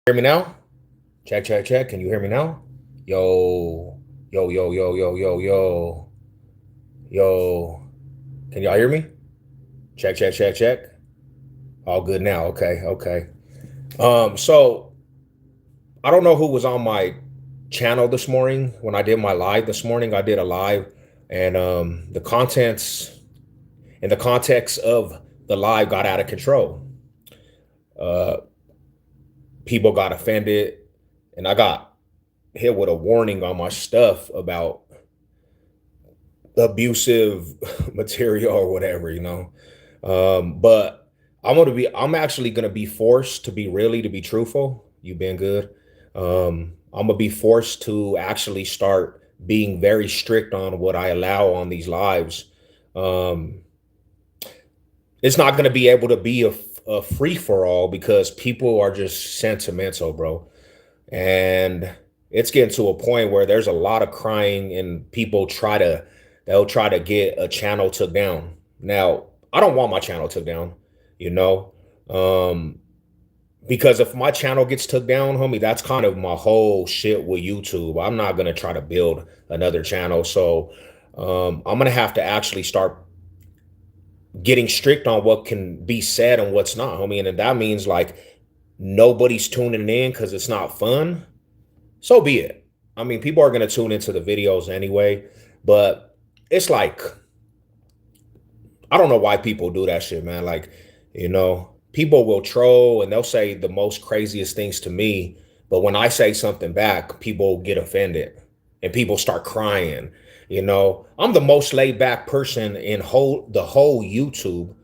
Hear me now? Check, check, check. Can you hear me now? Yo, yo. Yo. Can y'all hear me? Check, check, check, check. All good now. Okay, okay. So I don't know who was on my channel this morning when I did my live this morning. I did a live and the contents and the context of the live got out of control. Uh People got offended and I got hit with a warning on my stuff about abusive material or whatever. But I'm actually gonna be forced to be really to be truthful. You've been good. I'm gonna be forced to actually start being very strict on what I allow on these lives. Um, it's not gonna be able to be a free for all because people are just sentimental, bro. And it's getting to a point where there's a lot of crying and they'll try to get a channel took down. Now, I don't want my channel took down, you know. Um because if my channel gets took down, homie, that's kind of my whole shit with YouTube. I'm not going to try to build another channel. So I'm going to have to actually start getting strict on what can be said and what's not, homie. And that means like nobody's tuning in because it's not fun, so be it. I mean, people are going to tune into the videos anyway, but it's like, I don't know why people do that shit, man. Like, people will troll and they'll say the most craziest things to me, but when I say something back, people get offended and people start crying. I'm the most laid back person in the whole YouTube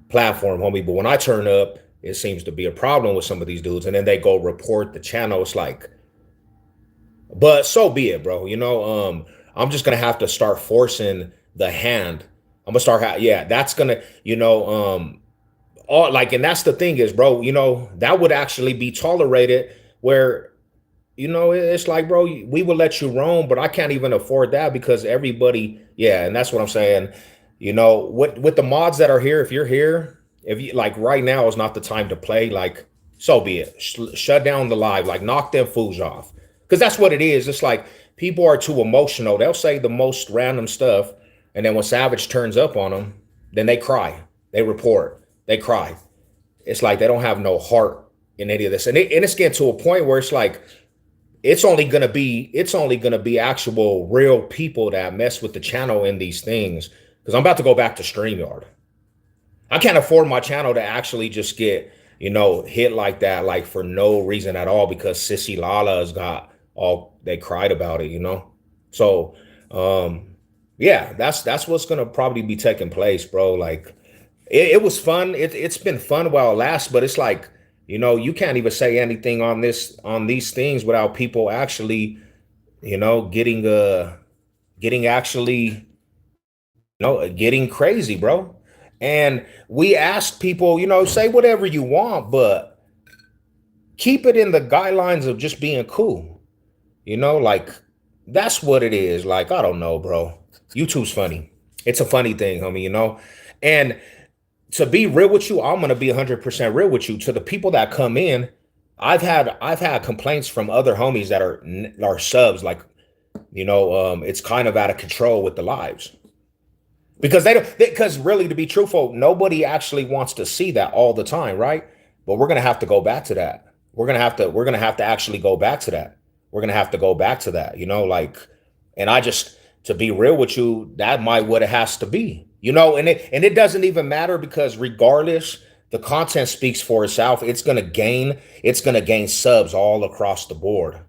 platform, homie. But when I turn up, it seems to be a problem with some of these dudes, and then they go report the channel. It's like, but so be it, bro. I'm just gonna have to start forcing the hand. I'm gonna yeah, that's gonna, all like, and that's the thing is, bro, that would actually be tolerated where, it's like, bro, we will let you roam, but I can't even afford that because everybody, yeah, and that's what I'm saying. With the mods that are here, if you're here, if you like right now is not the time to play, like, so be it. Shut down the live, like knock them fools off. Because that's what it is. It's like people are too emotional. They'll say the most random stuff, and then when Savage turns up on them, then they cry. They report. They cry. It's like they don't have no heart in any of this. And it's getting to a point where it's like it's only gonna be actual real people that mess with the channel in these things. Because I'm about to go back to StreamYard. I can't afford my channel to actually just get, hit like that, like for no reason at all, because Sissy Lala has got all they cried about it. So yeah, that's what's gonna probably be taking place, bro. Like it was fun. It's been fun while it lasts, but it's like, you can't even say anything on these things without people actually, getting actually, getting crazy, bro. And we asked people, say whatever you want, but keep it in the guidelines of just being cool. Like that's what it is. Like, I don't know, bro. YouTube's funny. It's a funny thing, homie. And to be real with you, I'm gonna be 100% real with you. To the people that come in, I've had complaints from other homies that are subs, like, it's kind of out of control with the lives. Because because really, to be truthful, nobody actually wants to see that all the time, right? But we're gonna have to go back to that. We're gonna have to actually go back to that. We're gonna have to go back to that, like, and I just, to be real with you, that might what it has to be, and it doesn't even matter because regardless, the content speaks for itself. It's gonna gain subs all across the board,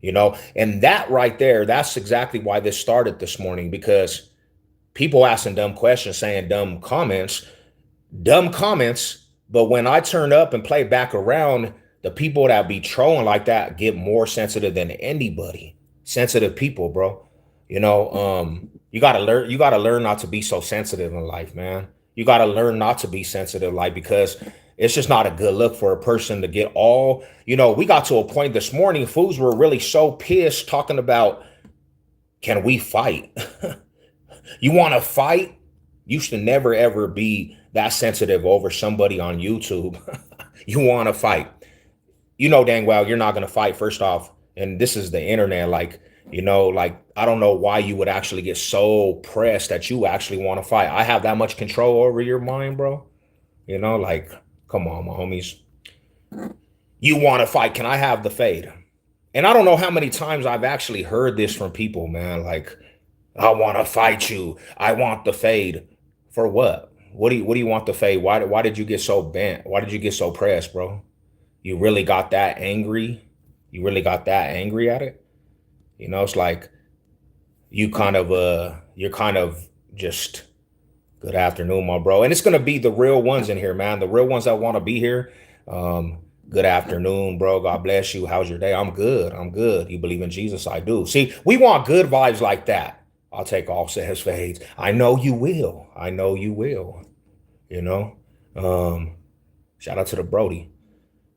and that right there, that's exactly why this started this morning, because people asking dumb questions, saying dumb comments. But when I turn up and play back around, the people that be trolling like that get more sensitive than anybody. Sensitive people, bro. You gotta learn not to be so sensitive in life, man. You gotta learn not to be sensitive, like, because it's just not a good look for a person to get all, we got to a point this morning, fools were really so pissed talking about, can we fight? You want to fight? You should never ever be that sensitive over somebody on YouTube. You want to fight. You know dang well you're not going to fight, first off. And this is the internet. Like, like, I don't know why you would actually get so pressed that you actually want to fight. I have that much control over your mind, bro. Like, come on, my homies. You want to fight. Can I have the fade? And I don't know how many times I've actually heard this from people, man. Like, I want to fight you. I want the fade. For what? What do you want the fade? Why did you get so bent? Why did you get so pressed, bro? You really got that angry? You really got that angry at it? It's like you're kind of just, good afternoon, my bro. And it's gonna be the real ones in here, man. The real ones that want to be here. Good afternoon, bro. God bless you. How's your day? I'm good. I'm good. You believe in Jesus? I do. See, we want good vibes like that. I'll take Offset's fades. I know you will. I know you will. You know. Shout out to the Brody.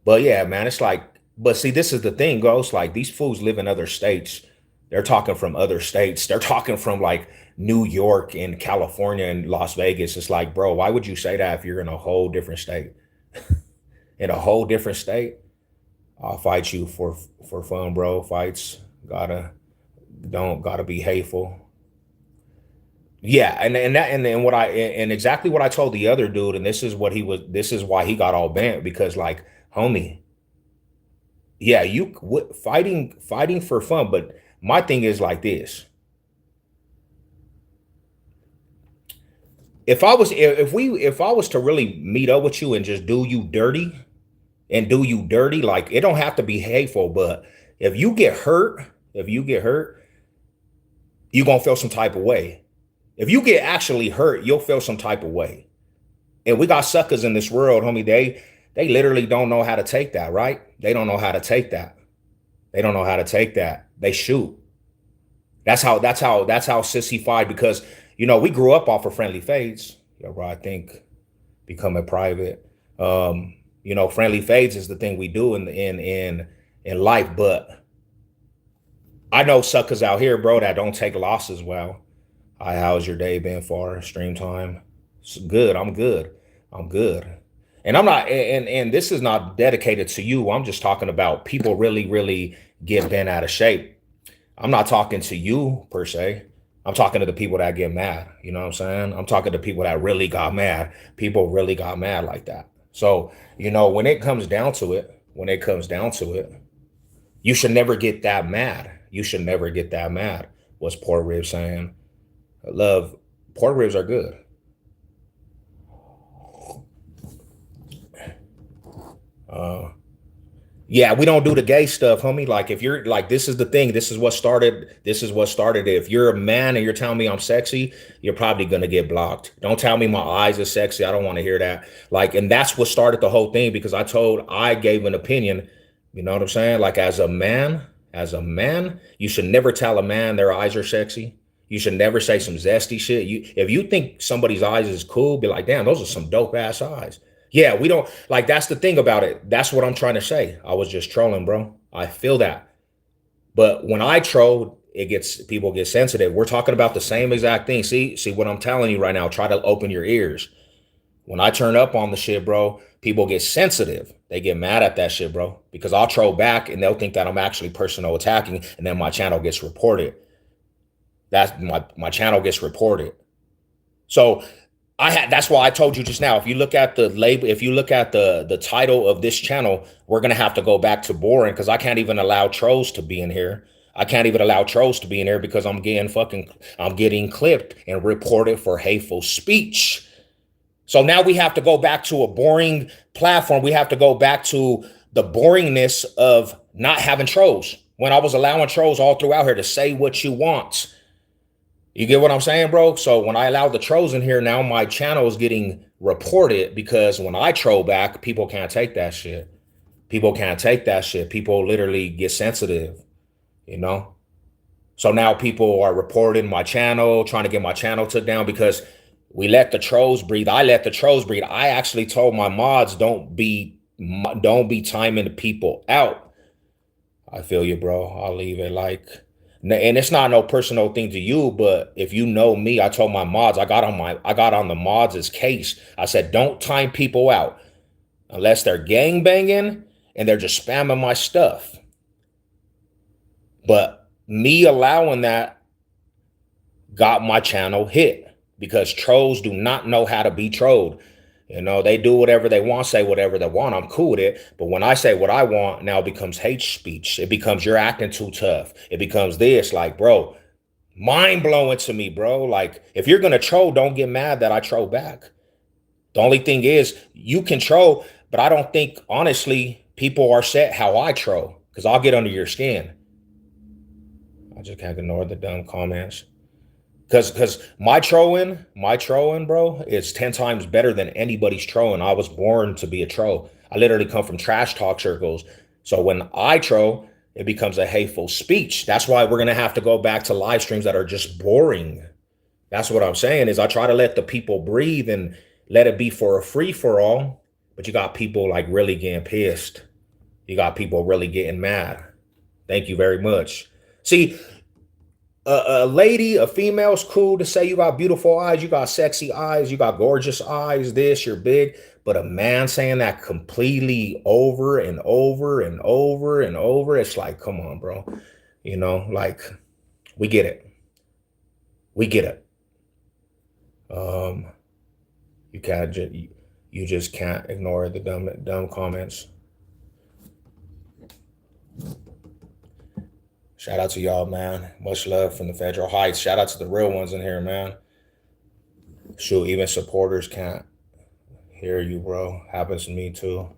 But yeah, man, it's like, but see, this is the thing, Ghost. Like, these fools live in other states. They're talking from other states. They're talking from like New York and California and Las Vegas. It's like, bro, why would you say that if you're in a whole different state? In a whole different state, I'll fight you for fun, bro. Fights gotta be hateful. Yeah, and what and exactly what I told the other dude, and this is why he got all bent, because like, homie, yeah, fighting for fun, but my thing is like this. If I was to really meet up with you and just do you dirty, like, it don't have to be hateful, but if you get hurt, you're gonna feel some type of way. If you get actually hurt, you'll feel some type of way. And we got suckers in this world, homie. They literally don't know how to take that, right? They don't know how to take that. They don't know how to take that. They shoot. That's how sissified, because we grew up off of friendly fades. Bro, I think becoming private. Friendly fades is the thing we do in life, but I know suckers out here, bro, that don't take losses well. Hi, how's your day been far? Stream time? It's good. I'm good. I'm good. And I'm not, and this is not dedicated to you. I'm just talking about people really, really get bent out of shape. I'm not talking to you per se. I'm talking to the people that get mad. You know what I'm saying? I'm talking to people that really got mad. People really got mad like that. So, when it comes down to it, you should never get that mad. You should never get that mad. What's Pork Rib saying? Love, pork ribs are good. Uh, Yeah, we don't do the gay stuff, homie. Like, if you're like, this is the thing. This is what started. This is what started it. If you're a man and you're telling me I'm sexy, you're probably gonna get blocked. Don't tell me my eyes are sexy. I don't want to hear that. Like, and that's what started the whole thing, because I gave an opinion. You know what I'm saying? Like, as a man, you should never tell a man their eyes are sexy. You should never say some zesty shit. If you think somebody's eyes is cool, be like, damn, those are some dope ass eyes. Yeah, we don't like, that's the thing about it. That's what I'm trying to say. I was just trolling, bro. I feel that. But when I troll, people get sensitive. We're talking about the same exact thing. See what I'm telling you right now. Try to open your ears. When I turn up on the shit, bro, people get sensitive. They get mad at that shit, bro, because I'll troll back and they'll think that I'm actually personal attacking, and then my channel gets reported. My channel gets reported. So that's why I told you just now, if you look at the label, if you look at the title of this channel, we're gonna have to go back to boring, because I can't even allow trolls to be in here. I can't even allow trolls to be in here because I'm getting clipped and reported for hateful speech. So now we have to go back to a boring platform. We have to go back to the boringness of not having trolls, when I was allowing trolls all throughout here to say what you want. You get what I'm saying, bro? So when I allow the trolls in here, now my channel is getting reported, because when I troll back, people can't take that shit. People can't take that shit. People literally get sensitive, you know? So now people are reporting my channel, trying to get my channel took down, because we let the trolls breathe. I let the trolls breathe. I actually told my mods, don't be timing the people out. I feel you, bro. I'll leave it like... And it's not no personal thing to you, but if you know me, I told my mods, I got on the mods' case. I said, don't time people out. unless they're gang banging and they're just spamming my stuff. But me allowing that got my channel hit because trolls do not know how to be trolled. You know, they do whatever they want, say whatever they want. I'm cool with it. But when I say what I want, now it becomes hate speech. It becomes you're acting too tough. It becomes this, like, bro, mind blowing to me, bro. Like, if you're going to troll, don't get mad that I troll back. The only thing is you can troll, but I don't think, honestly, people are set how I troll because I'll get under your skin. I just can't ignore the dumb comments. Because my trolling, bro, is 10 times better than anybody's trolling. I was born to be a troll. I literally come from trash talk circles. So when I troll, it becomes a hateful speech. That's why we're gonna have to go back to live streams that are just boring. That's what I'm saying is I try to let the people breathe and let it be for a free for all. But you got people like really getting pissed. You got people really getting mad. Thank you very much. See, a lady, a female's cool to say you got beautiful eyes, you got sexy eyes, you got gorgeous eyes, this, you're big. But a man saying that completely over and over and over and over, it's like, come on, bro. You know, like, we get it. We get it. You can't you just can't ignore the dumb comments. Shout out to y'all, man. Much love from the Federal Heights. Shout out to the real ones in here, man. Shoot, even supporters can't hear you, bro. Happens to me too.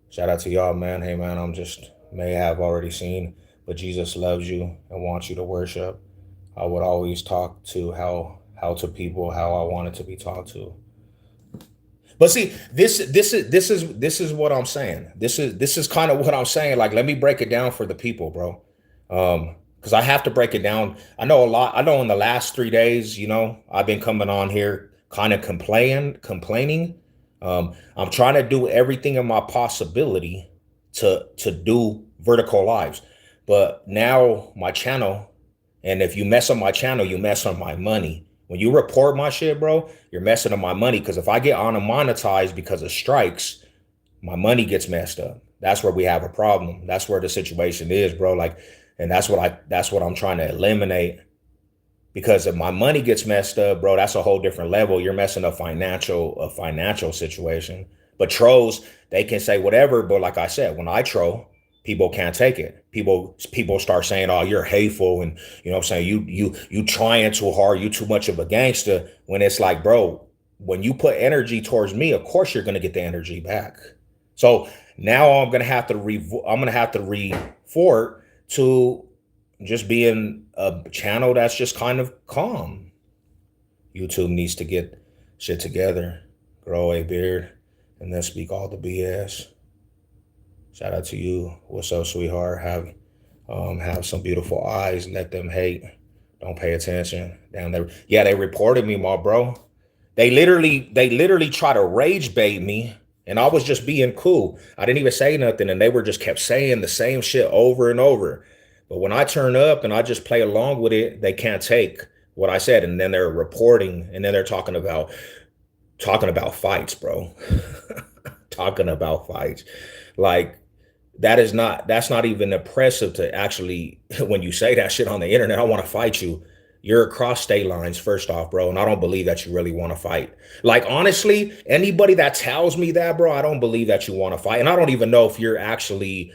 Shout out to y'all, man. Hey, man, I'm just may have already seen, but Jesus loves you and wants you to worship. I would always talk to how to people how I wanted to be talked to. But see, this is what I'm saying. This is kind of what I'm saying. Like, let me break it down for the people, bro. Because I have to break it down. I know a lot. I know in the last 3 days, you know, I've been coming on here kind of complaining. I'm trying to do everything in my possibility to do vertical lives. But now my channel, and if you mess up my channel, you mess up my money. When you report my shit, bro, you're messing up my money. Because if I get unmonetized because of strikes, my money gets messed up. That's where we have a problem. That's where the situation is, bro. Like, and that's what I'm trying to eliminate. Because if my money gets messed up, bro, that's a whole different level. You're messing up a financial situation. But trolls, they can say whatever. But like I said, when I troll, people can't take it. People start saying, "Oh, you're hateful," and you know what I'm saying, you trying too hard, you too much of a gangster. When it's like, bro, when you put energy towards me, of course you're gonna get the energy back. So now I'm gonna have to reforward to just being a channel that's just kind of calm. YouTube needs to get shit together, grow a beard, and then speak all the BS. Shout out to you. What's up, sweetheart? Have some beautiful eyes. Let them hate. Don't pay attention. Damn, they reported me, my bro. They literally try to rage bait me, and I was just being cool. I didn't even say nothing, and they were just kept saying the same shit over and over. But when I turn up and I just play along with it, they can't take what I said, and then they're reporting, and then they're talking about fights, bro. Talking about fights. Like, that's not even impressive to actually, when you say that shit on the internet, I want to fight you. You're across state lines, first off, bro, and I don't believe that you really want to fight. Like, honestly, anybody that tells me that, bro, I don't believe that you want to fight. And I don't even know if you're actually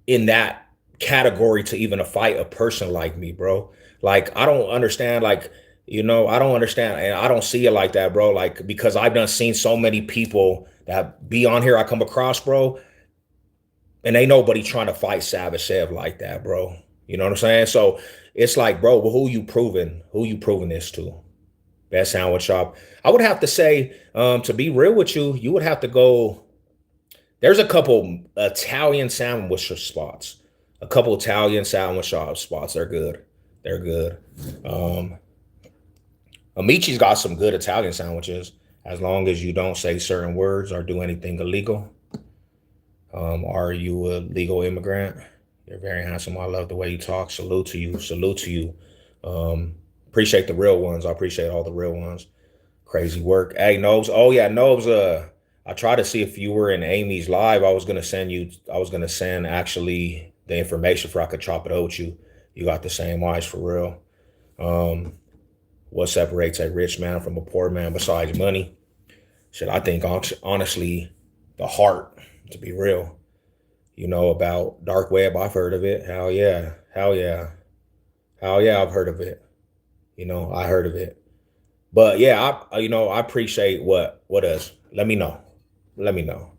in that category to even fight a person like me, bro. Like, I don't understand, like, you know, I don't understand, and I don't see it like that, bro. Like, because I've done seen so many people that be on here I come across, bro, and ain't nobody trying to fight Savage Sev like that, bro. You know what I'm saying? So it's like, bro, well, who you proving this to? Best sandwich shop. I would have to say, to be real with you, you would have to go. There's a couple Italian sandwich spots. A couple Italian sandwich shop spots. They're good. They're good. Amici's got some good Italian sandwiches, as long as you don't say certain words or do anything illegal. Are you a legal immigrant? You're very handsome. I love the way you talk. Salute to you. Salute to you. Appreciate the real ones. I appreciate all the real ones. Crazy work. Hey, Nobes. Oh yeah, Nobes. I tried to see if you were in Amy's live. I was gonna send actually the information for I could chop it out with you. You got the same eyes for real. Um, what separates a rich man from a poor man besides money? Shit, I think honestly, the heart, to be real. You know about dark web, I've heard of it. Hell yeah. Hell yeah. Hell yeah, I've heard of it. You know, I heard of it. But yeah, I appreciate what is. Let me know. Let me know.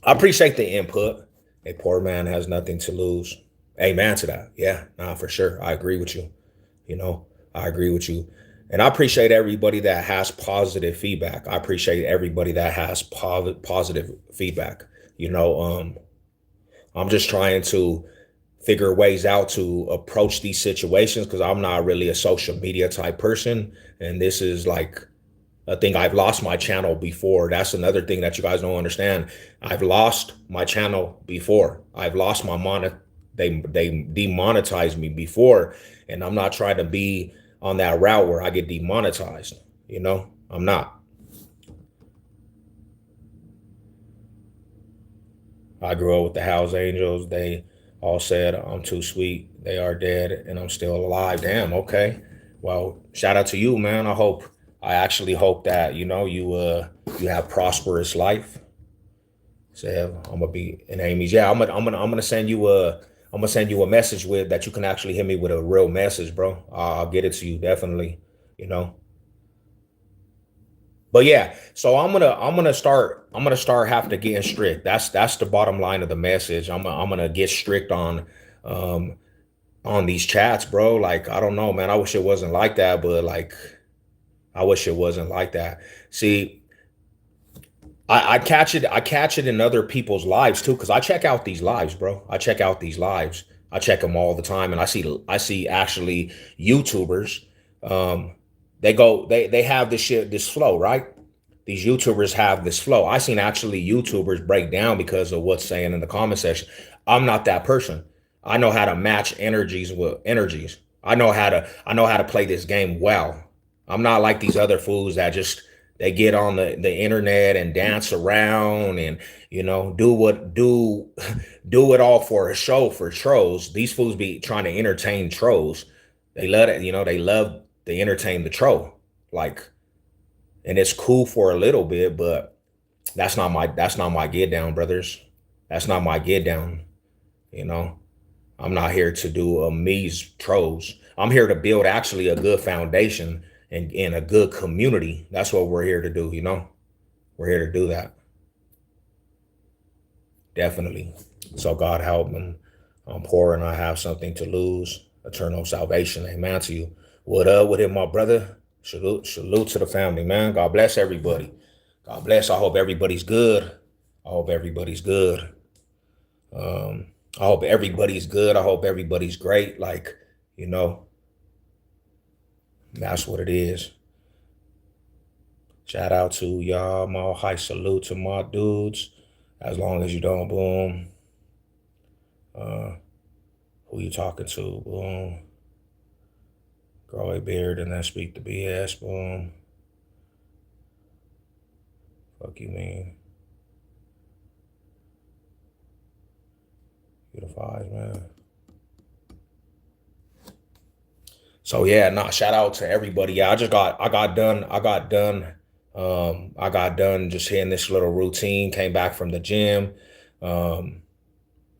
I appreciate the input. A poor man has nothing to lose. Amen to that. Yeah, nah, for sure. I agree with you. You know, I agree with you. And I appreciate everybody that has positive feedback. I appreciate everybody that has positive feedback. You know, I'm just trying to figure ways out to approach these situations because I'm not really a social media type person. And this is like a thing. I've lost my channel before. That's another thing that you guys don't understand. I've lost my channel before. I've lost my they demonetized me before, and I'm not trying to be on that route where I get demonetized. You know, I'm not. I grew up with the House Angels. They all said I'm too sweet. They are dead, and I'm still alive. Damn. Okay. Well, shout out to you, man. I actually hope that you have prosperous life. So I'm gonna be in Amy's. Yeah, I'm gonna send you a message with that you can actually hit me with a real message, bro. I'll get it to you definitely. You know. But yeah, so I'm gonna start having to get strict. That's the bottom line of the message. I'm gonna get strict um on these chats, bro. Like I don't know, man. I wish it wasn't like that, but like I wish it wasn't like that. See, I catch it in other people's lives too, because I check out these lives, bro. I check out these lives. I check them all the time, and I see actually YouTubers. Um, they have this flow, right? These YouTubers have this flow. I seen actually YouTubers break down because of what's saying in the comment section. I'm not that person. I know how to match energies with energies. I know how to play this game well. I'm not like these other fools that just they get on the internet and dance around and do do it all for a show for trolls. These fools be trying to entertain trolls. They love it, they love to entertain the troll. Like, and it's cool for a little bit, but that's not my get down, brothers. That's not my get down. You know, I'm not here to do me's trolls. I'm here to build actually a good foundation and a good community. That's what we're here to do. We're here to do that. Definitely. So God help me. I'm poor and I have something to lose. Eternal salvation. Amen to you. What up with it, my brother? Salute to the family, man. God bless everybody. God bless. I hope everybody's good. I hope everybody's good. I hope everybody's good. I hope everybody's great. Like, you know, that's what it is. Shout out to y'all. My high salute to my dudes. As long as you don't boom. Uh, who you talking to? Boom. Grow a beard and then speak the BS. Boom. Fuck you mean? You the five, man. So yeah, nah, shout out to everybody. Yeah, I got done just hitting this little routine, came back from the gym. Um,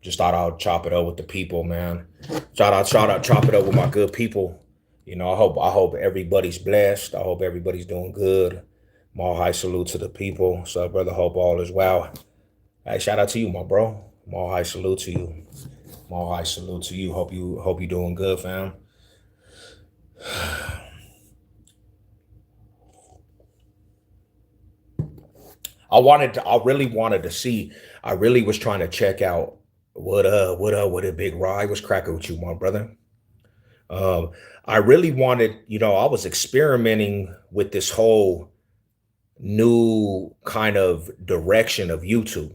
just thought I'd chop it up with the people, man. Shout out, chop it up with my good people. I hope everybody's blessed. I hope everybody's doing good. More high salute to the people. So brother, hope all is well. Hey, shout out to you, my bro. More high salute to you. More high salute to you. Hope you doing good, fam. I really wanted to see. I really was trying to check out what a big ride was cracking with you, my brother. Um, I really wanted, I was experimenting with this whole new kind of direction of YouTube.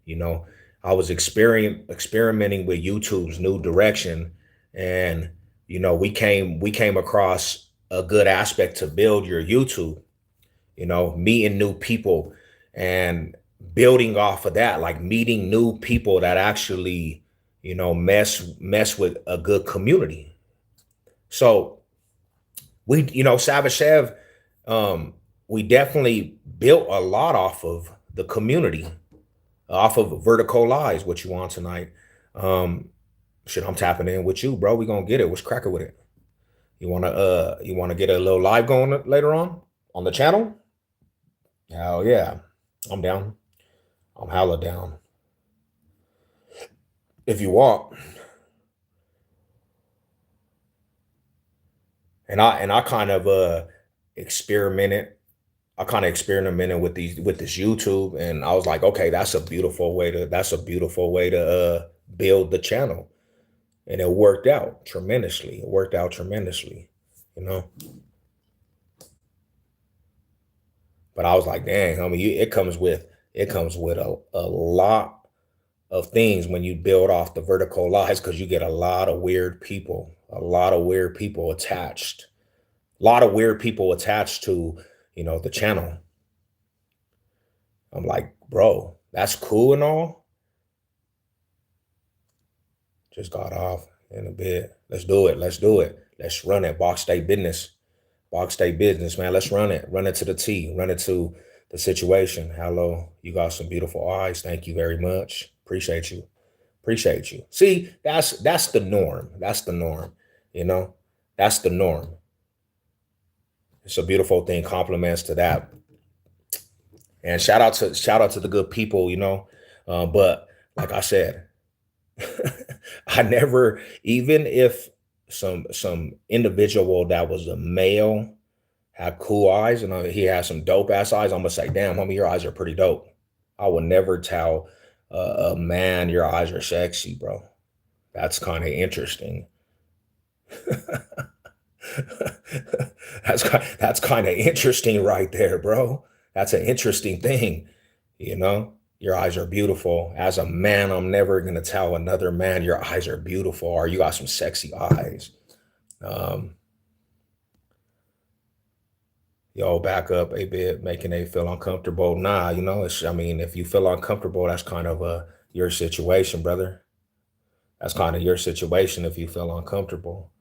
You know, I was experimenting with YouTube's new direction, and we came across a good aspect to build your YouTube. meeting new people and building off of that, like meeting new people that actually, mess with a good community. So Savage Chev, um, we definitely built a lot off of the community, off of Vertical Lies, what you want tonight. Um, Shit, I'm tapping in with you, bro. We gonna get it. What's cracking with it? You wanna get a little live going later on the channel? Hell yeah. I'm down. I'm hella down. If you want. And I kind of experimented. I kind of experimented with this YouTube, and I was like, okay, that's a beautiful way to build the channel. And it worked out tremendously. It worked out tremendously, you know. But I was like, dang, homie, it comes with a lot of things when you build off the Vertical Lies, because you get a lot of weird people attached, a lot of weird people attached to, the channel. I'm like, bro, that's cool and all. Just got off in a bit. Let's do it. Let's do it. Let's run it. Box State business. Box State business, man. Let's run it. Run it to the T. Run it to the situation. Hello. You got some beautiful eyes. Thank you very much. Appreciate you. Appreciate you. See, that's the norm. That's the norm. You know, that's the norm. It's a beautiful thing. Compliments to that. And shout out to the good people. But like I said, I never, even if some individual that was a male had cool eyes and he had some dope ass eyes, I'm gonna say, damn, homie, your eyes are pretty dope. I would never tell a man your eyes are sexy, bro. That's kind of interesting. that's kind of interesting right there, bro. That's an interesting thing, you know. Your eyes are beautiful. As a man, I'm never gonna tell another man your eyes are beautiful or you got some sexy eyes. Um, Back up a bit, making they feel uncomfortable. Nah, I mean, if you feel uncomfortable, that's kind of your situation, brother. That's kind of your situation if you feel uncomfortable.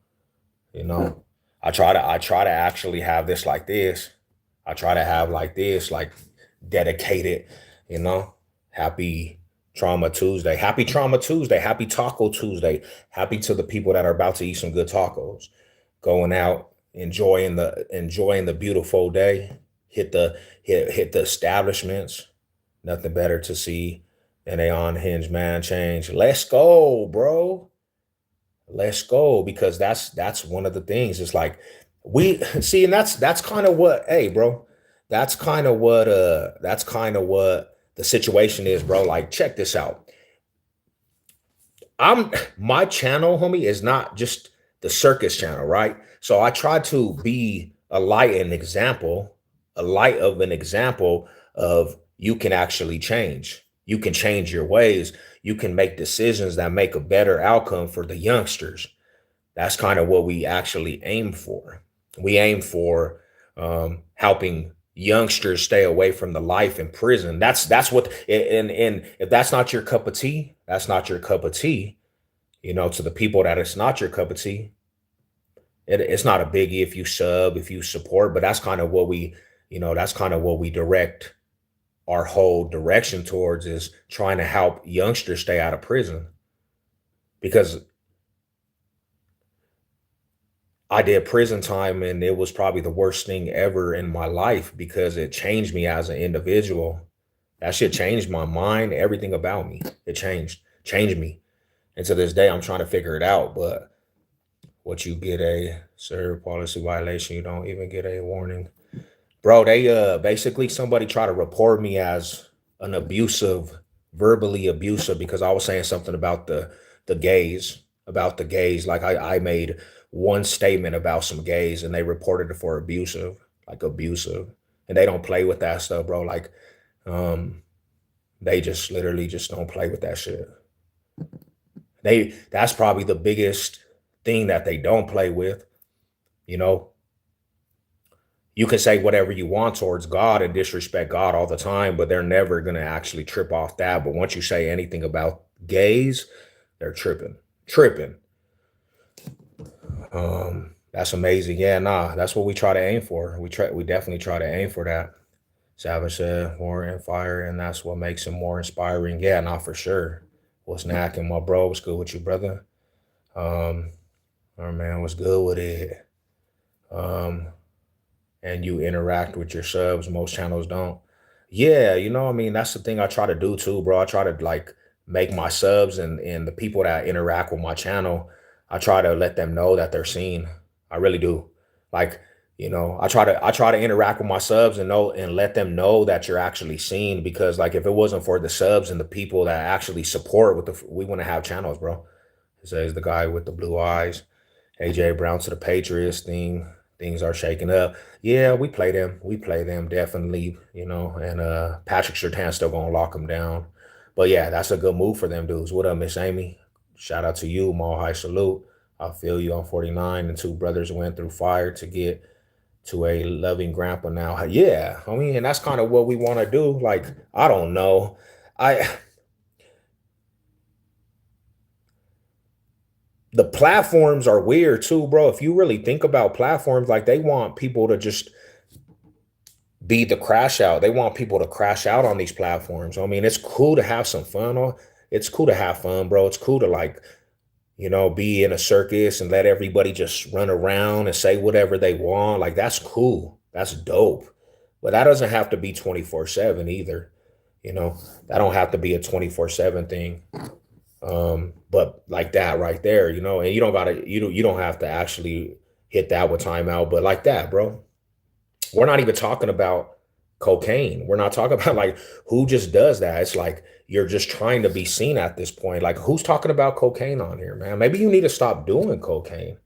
You know, I try to actually have this like this. I try to have like this, like dedicated, you know. Happy Trauma Tuesday. Happy Trauma Tuesday. Happy Taco Tuesday. Happy to the people that are about to eat some good tacos. Going out, enjoying the beautiful day. Hit the establishments. Nothing better to see than a unhinged man change. Let's go, bro. Let's go, because that's one of the things. It's like we see, and that's kind of what, hey, bro, that's kind of what the situation is, bro. Like, check this out. I'm My channel, homie, is not just the circus channel, right? So I try to be a light of an example of you can actually change. You can change your ways. You can make decisions that make a better outcome for the youngsters. That's kind of what we actually aim for. We aim for helping youngsters stay away from the life in prison. That's what, and if that's not your cup of tea, that's not your cup of tea. To the people that it's not your cup of tea, it's not a biggie if you sub, if you support, but that's kind of what we direct our whole direction towards, is trying to help youngsters stay out of prison. Because I did prison time and it was probably the worst thing ever in my life because it changed me as an individual. That shit changed my mind, everything about me. It changed me. And to this day, I'm trying to figure it out. But what you get a serve policy violation, you don't even get a warning. Bro, they basically somebody tried to report me as an verbally abusive, because I was saying something about the gays. Like I made one statement about some gays and they reported it for abusive, like abusive. And they don't play with that stuff, bro. Like um they just literally just don't play with that shit. That's probably the biggest thing that they don't play with, you know. You can say whatever you want towards God and disrespect God all the time, but they're never gonna actually trip off that. But once you say anything about gays, they're tripping, tripping. That's amazing. Yeah, nah, that's what we try to aim for. We definitely try to aim for that. Savage said, "War and fire," and that's what makes him more inspiring. Yeah, nah, for sure. What's knacking, my bro? What's good with you, brother? Um, our man was good with it. Um, and you interact with your subs. Most channels don't. Yeah, I mean, that's the thing I try to do too, bro. I try to like make my subs and the people that interact with my channel, I try to let them know that they're seen. I really do. Like, I try to interact with my subs and know and let them know that you're actually seen because like if it wasn't for the subs and the people that actually support with we wouldn't have channels, bro. It says the guy with the blue eyes. AJ Brown to the Patriots thing. Things are shaking up. Yeah, we play them. We play them definitely, and Patrick Surtain still gonna lock them down. But yeah, that's a good move for them dudes. What up, Miss Amy? Shout out to you, Mall High Salute. I feel you on 49. And two brothers went through fire to get to a loving grandpa now. Yeah, I mean, and that's kind of what we want to do. Like, I don't know. I the platforms are weird too, bro. If you really think about platforms, like they want people to just be the crash out. They want people to crash out on these platforms. I mean, it's cool to have some fun on. It's cool to have fun, bro. It's cool to like, be in a circus and let everybody just run around and say whatever they want. Like that's cool. That's dope. But that doesn't have to be 24/7 either. You know, that don't have to be a 24/7 thing. But like that right there, and you don't have to actually hit that with timeout, but like that, bro. We're not even talking about cocaine. We're not talking about like who just does that. It's like you're just trying to be seen at this point. Like who's talking about cocaine on here, man? Maybe you need to stop doing cocaine.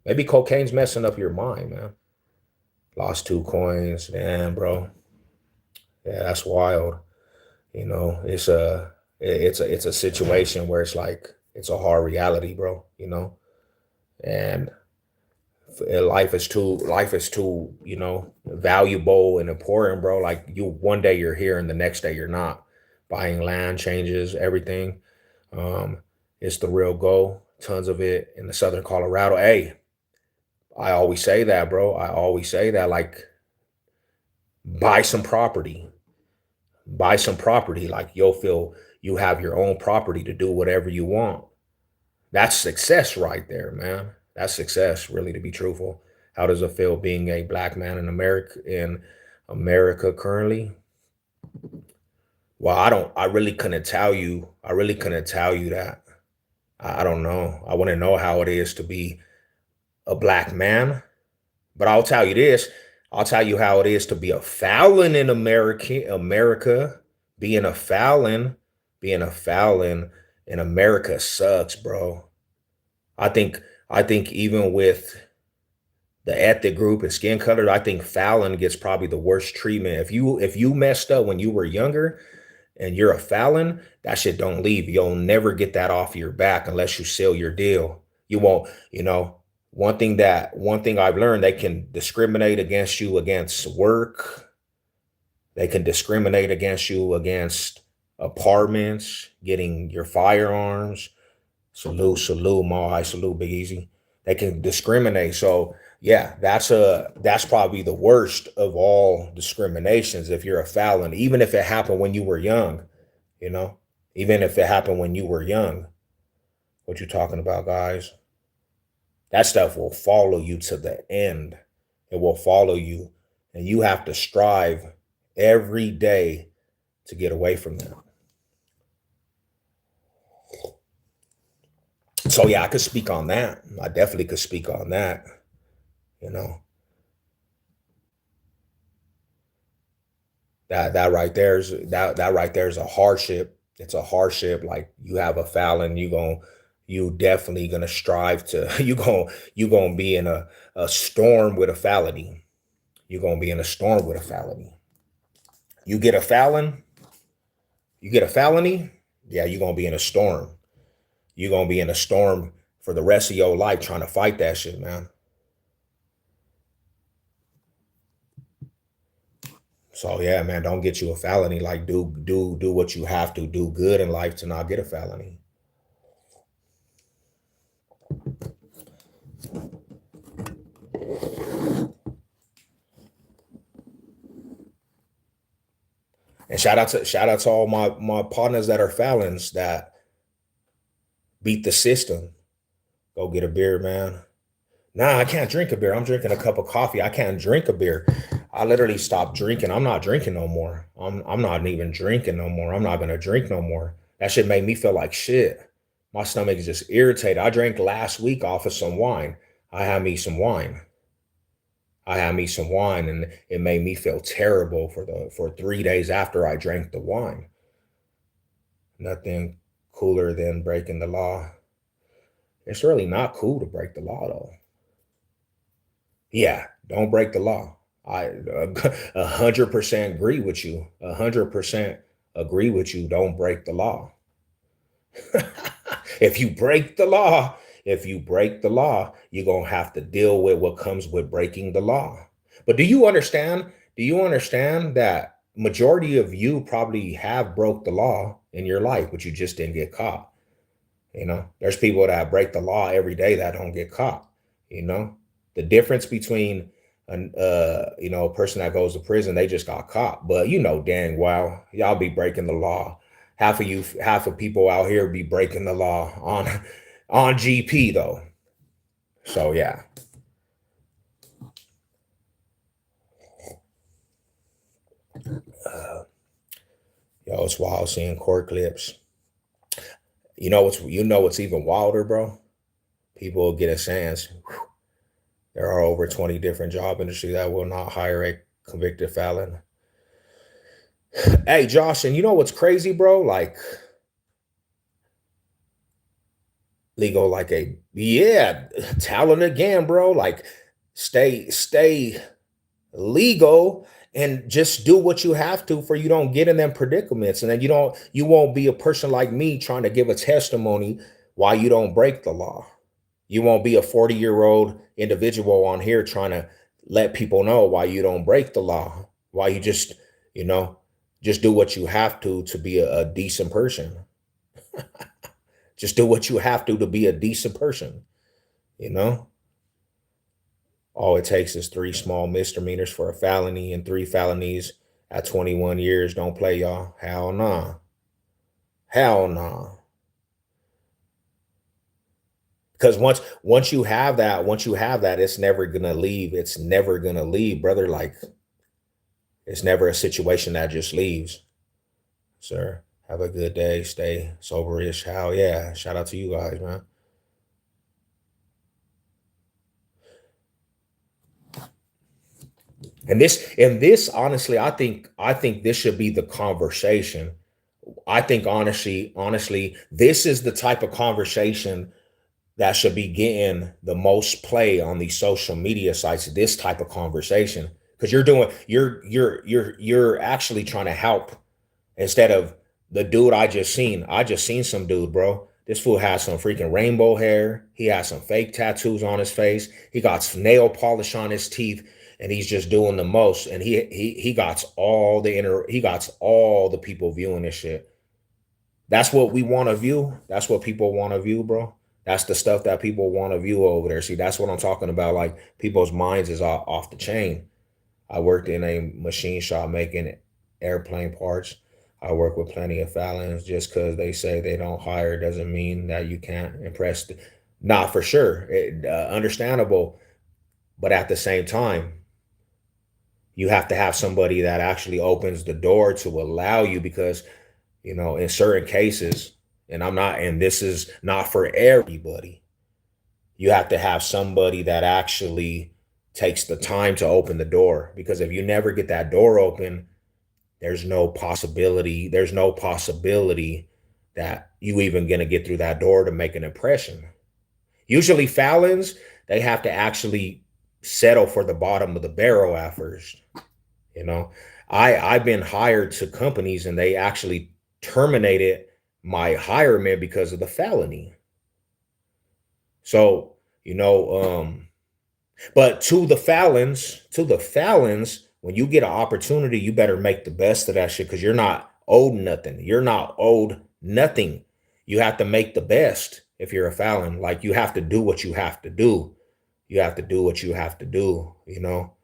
Maybe cocaine's messing up your mind, man. Lost 2 coins. Damn, bro. Yeah, that's wild. It's a situation where it's like it's a hard reality, bro. And life is too valuable and important, bro. Like you one day you're here and the next day you're not. Buying land changes everything. um it's the real goal, tons of it in the southern Colorado. Hey, I always say that, bro. I always say that, like, buy some property. Buy some property. Like you'll feel you have your own property to do whatever you want. That's success right there, man. That's success, really, to be truthful. How does it feel being a black man in America currently? Well, I really couldn't tell you. I really couldn't tell you that. I don't know. I want to know how it is to be a black man, but I'll tell you this. I'll tell you how it is to be a felon in America. Being a felon, being a felon in America sucks, bro. I think I think even with the ethnic group and skin color, I think Fallon gets probably the worst treatment. If you messed up when you were younger and you're a Fallon, that shit don't leave. You'll never get that off your back unless you seal your deal. You won't, one thing I've learned, they can discriminate against you against work. They can discriminate against you against apartments, getting your firearms. Salute, salute, Ma. I salute Big Easy. They can discriminate. So yeah, that's probably the worst of all discriminations if you're a felon, even if it happened when you were young, you know, even if it happened when you were young. What you talking about, guys? That stuff will follow you to the end. It will follow you, and you have to strive every day to get away from that. So yeah, I could speak on that. I definitely could speak on that. You know, that right there is a hardship. It's a hardship. Like you have a Fallon, you definitely gonna strive to you gonna be in a storm with a felony. You're gonna be in a storm with a felony. You get a Fallon, you get a felony, yeah, you're gonna be in a storm. You're gonna be in a storm for the rest of your life trying to fight that shit, man. So yeah, man, don't get you a felony. Like do what you have to do good in life to not get a felony. And shout out to all my partners that are felons that beat the system. Go get a beer, man. Nah, I can't drink a beer. I'm drinking a cup of coffee. I can't drink a beer. I literally stopped drinking. I'm not drinking no more. I'm not even drinking no more. I'm not gonna drink no more. That shit made me feel like shit. My stomach is just irritated. I drank last week off of some wine. I had me some wine. I had me some wine and it made me feel terrible for 3 days after I drank the wine. Nothing cooler than breaking the law. It's really not cool to break the law though. Yeah, don't break the law. I 100% agree with you. 100% agree with you. Don't break the law. If you break the law, if you break the law, you're gonna have to deal with what comes with breaking the law. But do you understand? Do you understand that majority of you probably have broke the law in your life, but you just didn't get caught? You know, there's people that break the law every day that don't get caught. You know, the difference between a person that goes to prison, they just got caught. But you know, dang well, y'all be breaking the law. Half of people out here be breaking the law on GP though. So yeah, uh, yo, it's wild seeing court clips. You know what's even wilder, bro? People get a chance. There are over 20 different job industries that will not hire a convicted felon. Hey, Josh, and you know what's crazy, bro? Like legal, like a yeah, talent again, bro. Like stay legal and just do what you have to for you don't get in them predicaments. And then you won't be a person like me trying to give a testimony why you don't break the law. You won't be a 40-year-old individual on here trying to let people know why you don't break the law, why you just, you know, just do what you have to be a decent person. Just do what you have to be a decent person, you know? All it takes is three small misdemeanors for a felony and three felonies at 21 years. Don't play, y'all. Hell nah. Hell nah. Because once you have that, it's never gonna leave. It's never gonna leave, brother. Like it's never a situation that just leaves. Sir, have a good day. Stay sober-ish. Hell yeah. Shout out to you guys, man. And this honestly, I think this should be the conversation. I think honestly, this is the type of conversation that should be getting the most play on these social media sites. This type of conversation, because you're actually trying to help instead of the dude I just seen some dude, bro. This fool has some freaking rainbow hair. He has some fake tattoos on his face. He got nail polish on his teeth, and he's just doing the most. And he got he got all the people viewing this shit. That's what we want to view. That's what people want to view, bro. That's the stuff that people want to view over there. See, that's what I'm talking about. Like people's minds is off the chain. I worked in a machine shop making airplane parts. I work with plenty of felons. Just because they say they don't hire doesn't mean that you can't impress. Not for sure. Understandable. But at the same time, you have to have somebody that actually opens the door to allow you because, in certain cases, and this is not for everybody, you have to have somebody that actually takes the time to open the door. Because if you never get that door open, there's no possibility that you even gonna get through that door to make an impression. Usually felons, they have to actually settle for the bottom of the barrel at first. You know, I've been hired to companies and they actually terminated my hirement because of the felony. So, but to the felons, when you get an opportunity, you better make the best of that shit because you're not owed nothing. You're not owed nothing. You have to make the best if you're a Fallon. Like you have to do what you have to do. You have to do what you have to do, you know.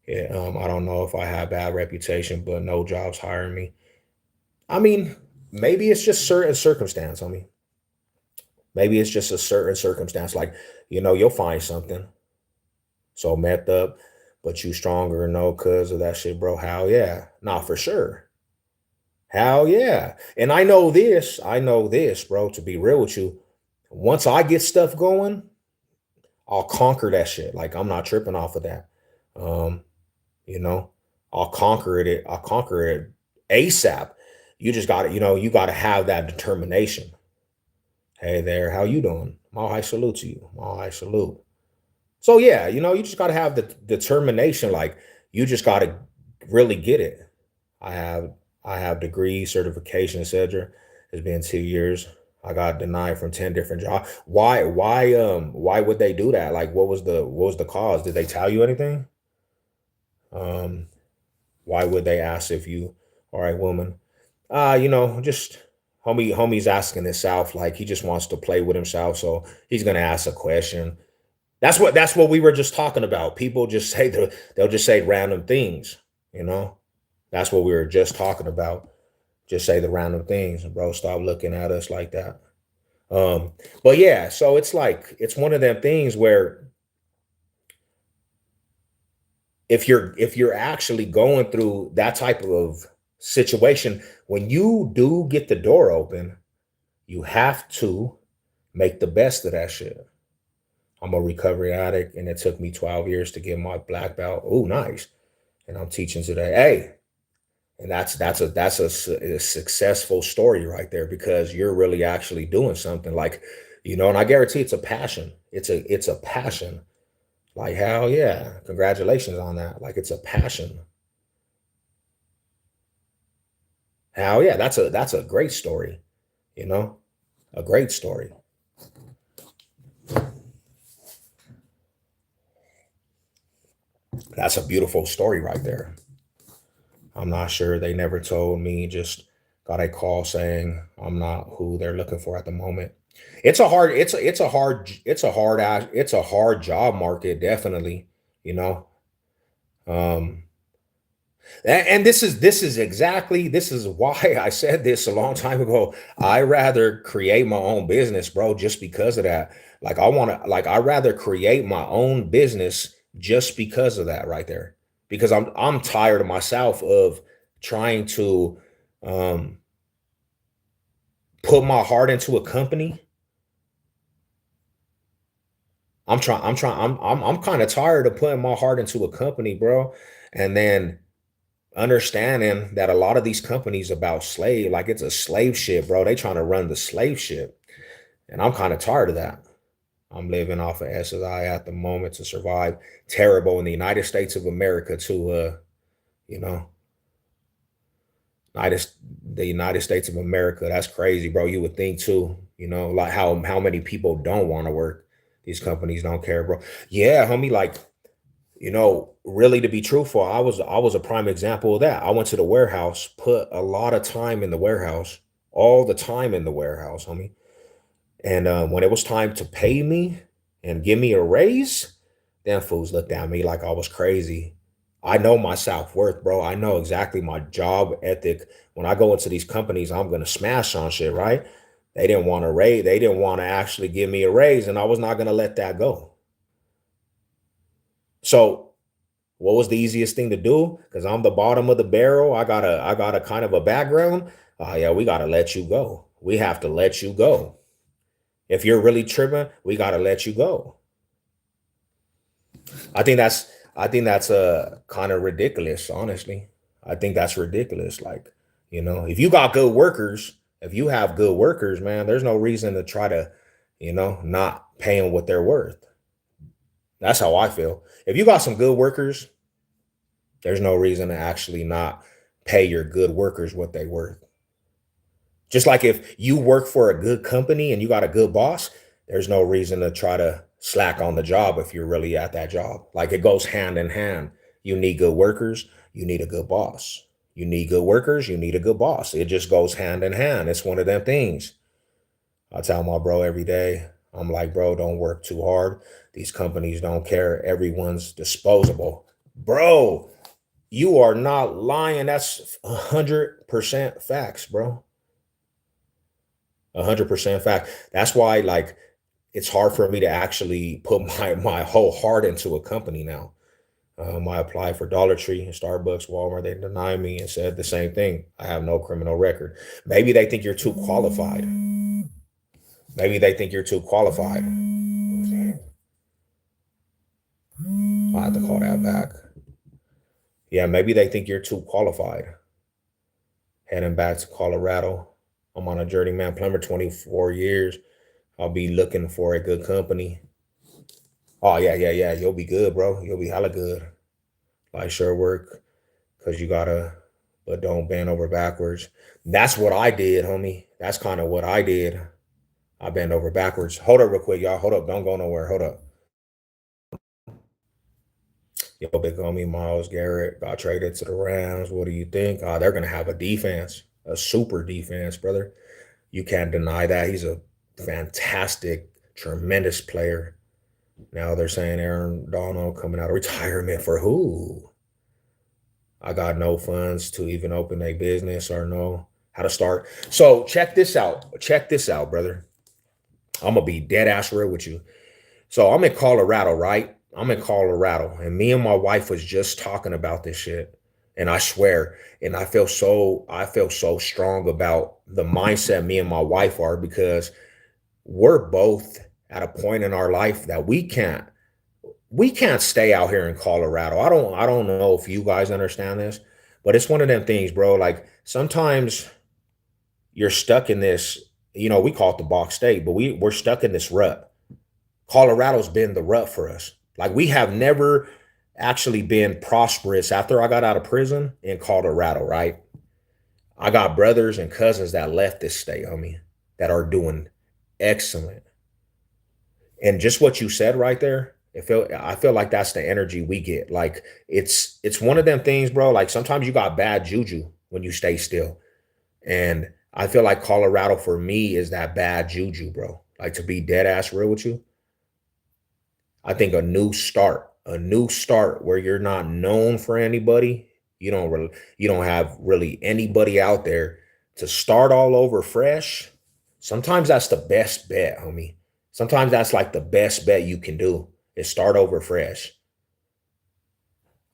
Yeah, I don't know if I have bad reputation, but no jobs hiring me. I mean, maybe it's just certain circumstance. I mean, maybe it's just a certain circumstance. Like, you'll find something so met up, but you stronger, no, cause of that shit, bro. Hell yeah. Nah, for sure. Hell yeah. And I know this, bro, to be real with you. Once I get stuff going, I'll conquer that shit. Like I'm not tripping off of that. Um, you know, I'll conquer it. I'll conquer it ASAP. You just got to, you got to have that determination. Hey there, how you doing? Mile high salute to you. Mile high salute. So yeah, you just got to have the determination. Like you just got to really get it. I have I have degrees, certification, etc. It's been 2 years. I got denied from 10 different jobs. Why would they do that? Like what was the cause? Did they tell you anything? Um, why would they ask if you are a woman? Just homie's asking himself, like he just wants to play with himself. So he's gonna ask a question. That's what we were just talking about. People just say they'll just say random things, you know. That's what we were just talking about. Just say the random things, bro. Stop looking at us like that. Um, but yeah, so it's like it's one of them things where if you're actually going through that type of situation, when you do get the door open, you have to make the best of that shit. I'm a recovery addict, and it took me 12 years to get my black belt. Oh, nice. And I'm teaching today. Hey, and that's a successful story right there because you're really actually doing something like, and I guarantee it's a passion. It's a passion. Like hell yeah. Congratulations on that. Like it's a passion. Hell yeah. That's a great story, you know? A great story. That's a beautiful story right there. I'm not sure. They never told me, just got a call saying I'm not who they're looking for at the moment. It's a hard job market, definitely, you know. Um and this is why I said this a long time ago. I rather create my own business, bro, just because of that. Like I rather create my own business just because of that right there. Because I'm tired of myself of trying to um put my heart into a company. I'm kind of tired of putting my heart into a company, bro. And then understanding that a lot of these companies about slave, like it's a slave ship, bro. They trying to run the slave ship. And I'm kind of tired of that. I'm living off of SSI at the moment to survive. Terrible in the United States of America to you know, United the United States of America. That's crazy, bro. You would think too, like how many people don't want to work. These companies don't care, bro. Yeah, homie, like really to be truthful, I was a prime example of that. I went to the warehouse, put a lot of time in the warehouse, all the time in the warehouse, homie. And when it was time to pay me and give me a raise, them fools looked at me like I was crazy. I know my self-worth, bro. I know exactly my job ethic. When I go into these companies, I'm gonna smash on shit, right? They didn't want to raise, they didn't want to actually give me a raise, and I was not gonna let that go. So what was the easiest thing to do? Because I'm the bottom of the barrel. I got a kind of a background. Yeah, we gotta let you go. We have to let you go. If you're really tripping, we gotta let you go. I think that's kind of ridiculous, honestly. I think that's ridiculous. Like, if you got good workers, if you have good workers, man, there's no reason to try to, not pay them what they're worth. That's how I feel. If you got some good workers, there's no reason to actually not pay your good workers what they worth. Just like if you work for a good company and you got a good boss, there's no reason to try to slack on the job if you're really at that job. Like it goes hand in hand. You need good workers, you need a good boss. You need good workers, you need a good boss. It just goes hand in hand. It's one of them things. I tell my bro every day, I'm like, bro, don't work too hard. These companies don't care. Everyone's disposable. Bro, you are not lying. That's 100% facts, bro. 100% fact. That's why, like, it's hard for me to actually put my whole heart into a company now. I applied for Dollar Tree, Starbucks, Walmart. They denied me and said the same thing. I have no criminal record. Maybe they think you're too qualified. Maybe they think you're too qualified. I have to call that back. Yeah, maybe they think you're too qualified. Heading back to Colorado. I'm on a journeyman plumber, 24 years. I'll be looking for a good company. Oh, yeah, yeah, yeah. You'll be good, bro. You'll be hella good. Like, sure work because you gotta, but don't bend over backwards. That's what I did, homie. That's kind of what I did. I bend over backwards. Hold up real quick, y'all. Hold up. Don't go nowhere. Hold up. Yo, big homie Miles Garrett got traded to the Rams. What do you think? They're gonna have a defense, a super defense, brother. You can't deny that. He's a fantastic, tremendous player. Now they're saying Aaron Donald coming out of retirement for who? I got no funds to even open a business or know how to start. So check this out. Check this out, brother. I'm gonna be dead ass real with you. So I'm in Colorado, right? I'm in Colorado, and me and my wife was just talking about this shit. And I swear, and I feel so strong about the mindset me and my wife are because we're both at a point in our life that we can't stay out here in Colorado. I don't know if you guys understand this, but it's one of them things, bro. Like sometimes you're stuck in this, we call it the box state, but we're stuck in this rut. Colorado's been the rut for us. Like we have never actually been prosperous after I got out of prison in Colorado, right? I got brothers and cousins that left this state, homie, that are doing excellent. And just what you said right there, I feel like that's the energy we get. Like it's one of them things, bro. Like sometimes you got bad juju when you stay still. And I feel like Colorado for me is that bad juju, bro. Like to be dead ass real with you. I think a new start where you're not known for anybody. You don't have really anybody out there to start all over fresh. Sometimes that's the best bet, homie. Sometimes that's like the best bet you can do is start over fresh.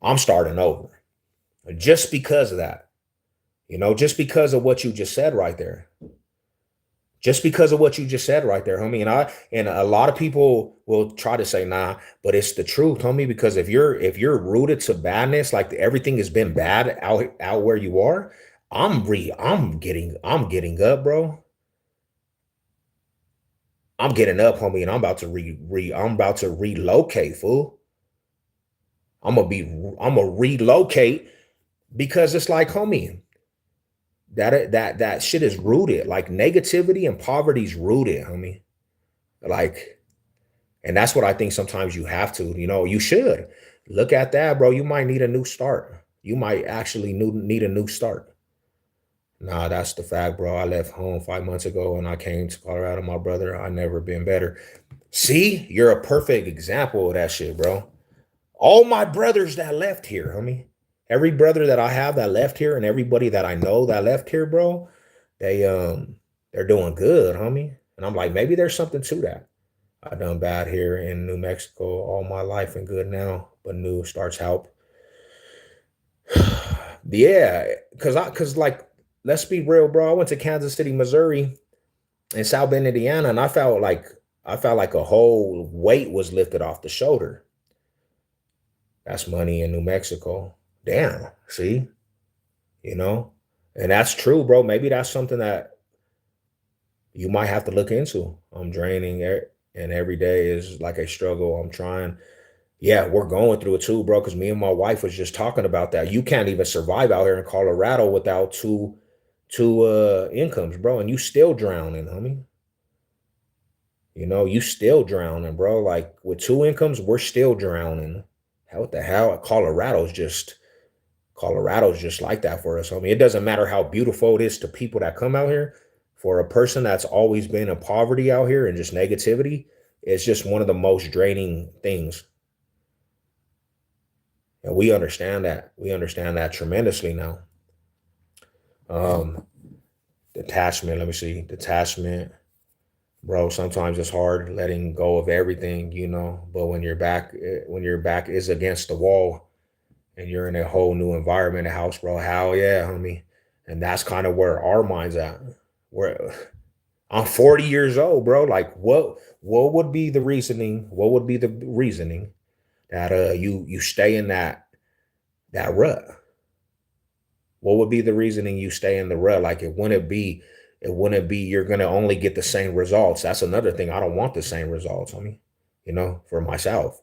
I'm starting over just because of that, just because of what you just said right there. Just because of what you just said right there, homie. And a lot of people will try to say, nah, but it's the truth, homie. Because if you're rooted to badness, like everything has been bad out where you are, I'm getting up, bro. I'm getting up, homie, and I'm about to relocate, fool. I'm gonna relocate because it's like, homie, that shit is rooted. Like negativity and poverty's rooted, homie. Like, and that's what I think sometimes you have to, you should look at that, bro. You might need a new start. You might actually need a new start. Nah, that's the fact, bro. I left home 5 months ago and I came to Colorado, my brother. I never been better. See, you're a perfect example of that shit, bro. All my brothers that left here, homie. Every brother that I have that left here and everybody that I know that left here, bro, they're doing good, homie. And I'm like, maybe there's something to that. I done bad here in New Mexico all my life and good now, but new starts help. Yeah, cause like let's be real, bro. I went to Kansas City, Missouri, and South Bend, Indiana, and I felt like a whole weight was lifted off the shoulder. That's money in New Mexico. Damn, see, you know, and that's true, bro. Maybe that's something that you might have to look into. I'm draining, and every day is like a struggle. I'm trying. Yeah, we're going through it too, bro. Because me and my wife was just talking about that. You can't even survive out here in Colorado without two incomes, bro, and you still drowning, homie. You still drowning, bro. Like with two incomes, we're still drowning. Hell, what the hell? Colorado's just like that for us, homie. It doesn't matter how beautiful it is to people that come out here. For a person that's always been in poverty out here and just negativity, it's just one of the most draining things. And we understand that. We understand that tremendously now. Um, Detachment, let me see. Detachment, bro. Sometimes it's hard letting go of everything, but when your back is against the wall and you're in a whole new environment, a house, bro, hell yeah, homie. And that's kind of where our mind's at. Where I'm 40 years old, bro. Like what would be the reasoning? What would be the reasoning that you stay in that rut? What would be the reasoning you stay in the rut? Like it wouldn't be you're gonna only get the same results. That's another thing. I don't want the same results, homie, for myself.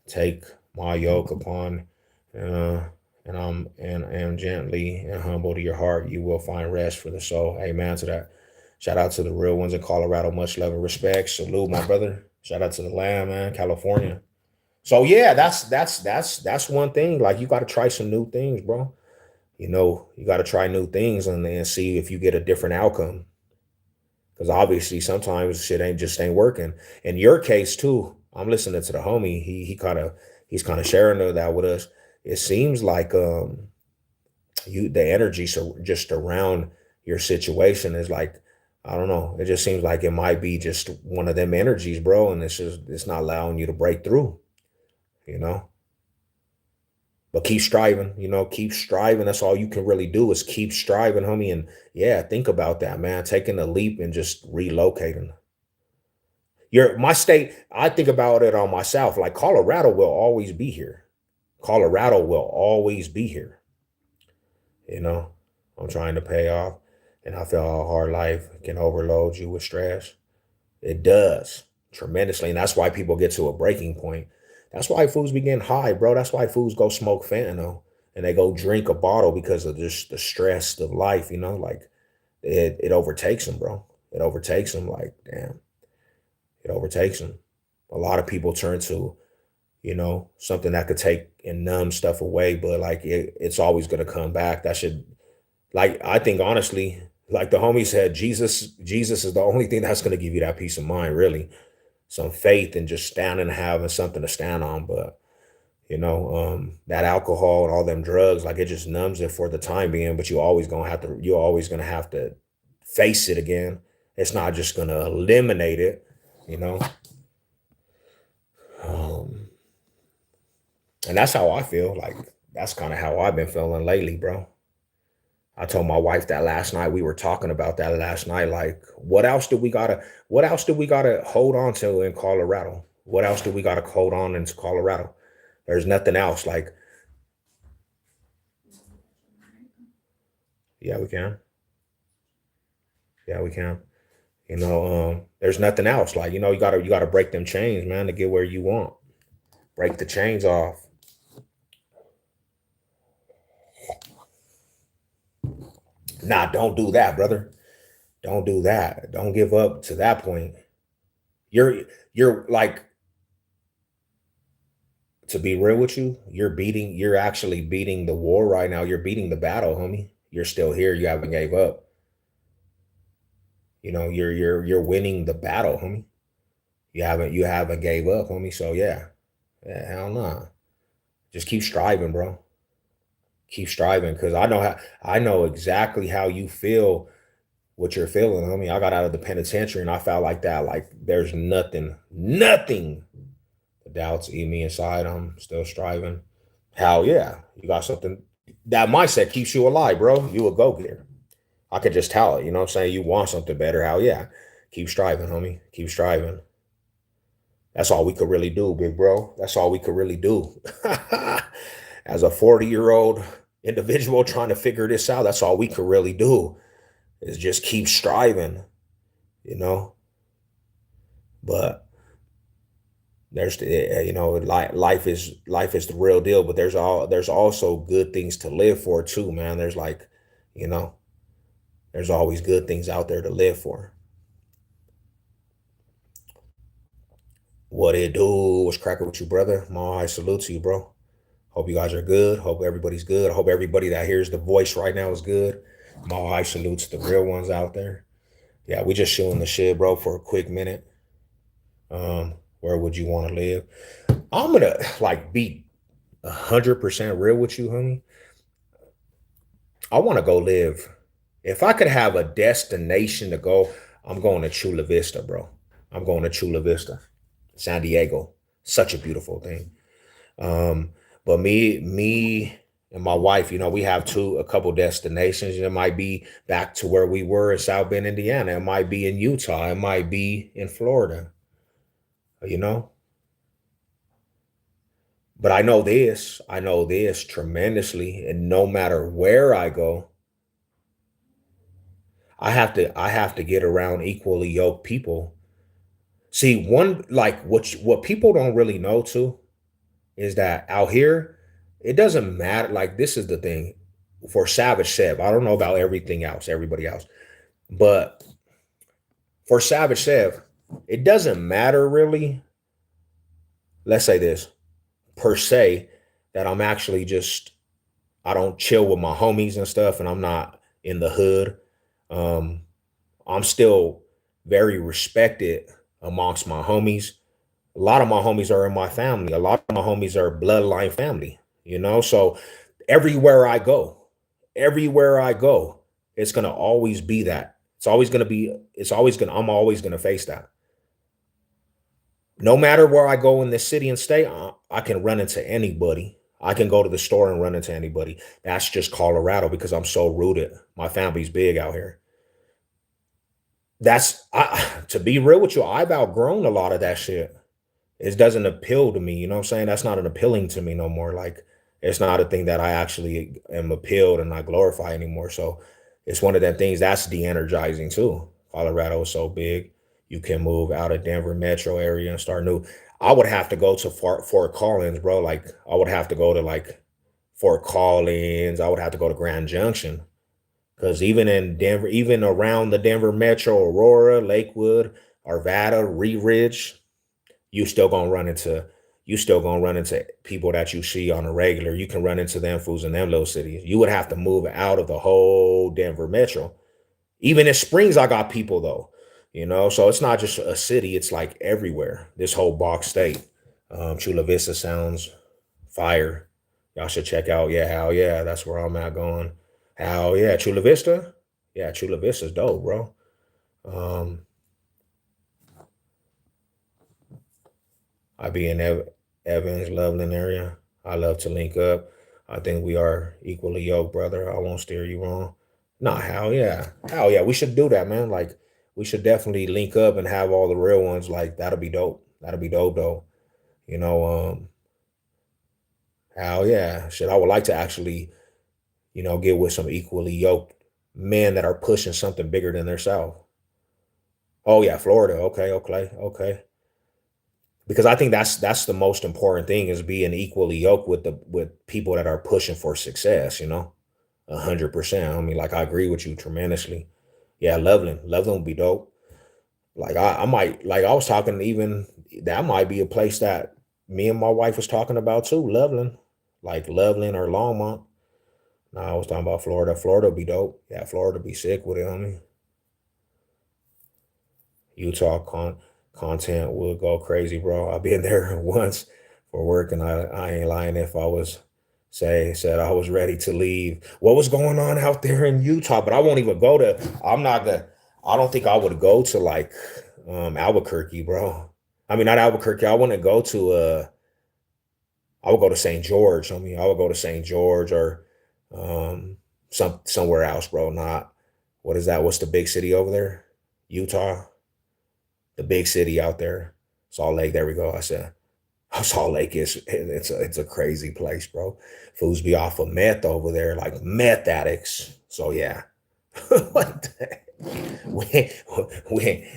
Take my yoke upon uh and gently and humble to your heart, you will find rest for the soul. Amen to that. Shout out to the real ones in Colorado. Much love and respect. Salute, my brother. Shout out to the land, man, California. So yeah, that's one thing. Like you got to try some new things, bro. You got to try new things and then see if you get a different outcome. Because obviously, sometimes shit ain't working. In your case too, I'm listening to the homie. He's kind of sharing that with us. It seems like the energy so just around your situation is like I don't know. It just seems like it might be just one of them energies, bro, and it's not allowing you to break through. You know. But keep striving, keep striving. That's all you can really do is keep striving, homie. And yeah, think about that, man. Taking a leap and just relocating. My state, I think about it on myself. Like Colorado will always be here. Colorado will always be here. You know, I'm trying to pay off. And I feel how hard life can overload you with stress. It does tremendously. And that's why people get to a breaking point. That's why fools be getting high, bro. That's why fools go smoke fentanyl and they go drink a bottle because of just the stress of life, like it overtakes them, bro. It overtakes them like, damn, it overtakes them. A lot of people turn to, something that could take and numb stuff away, but like it's always going to come back. That should, like, I think honestly, like the homie said, Jesus is the only thing that's going to give you that peace of mind, really. Some faith and just standing and having something to stand on. But that alcohol and all them drugs, like it just numbs it for the time being, but you're always gonna have to face it again. It's not just gonna eliminate it, you know. Um, and that's how I feel. Like that's kind of how I've been feeling lately, bro. I told my wife that last night. We were talking about that last night. Like, what else do we gotta hold on to in Colorado? What else do we gotta hold on in Colorado? There's nothing else. Like, yeah, we can. Yeah, we can. There's nothing else. Like, you gotta break them chains, man, to get where you want. Break the chains off. Nah, don't do that, brother. Don't do that. Don't give up to that point. You're you're like to be real with you, you're actually beating the war right now. You're beating the battle, homie. You're still here. You haven't gave up. You're winning the battle, homie. You haven't gave up, homie. So yeah. Yeah, hell no. Just keep striving, bro. Keep striving because I know exactly how you feel, what you're feeling, homie. I got out of the penitentiary and I felt like that. Like there's nothing. The doubts eat me inside. I'm still striving. Hell yeah. You got something. That mindset keeps you alive, bro. You a go getter. I could just tell it. You know what I'm saying? You want something better. Hell yeah. Keep striving, homie. Keep striving. That's all we could really do, big bro. That's all we could really do. As a 40-year-old individual trying to figure this out, that's all we could really do is just keep striving, you know. But life is the real deal, but there's also good things to live for too, man. You know, there's always good things out there to live for. What it do? What's cracking with you, brother? My salute to you, bro. Hope you guys are good. Hope everybody's good. I hope everybody that hears the voice right now is good. My high salutes to the real ones out there. Yeah, we just shooting the shit, bro, for a quick minute. Where would you want to live? I'm gonna like be 100% real with you, homie. I want to go live. If I could have a destination to go, I'm going to Chula Vista, bro. I'm going to Chula Vista, San Diego. Such a beautiful thing. Um, but me and my wife, we have a couple destinations. It might be back to where we were in South Bend, Indiana. It might be in Utah. It might be in Florida, you know. But I know this tremendously, and no matter where I go, I have to get around equally yoked people. See, one like what people don't really know too is that out here, it doesn't matter. Like this is the thing for Savage Seb. I don't know about everything else, everybody else, but for Savage Seb, it doesn't matter really. Let's say this per se that I'm actually just I don't chill with my homies and stuff, and I'm not in the hood. Um, I'm still very respected amongst my homies. A lot of my homies are in my family. A lot of my homies are bloodline family. So everywhere I go, it's gonna always be that. I'm always gonna face that. No matter where I go in this city and state, I can run into anybody. I can go to the store and run into anybody. That's just Colorado because I'm so rooted. My family's big out here. To be real with you, I've outgrown a lot of that shit. It doesn't appeal to me, you know what I'm saying? That's not an appealing to me no more. Like it's not a thing that I actually am appealed and I glorify anymore. So it's one of them things that's de-energizing too. Colorado is so big. You can move out of Denver metro area and start new. I would have to go to Fort Collins, bro. Like I would have to go to like Fort Collins. I would have to go to Grand Junction. Because even in Denver, even around the Denver metro, Aurora, Lakewood, Arvada, Ree Ridge, you still gonna run into you still gonna run into people that you see on a regular. You can run into them fools in them little cities. You would have to move out of the whole Denver metro. Even in Springs, I got people though. So it's not just a city, it's like everywhere. This whole box state. Chula Vista sounds fire. Y'all should check out. Yeah, hell yeah, that's where I'm at going. Hell yeah, Chula Vista. Yeah, Chula Vista's dope, bro. Um, I be in Evans, Loveland area. I love to link up. I think we are equally yoked, brother. I won't steer you wrong. Nah, hell yeah. Hell yeah. We should do that, man. Like, we should definitely link up and have all the real ones. Like, that'll be dope. That'll be dope, though. You know, hell yeah. Shit, I would like to actually, get with some equally yoked men that are pushing something bigger than themselves. Oh, yeah, Florida. Okay, okay, okay. Because I think that's the most important thing is being equally yoked with people that are pushing for success. 100%. I mean, like I agree with you tremendously. Yeah, Loveland would be dope. Like I might like I was talking even that might be a place that me and my wife was talking about too, Loveland. Like Loveland or Longmont. No, I was talking about Florida. Florida would be dope. Yeah, Florida be sick with it, homie. Utah content would go crazy, bro. I've been there once for work, and I ain't lying if I was said I was ready to leave. What was going on out there in Utah? But I won't even go to. I'm not gonna. I don't think I would go to like Albuquerque, bro. I mean, not Albuquerque. I wouldn't go to. I would go to St. George. I mean, I would go to St. George or somewhere else, bro. Not what is that? What's the big city over there? Utah, the big city out there. Salt Lake. There we go. I said Salt Lake is it's a crazy place, bro. Fools be off of meth over there, like meth addicts. So yeah. What the- we, we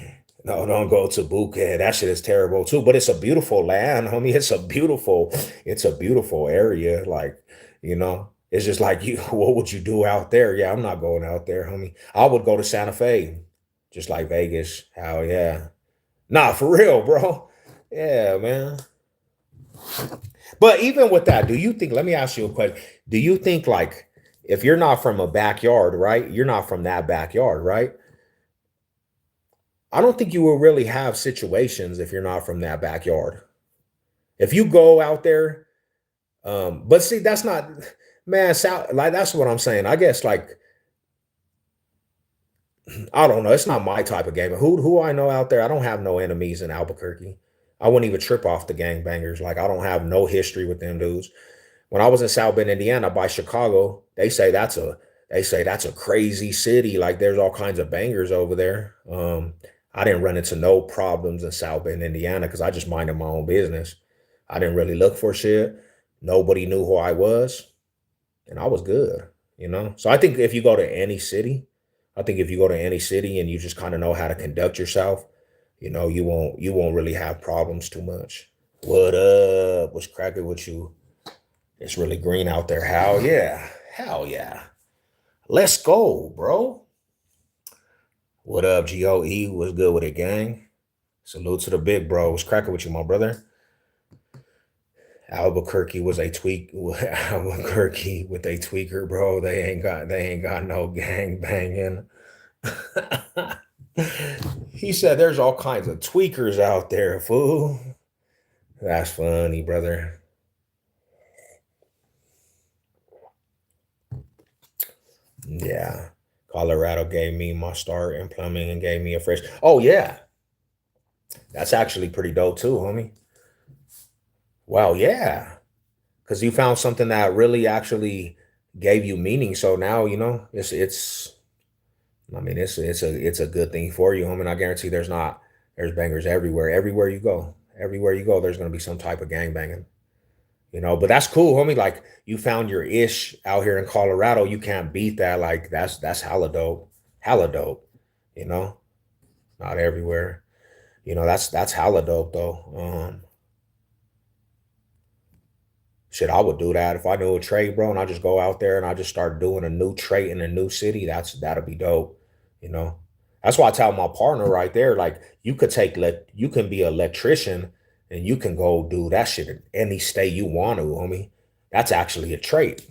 no, don't go to Bukhead. That shit is terrible too. But it's a beautiful land, homie. It's a beautiful area. Like, it's just like you, what would you do out there? Yeah, I'm not going out there, homie. I would go to Santa Fe, just like Vegas. Hell yeah. Nah, for real, bro. Yeah, man. But even with that, do you think, let me ask you a question. Do you think like if you're not from a backyard, right? You're not from that backyard, right? I don't think you will really have situations if you're not from that backyard. If you go out there, but see, that's not, man, South, like that's what I'm saying. I guess like I don't know. It's not my type of game. Who I know out there, I don't have no enemies in Albuquerque. I wouldn't even trip off the gangbangers. Like I don't have no history with them dudes. When I was in South Bend, Indiana, by Chicago, they say that's a crazy city. Like there's all kinds of bangers over there. I didn't run into no problems in South Bend, Indiana, because I just minded my own business. I didn't really look for shit. Nobody knew who I was, and I was good. So I think if you go to any city, I think if you go to any city and you just kind of know how to conduct yourself, you won't really have problems too much. What up? What's cracking with you? It's really green out there. Hell yeah. Hell yeah. Let's go, bro. What up, GOE? What's good with it, gang? Salute to the big bro. What's cracking with you, my brother? Albuquerque was a tweak. Albuquerque with a tweaker, bro. They ain't got no gang banging. He said there's all kinds of tweakers out there, fool. That's funny, brother. Yeah. Colorado gave me my start in plumbing and gave me a fresh. Oh yeah, that's actually pretty dope too, homie. Wow, yeah. Because you found something that really actually gave you meaning. So now it's. I mean, it's a good thing for you, homie. And I guarantee there's bangers everywhere. Everywhere you go, there's gonna be some type of gang banging. But that's cool, homie. Like you found your ish out here in Colorado. You can't beat that. Like that's hella dope. Hella dope. You know, not everywhere. That's hella dope though. Shit, I would do that if I knew a trade, bro, and I just go out there and I just start doing a new trade in a new city. That'll be dope. You know, that's why I tell my partner right there, like you can be an electrician and you can go do that shit in any state you want to, homie. That's actually a trade.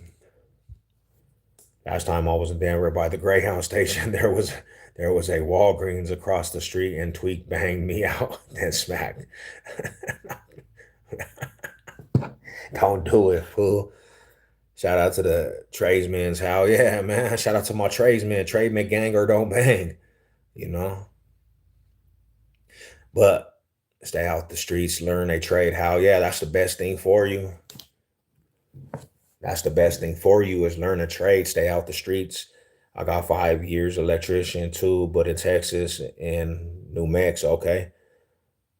Last time I was in Denver by the Greyhound station, there was a Walgreens across the street and Tweak banged me out and smacked. Don't do it, fool. Shout out to the tradesmen's. Hell yeah, man. Shout out to my tradesmen. Tradesmen gang or don't bang, you know. But stay out the streets, learn a trade. Hell yeah, that's the best thing for you. That's the best thing for you is learn a trade, stay out the streets. I got 5 years electrician too, but in Texas and New Mexico, okay.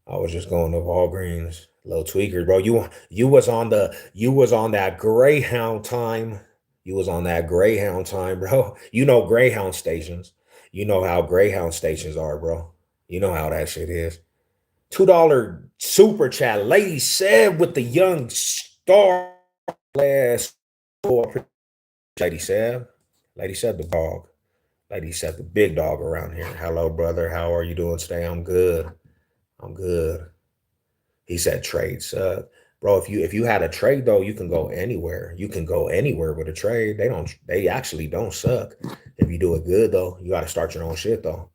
I was just going to Walgreens, little tweakers, bro. You was on that Greyhound time. You was on that Greyhound time, bro. You know Greyhound stations. You know how Greyhound stations are, bro. You know how that shit is. $2 super chat. Lady said with the young star last. Lady said. Lady said the dog. Lady said the big dog around here. Hello, brother. How are you doing today? I'm good. I'm good. He said trades. Bro, if you had a trade though, you can go anywhere. You can go anywhere with a trade. They actually don't suck. If you do it good though, you got to start your own shit though.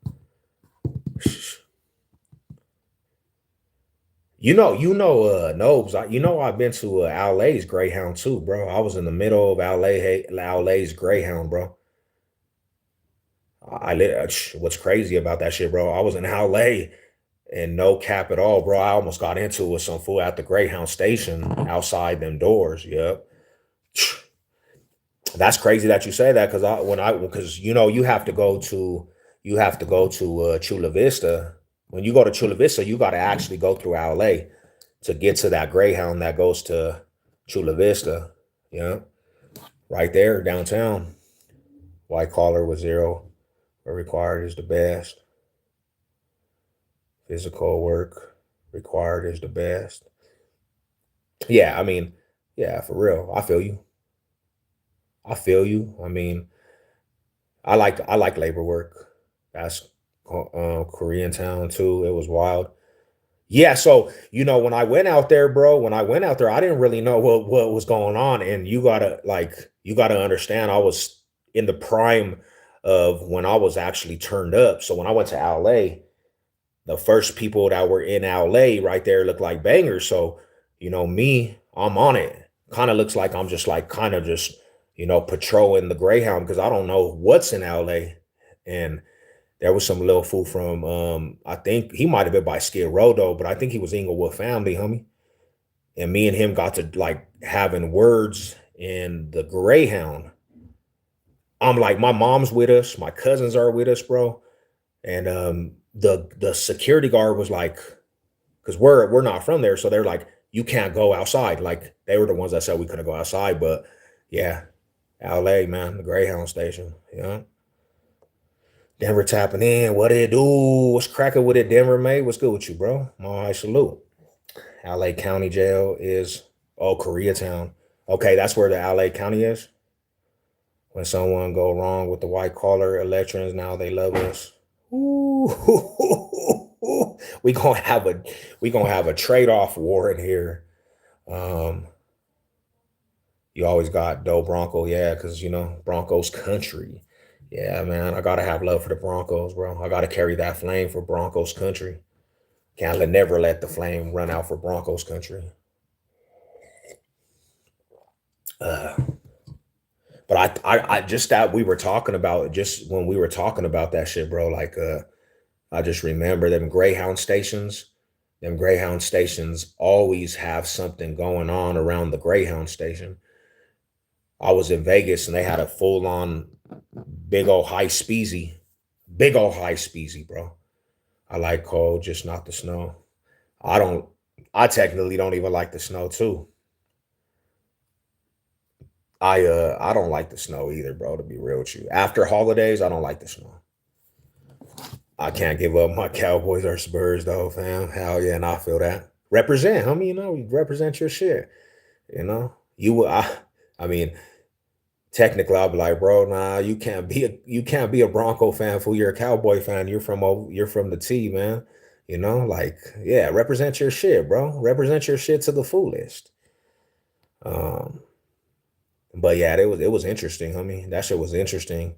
Nobes. I've been to LA's Greyhound too, bro. I was in the middle of LA's Greyhound, bro. What's crazy about that shit, bro? I was in LA and no cap at all, bro. I almost got into it with some fool at the Greyhound station outside them doors. Yep. That's crazy that you say that because you have to go to Chula Vista. When you go to Chula Vista, you got to actually go through LA to get to that Greyhound that goes to Chula Vista. Yeah, right there downtown. White collar with zero, but required is the best. Physical work required is the best. Yeah, I mean, yeah, for real. I feel you. I feel you. I mean, I like labor work. That's Korean town too. It was wild. Yeah, so, when I went out there, bro, when I went out there, I didn't really know what was going on, and you gotta understand, I was in the prime of when I was actually turned up. So when I went to LA, the first people that were in LA right there looked like bangers. So, me, I'm on it. Kind of looks like I'm just like kind of just, patrolling the Greyhound because I don't know what's in LA. And there was some little fool from I think he might have been by Skid Row though, but I think he was Inglewood family, homie. And me and him got to like having words in the Greyhound. I'm like, my mom's with us, my cousins are with us, bro. And the security guard was like, because we're not from there, so they're like, you can't go outside. Like they were the ones that said we couldn't go outside. But yeah, LA, man, the Greyhound station. Yeah. Denver tapping in. What it do? What's cracking with it, Denver, mate? What's good with you, bro? My salute. LA County Jail is Koreatown. Okay, that's where the LA County is. When someone go wrong with the white collar electrons, now they love us. Ooh, we gonna have a trade off war in here. Um, you always got Doe Bronco, yeah, because Broncos country. Yeah, man, I gotta have love for the Broncos, bro. I gotta carry that flame for Broncos country. Can't never let the flame run out for Broncos country. Uh, but I just that we were talking about just when we were talking about that shit, bro. Like, I just remember them Greyhound stations. Them Greyhound stations always have something going on around the Greyhound station. I was in Vegas and they had a full on big old high speezy, bro. I like cold, just not the snow. I don't. I technically don't even like the snow too. I don't like the snow either, bro. To be real with you, after holidays, I don't like the snow. I can't give up my Cowboys or Spurs though, fam. Hell yeah, and I feel that. Represent, homie. You represent your shit. I mean, technically, I'll be like, bro, nah, you can't be a Bronco fan for you're a Cowboy fan. You're from the T, man. Like, yeah, represent your shit, bro. Represent your shit to the fullest. Um, but yeah, it was interesting, homie. That shit was interesting.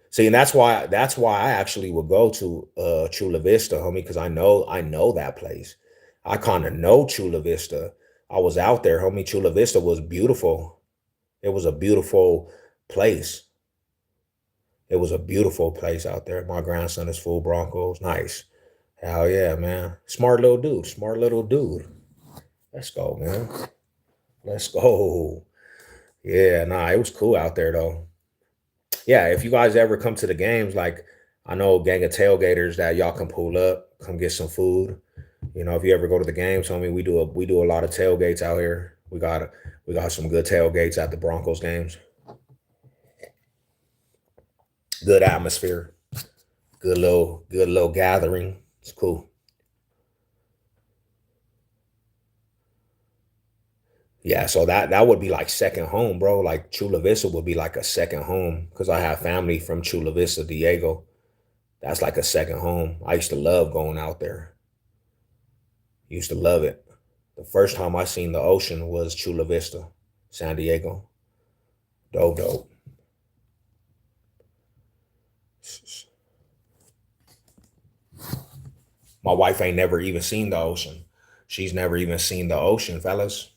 See, and that's why I actually would go to Chula Vista, homie, because I know that place. I kind of know Chula Vista. I was out there, homie. Chula Vista was beautiful. It was a beautiful place. It was a beautiful place out there. My grandson is full Broncos. Nice. Hell yeah, man. Smart little dude. Smart little dude. Let's go, man. Let's go. Yeah, nah, it was cool out there though. Yeah, if you guys ever come to the games, like I know a gang of tailgaters that y'all can pull up, come get some food. If you ever go to the games, homie, we do a lot of tailgates out here. We got some good tailgates at the Broncos games. Good atmosphere. Good little gathering. It's cool. Yeah, so that would be like second home, bro. Like Chula Vista would be like a second home because I have family from Chula Vista, Diego. That's like a second home. I used to love going out there. Used to love it. The first time I seen the ocean was Chula Vista, San Diego. Dope, dope. My wife ain't never even seen the ocean. She's never even seen the ocean, fellas.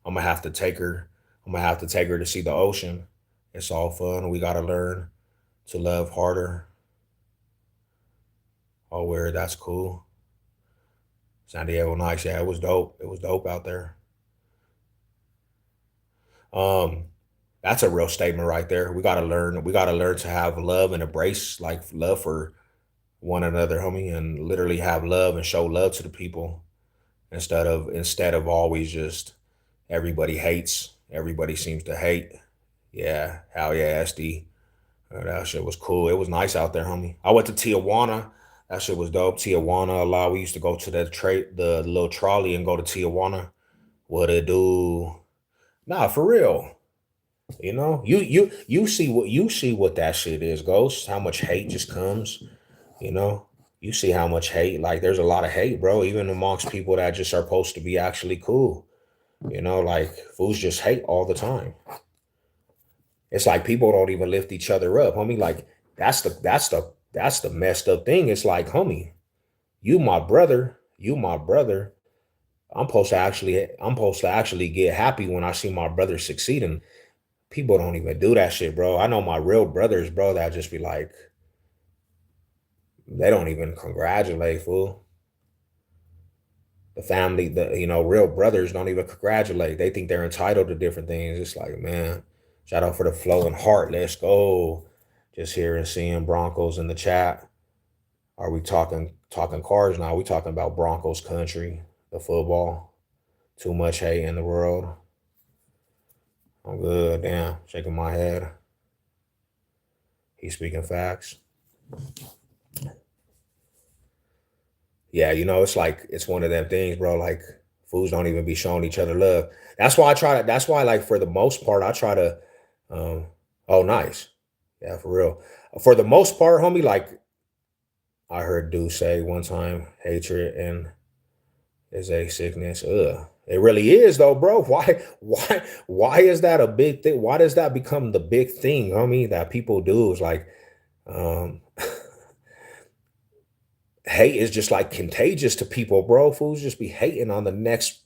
I'm gonna have to take her. I'm gonna have to take her to see the ocean. It's all fun. We gotta learn to love harder. Oh, where that's cool. San Diego nice. Yeah, it was dope. It was dope out there. Um, that's a real statement right there. We gotta learn. We gotta learn to have love and embrace like love for one another, homie, and literally have love and show love to the people instead of always just everybody hates. Everybody seems to hate. Yeah, hell yeah, SD. That shit was cool. It was nice out there, homie. I went to Tijuana. That shit was dope. Tijuana a lot. We used to go to the little trolley and go to Tijuana. What it do? Nah, for real. You see what that shit is, Ghost. How much hate just comes. You know, You see how much hate, like there's a lot of hate, bro, even amongst people that just are supposed to be actually cool. Like fools just hate all the time. It's like people don't even lift each other up, homie. Like that's the messed up thing. It's like, homie, you my brother. I'm supposed to actually get happy when I see my brother succeeding. People don't even do that shit, bro. I know my real brothers, bro, that just be like, they don't even congratulate, fool. The family, real brothers don't even congratulate. They think they're entitled to different things. It's like, man, shout out for the flowing heart. Let's go. Just hearing seeing Broncos in the chat. Are we talking cars now? We talking about Broncos country, the football. Too much hate in the world. I'm good. Damn, shaking my head. He's speaking facts. Yeah, it's like it's one of them things, bro. Like fools don't even be showing each other love. That's why, like, for the most part, I try to um oh nice. Yeah, for real. For the most part, homie, like I heard dude say one time, hatred and is a sickness. Ugh. It really is though, bro. Why is that a big thing? Why does that become the big thing, homie, that people do? Is like um hate is just like contagious to people, bro. Fools just be hating on the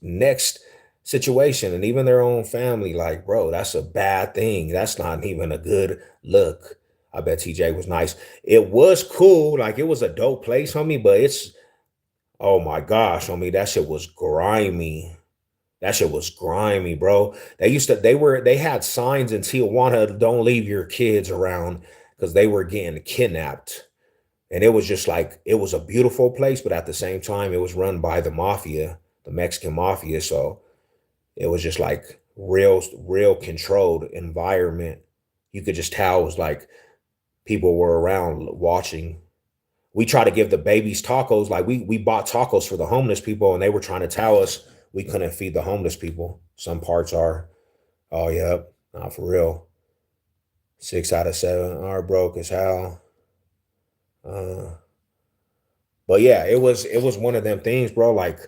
next situation and even their own family. Like, bro, that's a bad thing. That's not even a good look. I bet TJ was nice. It was cool, like it was a dope place, homie. But it's oh my gosh, homie, that shit was grimy. That shit was grimy, bro. They had signs in Tijuana, don't leave your kids around because they were getting kidnapped. And it was just like it was a beautiful place, but at the same time, it was run by the mafia, the Mexican mafia. So it was just like real controlled environment. You could just tell it was like people were around watching. We try to give the babies tacos, like we bought tacos for the homeless people, and they were trying to tell us we couldn't feed the homeless people. Some parts are, oh yeah, not for real. 6 out of 7 are broke as hell. Uh, but yeah, it was one of them things, bro. Like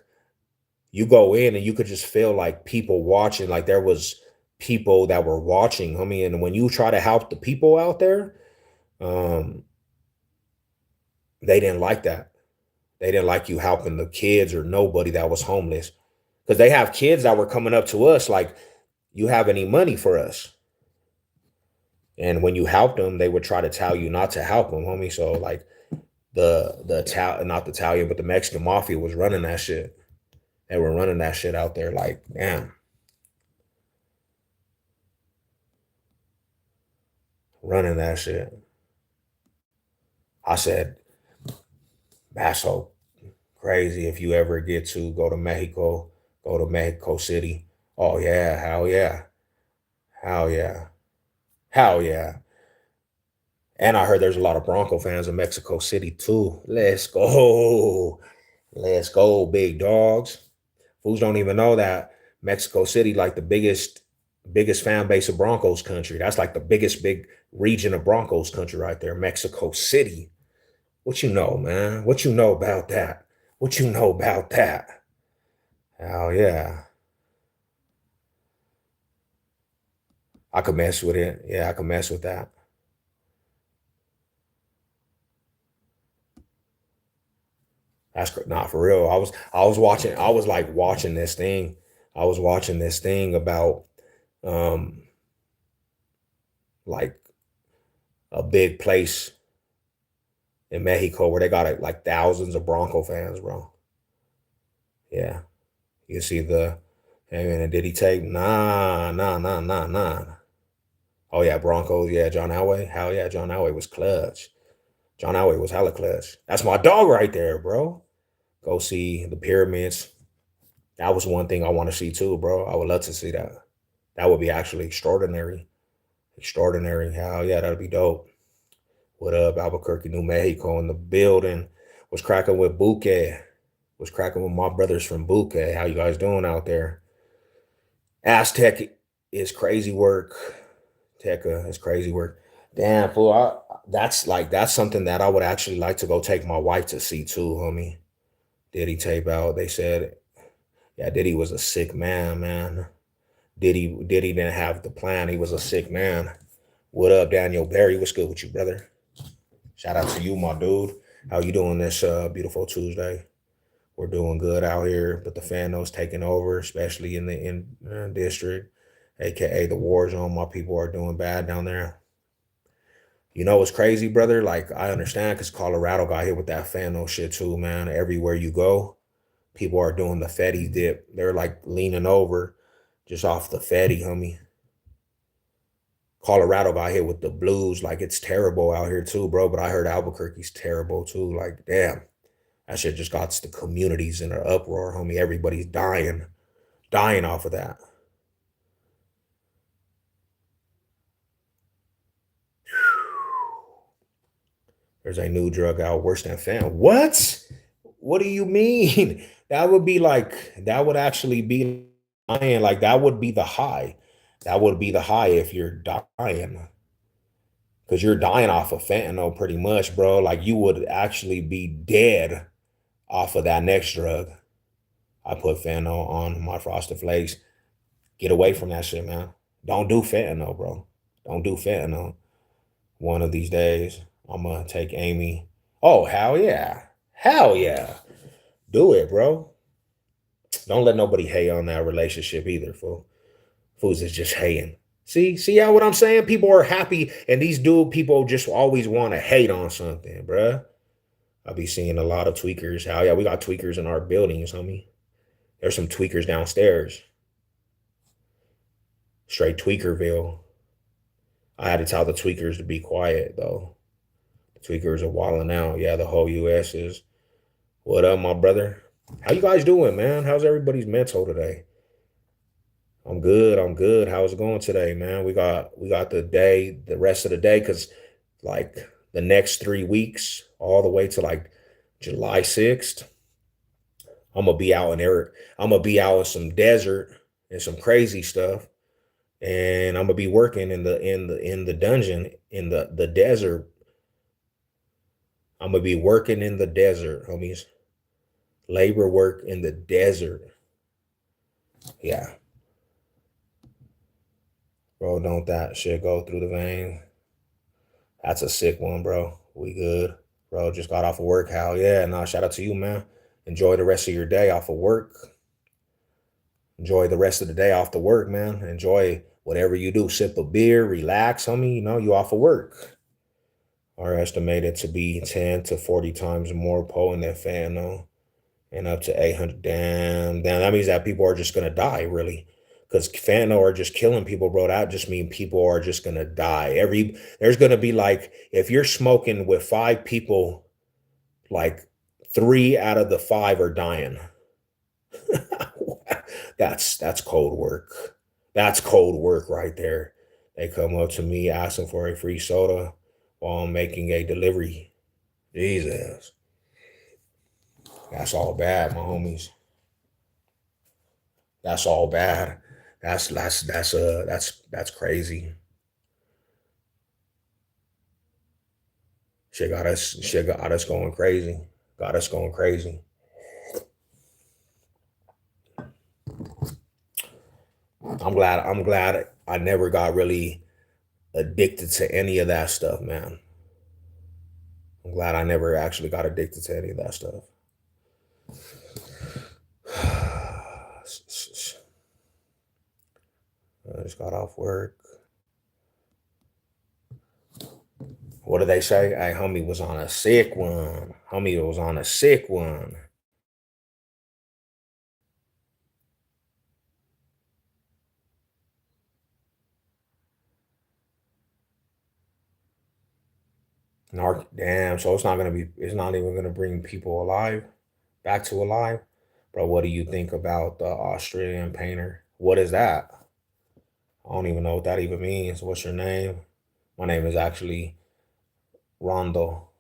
you go in and you could just feel like people watching, like there was people that were watching, homie. And when you try to help the people out there, um, they didn't like that. They didn't like you helping the kids or nobody that was homeless. Because they have kids that were coming up to us like, you have any money for us? And when you helped them, they would try to tell you not to help them, homie. So like the Ital not the Italian, but the Mexican mafia was running that shit. They were running that shit out there like, damn, running that shit. I said, that's so crazy. If you ever get to go to Mexico City. Oh yeah, hell yeah. Hell yeah. Hell yeah. And I heard there's a lot of Bronco fans in Mexico City too. Let's go. Let's go, big dogs. Fools don't even know that Mexico City, like the biggest fan base of Broncos country. That's like the biggest big region of Broncos country right there, Mexico City. What you know, man? What you know about that? What you know about that? Hell yeah. I could mess with it. Yeah, I could mess with that. Not for real. I was like watching this thing. I was watching this thing about um like a big place in Mexico where they got like thousands of Bronco fans, bro. Yeah. You see the hey man, did he take nah. Oh yeah, Broncos, yeah, John Elway. Hell yeah, John Elway was clutch. John Elway was hella clutch. That's my dog right there, bro. Go see the pyramids. That was one thing I want to see too, bro. I would love to see that. That would be actually extraordinary. Extraordinary. Hell yeah, that'd be dope. What up, Albuquerque, New Mexico in the building? Was cracking with Buque. Was cracking with my brothers from Buque. How you guys doing out there? Aztec is crazy work. Teca is crazy work. Damn, fool. that's something that I would actually like to go take my wife to see too, homie. Diddy tape out. They said, yeah, Diddy was a sick man, man. Diddy didn't have the plan. He was a sick man. What up, Daniel Barry? What's good with you, brother? Shout out to you, my dude. How you doing this beautiful Tuesday? We're doing good out here, but the Fanos taking over, especially in the district, aka the war zone. My people are doing bad down there. You know what's crazy, brother? Like I understand because Colorado got hit with that Fano shit too, man. Everywhere you go, people are doing the Fetty dip. They're like leaning over just off the Fetty, homie. Colorado got hit with the blues. Like it's terrible out here too, bro. But I heard Albuquerque's terrible too. Like, damn. That shit just got the communities in an uproar, homie. Everybody's dying off of that. There's a new drug out worse than fam. What? What do you mean? That would be like, that would actually be dying. Like, that would be the high. That would be the high if you're dying. Because you're dying off of fentanyl pretty much, bro. Like, you would actually be dead off of that next drug. I put fentanyl on my Frosted Flakes. Get away from that shit, man. Don't do fentanyl, bro. Don't do fentanyl. One of these days, I'm gonna take Amy. Oh, hell yeah. Hell yeah. Do it, bro. Don't let nobody hate on that relationship either, fool. Fools is just hating. See how what I'm saying? People are happy, and these people just always want to hate on something, bruh. I be seeing a lot of tweakers. Hell yeah, we got tweakers in our buildings, homie. There's some tweakers downstairs. Straight Tweakerville. I had to tell the tweakers to be quiet, though. The tweakers are walling out. Yeah, the whole U.S. is. What up, my brother? How you guys doing, man? How's everybody's mental today? I'm good. I'm good. How's it going today, man? We got the rest of the day, because like the next 3 weeks, all the way to like July 6th, I'm gonna be out in there. I'm gonna be out in some desert and some crazy stuff. And I'm gonna be working in the dungeon in the desert. I'm gonna be working in the desert, homies. Labor work in the desert. Yeah, bro. Don't that shit go through the vein? That's a sick one, bro. We good, bro. Just got off of work. Hell yeah. Nah, shout out to you, man. Enjoy the rest of your day off of work. Enjoy the rest of the day off the work, man. Enjoy whatever you do. Sip a beer, relax, homie. You know, you off of work. Are estimated to be 10 to 40 times more potent than fentanyl and up to 800. Damn, that means that people are just gonna die, really. Because fentanyl are just killing people, bro. That just means people are just gonna die. There's gonna be like, if you're smoking with 5 people, like 3 out of the 5 are dying. That's cold work. That's cold work right there. They come up to me asking for a free soda while I'm making a delivery. Jesus. That's all bad, my homies. That's all bad. That's crazy. Shit got us going crazy. Got us going crazy. I'm glad I never got really addicted to any of that stuff, man. I'm glad I never actually got addicted to any of that stuff. I just got off work. What did they say? Hey, homie was on a sick one. Homie was on a sick one. Damn, so it's not even gonna bring people alive, back to alive. Bro, what do you think about the Australian painter? What is that? I don't even know what that even means. What's your name? My name is actually Rondo.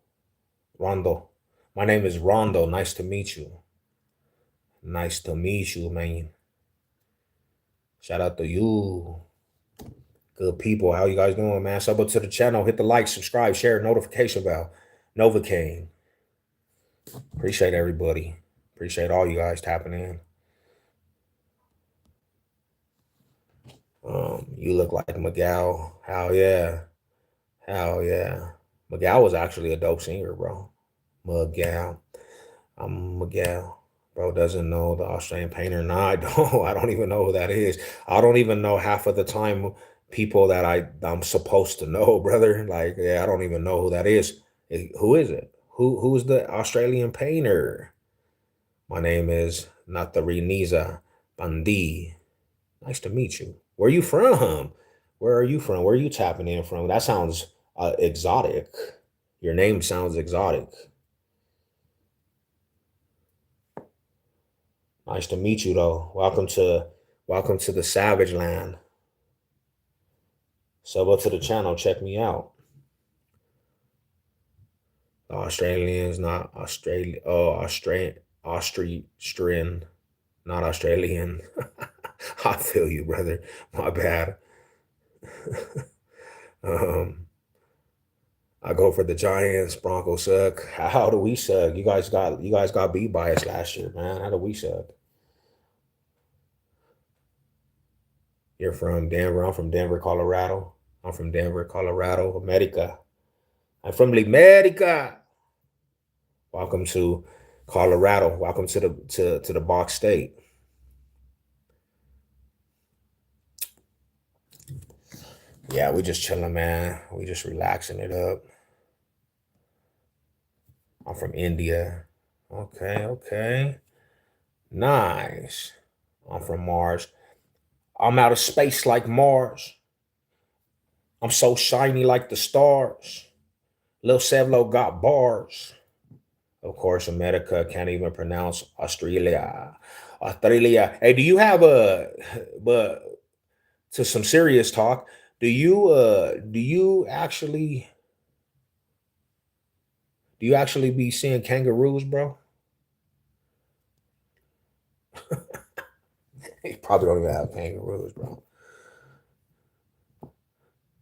Rondo. My name is Rondo. Nice to meet you. Nice to meet you, man. Shout out to you. Good people. How you guys doing, man? Sub up to the channel. Hit the like, subscribe, share, notification bell. Novocaine. Appreciate everybody. Appreciate all you guys tapping in. You look like Miguel. Hell yeah. Hell yeah. Miguel was actually a dope singer, bro. Miguel. I'm Miguel. Bro doesn't know the Australian painter. Nah, I don't. I don't even know who that is. I don't even know half of the time people that I'm supposed to know, brother. Like, yeah, I don't even know who that is. Who is it? Who's the Australian painter? My name is Natariniza Bandi. Nice to meet you. Where are you from? Where are you from? Where are you tapping in from? That sounds exotic. Your name sounds exotic. Nice to meet you though. Welcome to the Savage Land. Sub up to the channel, check me out. Australians, not Australia. Oh, Austrian, not Australian. I feel you, brother. My bad. I go for the Giants. Broncos suck. How do we suck? You guys got beat by us last year, man. How do we suck? You're from Denver. I'm from Denver, Colorado. I'm from Denver, Colorado, America. I'm from America. Welcome to Colorado. Welcome to the Box State. Yeah, we just chilling, man. We just relaxing it up. I'm from India. Okay, okay. Nice. I'm from Mars. I'm out of space like Mars. I'm so shiny like the stars. Lil Sevlo got bars. Of course, America can't even pronounce Australia. Australia. Hey, do you have but to some serious talk, do you actually be seeing kangaroos, bro? You probably don't even have kangaroos, bro.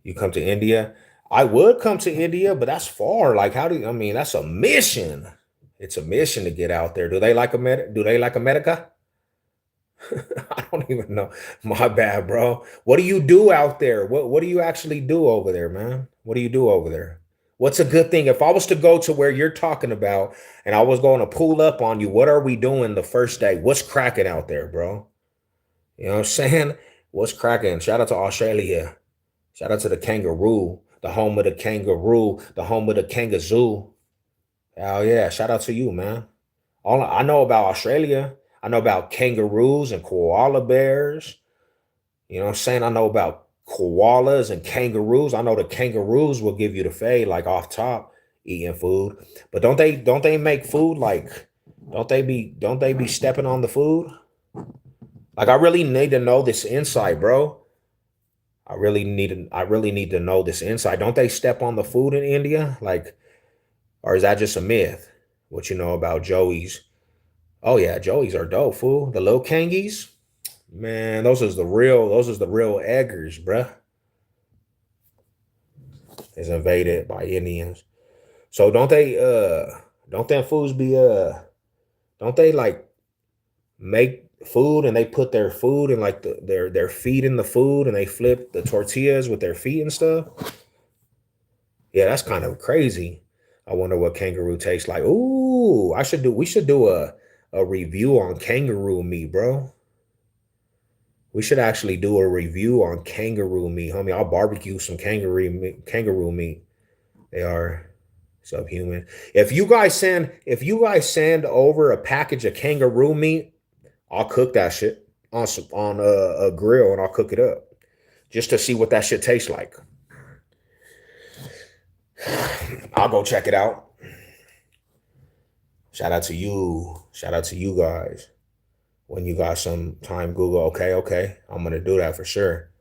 You come to India? I would come to India, but that's far. Like, I mean, that's a mission. It's a mission to get out there. Do they like America? Do they like America? I don't even know. My bad, bro. What do you do out there? What do you actually do over there, man? What do you do over there? What's a good thing? If I was to go to where you're talking about and I was going to pull up on you, what are we doing the first day? What's cracking out there, bro? You know what I'm saying? What's cracking? Shout out to Australia. Shout out to the kangaroo, the home of the kangaroo, the home of the kangaroo. Hell yeah. Shout out to you, man. All I know about Australia, I know about kangaroos and koala bears. You know what I'm saying? I know about koalas and kangaroos. I know the kangaroos will give you the fade like off top eating food. But don't they make food like don't they be stepping on the food? Like I really need to know this insight, bro. I really need to know this insight. Don't they step on the food in India? Like, or is that just a myth? What you know about Joey's? Oh yeah, Joey's are dope, fool. The little kangies, man, those is the real eggers, bruh. Is invaded by Indians. So don't them fools be don't they like make food and they put their food and like their feet in the food and they flip the tortillas with their feet and stuff? Yeah, that's kind of crazy. I wonder what kangaroo tastes like. Ooh, we should do a review on kangaroo meat, bro. We should actually do a review on kangaroo meat, homie. I'll barbecue some kangaroo meat. They are subhuman. If you guys send over a package of kangaroo meat, I'll cook that shit on a grill and I'll cook it up just to see what that shit tastes like. I'll go check it out. Shout out to you. Shout out to you guys. When you got some time, Google, okay, I'm gonna do that for sure.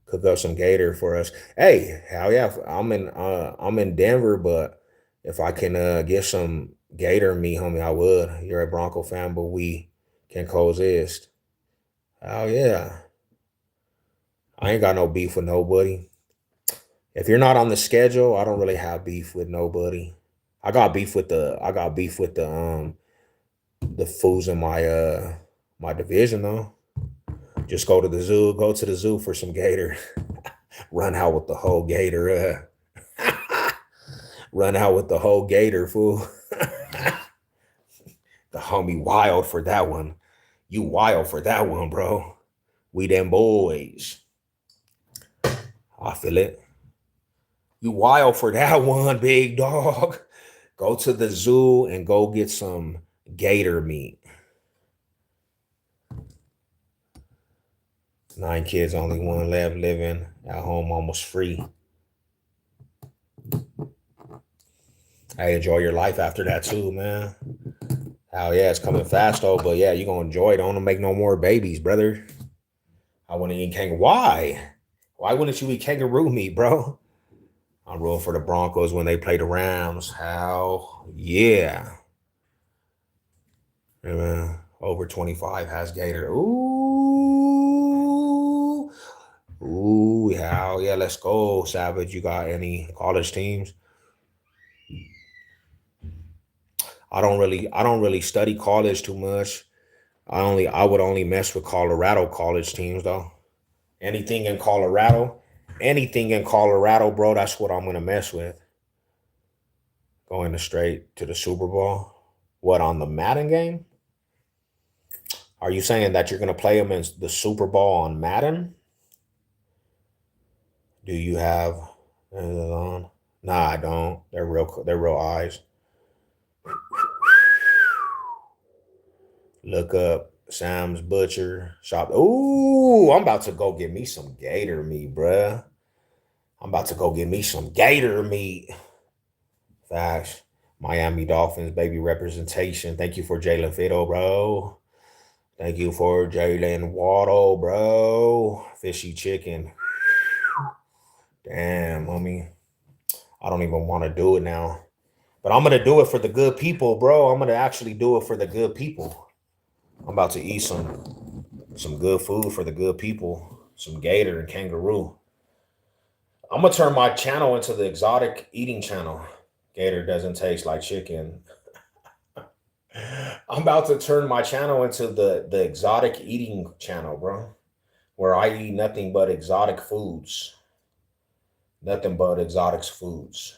Cook up some gator for us. Hey, hell yeah, I'm in Denver, but if I can get some gator meat, homie, I would. You're a Bronco fan, but we can coexist. Hell yeah. I ain't got no beef with nobody. If you're not on the schedule, I don't really have beef with nobody. I got beef with the fools in my division though. Just go to the zoo for some gator. Run out with the whole gator. Run out with the whole gator, fool. The homie wild for that one. You wild for that one, bro. We them boys. I feel it. You wild for that one, big dog. Go to the zoo and go get some gator meat. 9 kids, only one left living at home, almost free. Hey, enjoy your life after that too, man. Hell yeah, it's coming fast though, but yeah, you gonna enjoy it. Don't wanna make no more babies, brother. I wanna eat kangaroo. Why? Why wouldn't you eat kangaroo meat, bro? I'm rooting for the Broncos when they play the Rams. Hell yeah. Yeah, man. Over 25 has Gator. Ooh. Ooh, hell yeah. Let's go, Savage. You got any college teams? I don't really study college too much. I would only mess with Colorado college teams though. Anything in Colorado, anything in Colorado, bro, that's what I'm gonna mess with. Going straight to the Super Bowl. What, on the Madden game? Are you saying that you're gonna play them in the Super Bowl on Madden? Do you have it on? Nah, I don't. They're real eyes. Look up Sam's Butcher Shop. Ooh, I'm about to go get me some gator meat, bruh. I'm about to go get me some gator meat. Facts. Miami Dolphins, baby representation. Thank you for Jalen Fiddle, bro. Thank you for Jalen Waddle, bro. Fishy chicken. Damn, homie. I don't even want to do it now. But I'm gonna do it for the good people, bro. I'm gonna actually do it for the good people. I'm about to eat some good food for the good people. Some gator and kangaroo. I'm gonna turn my channel into the exotic eating channel. Gator doesn't taste like chicken. I'm about to turn my channel into the exotic eating channel, bro. Where I eat nothing but exotic foods. Nothing but exotic foods.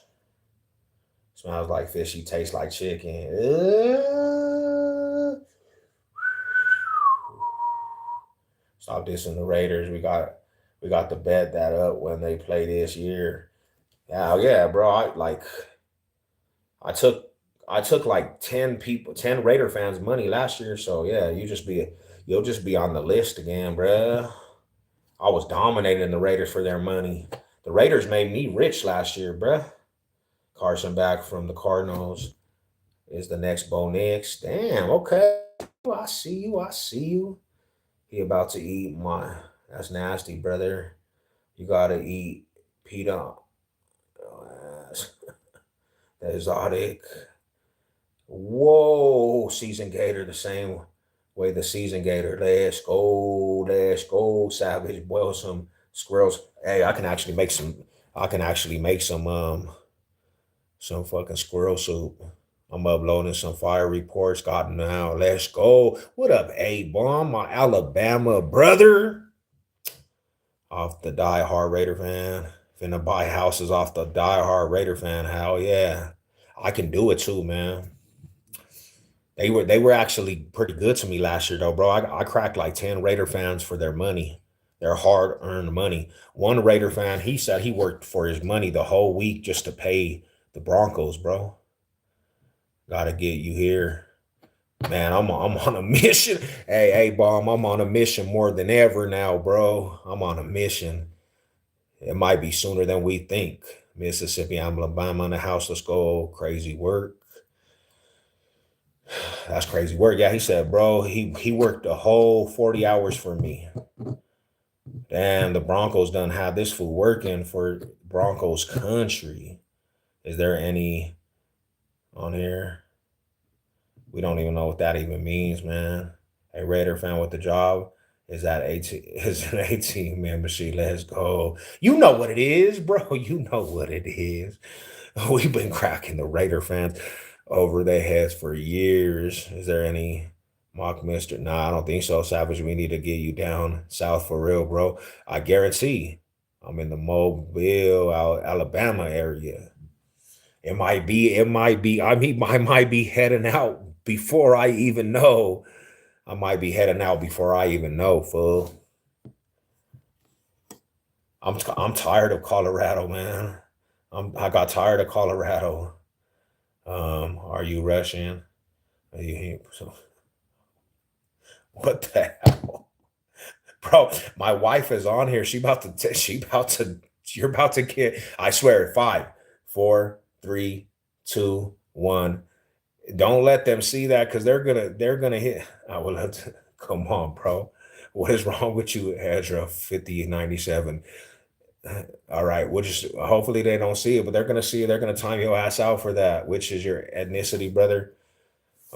Smells like fishy, tastes like chicken. Stop dissing the Raiders. We got to bet that up when they play this year. Hell yeah, bro. I took I took like 10 people, 10 Raider fans money last year. So yeah, you'll just be on the list again, bruh. I was dominating the Raiders for their money. The Raiders made me rich last year, bruh. Carson back from the Cardinals is the next Bo Nix. Damn, okay. I see you. I see you. He about to eat my. That's nasty, brother. You gotta eat Peter. The exotic. Whoa, season gator the same way the season gator. Let's go, Savage. Boil some squirrels. Hey, I can actually make some. I can actually make some fucking squirrel soup. I'm uploading some fire reports. God now, let's go. What up, A-Bomb, my Alabama brother? Off the Die Hard Raider fan. Finna buy houses off the Die Hard Raider fan. Hell yeah. I can do it too, man. They were actually pretty good to me last year though, bro. I cracked like 10 Raider fans for their money. Their hard earned money. One Raider fan, he said he worked for his money the whole week just to pay the Broncos, bro. Gotta get you here. Man, I'm on a mission. Hey, bomb, I'm on a mission more than ever now, bro. I'm on a mission. It might be sooner than we think. Mississippi, Alabama in the house. Let's go. Crazy work. That's crazy work. Yeah, he said, bro, he worked the whole 40 hours for me. Damn, the Broncos done have this fool working for Broncos country. Is there any on here? We don't even know what that even means, man. A Raider fan with the job. Is that 18? Is an 18 man machine? Let's go. You know what it is, bro. You know what it is. We've been cracking the Raider fans over their heads for years. Is there any mock mister? Nah, I don't think so. Savage, we need to get you down south for real, bro. I guarantee I'm in the Mobile, Alabama area. I might be heading out before I even know. I might be heading out before I even know, fool. I'm tired of Colorado, man. I got tired of Colorado. Are you Russian? Are you so what the hell? Bro, my wife is on here. You're about to get, I swear, five, four, three, two, one. Don't let them see that because they're gonna hit. I will have to come on, bro. What is wrong with you, Ezra 5097? All right, we'll just hopefully they don't see it, but they're gonna see it. They're gonna time your ass out for that, which is your ethnicity, brother.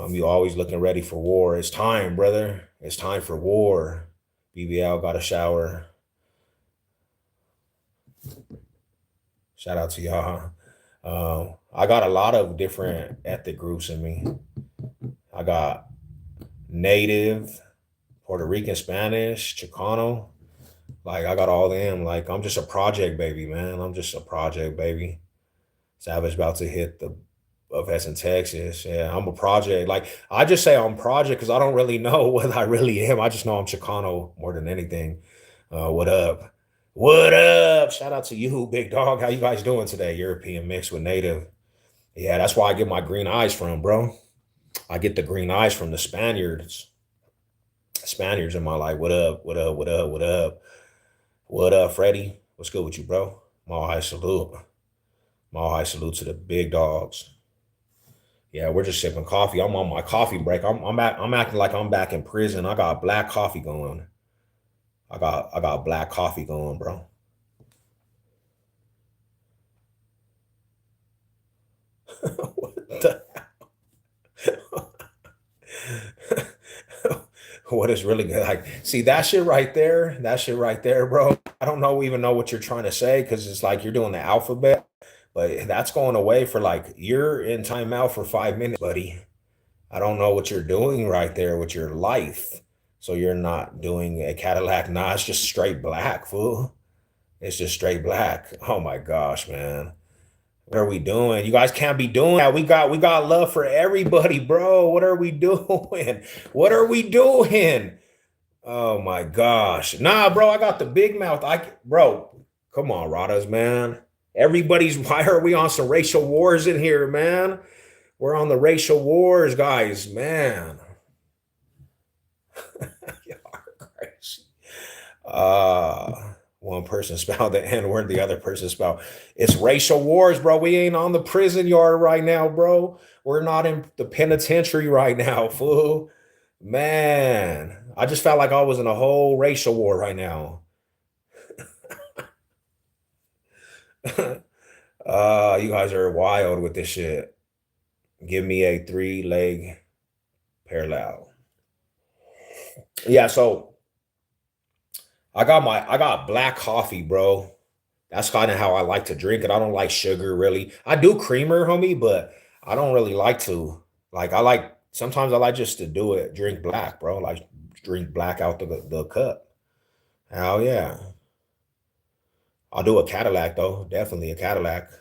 You always looking ready for war. It's time, brother. It's time for war. BBL got a shower. Shout out to y'all. I got a lot of different ethnic groups in me. I got Native, Puerto Rican, Spanish, Chicano. Like I got all them. Like I'm just a project baby, man. I'm just a project baby. Savage about to hit the of S in Texas. Yeah, I'm a project. Like I just say I'm project because I don't really know what I really am. I just know I'm Chicano more than anything. What up? What up? Shout out to you, big dog. How you guys doing today? European mixed with native. Yeah, that's why I get my green eyes from, bro. I get the green eyes from the Spaniards. Spaniards in my life. What up? What up? What up? What up? What up, Freddie? What's good with you, bro? Mile high salute. Mile high salute to the big dogs. Yeah, we're just sipping coffee. I'm on my coffee break. I'm acting like I'm back in prison. I got black coffee going. I got black coffee going, bro. What the what is really good? Like, see that shit right there? That shit right there, bro. I don't know even know what you're trying to say because it's like you're doing the alphabet, but that's going away for like you're in timeout for 5 minutes, buddy. I don't know what you're doing right there with your life. So you're not doing a Cadillac. Nah, it's just straight black, fool. It's just straight black. Oh my gosh, man. What are we doing? You guys can't be doing that. We got love for everybody, bro. What are we doing? What are we doing? Oh my gosh. Nah, bro, I got the big mouth. Bro, come on, Radas, man. Everybody's why are we on some racial wars in here, man? We're on the racial wars, guys, man. Y'all are crazy. One person spelled the N word, the other person spelled. It's racial wars, bro. We ain't on the prison yard right now, bro. We're not in the penitentiary right now, fool. Man, I just felt like I was in a whole racial war right now. You guys are wild with this shit. Give me a three-leg parallel. Yeah, so I got black coffee, bro. That's kind of how I like to drink it. I don't like sugar really. I do creamer, homie, but I don't really like to. Like I like sometimes I like just to do it, drink black, bro. Like drink black out the cup. Hell yeah. I'll do a Cadillac though. Definitely a Cadillac.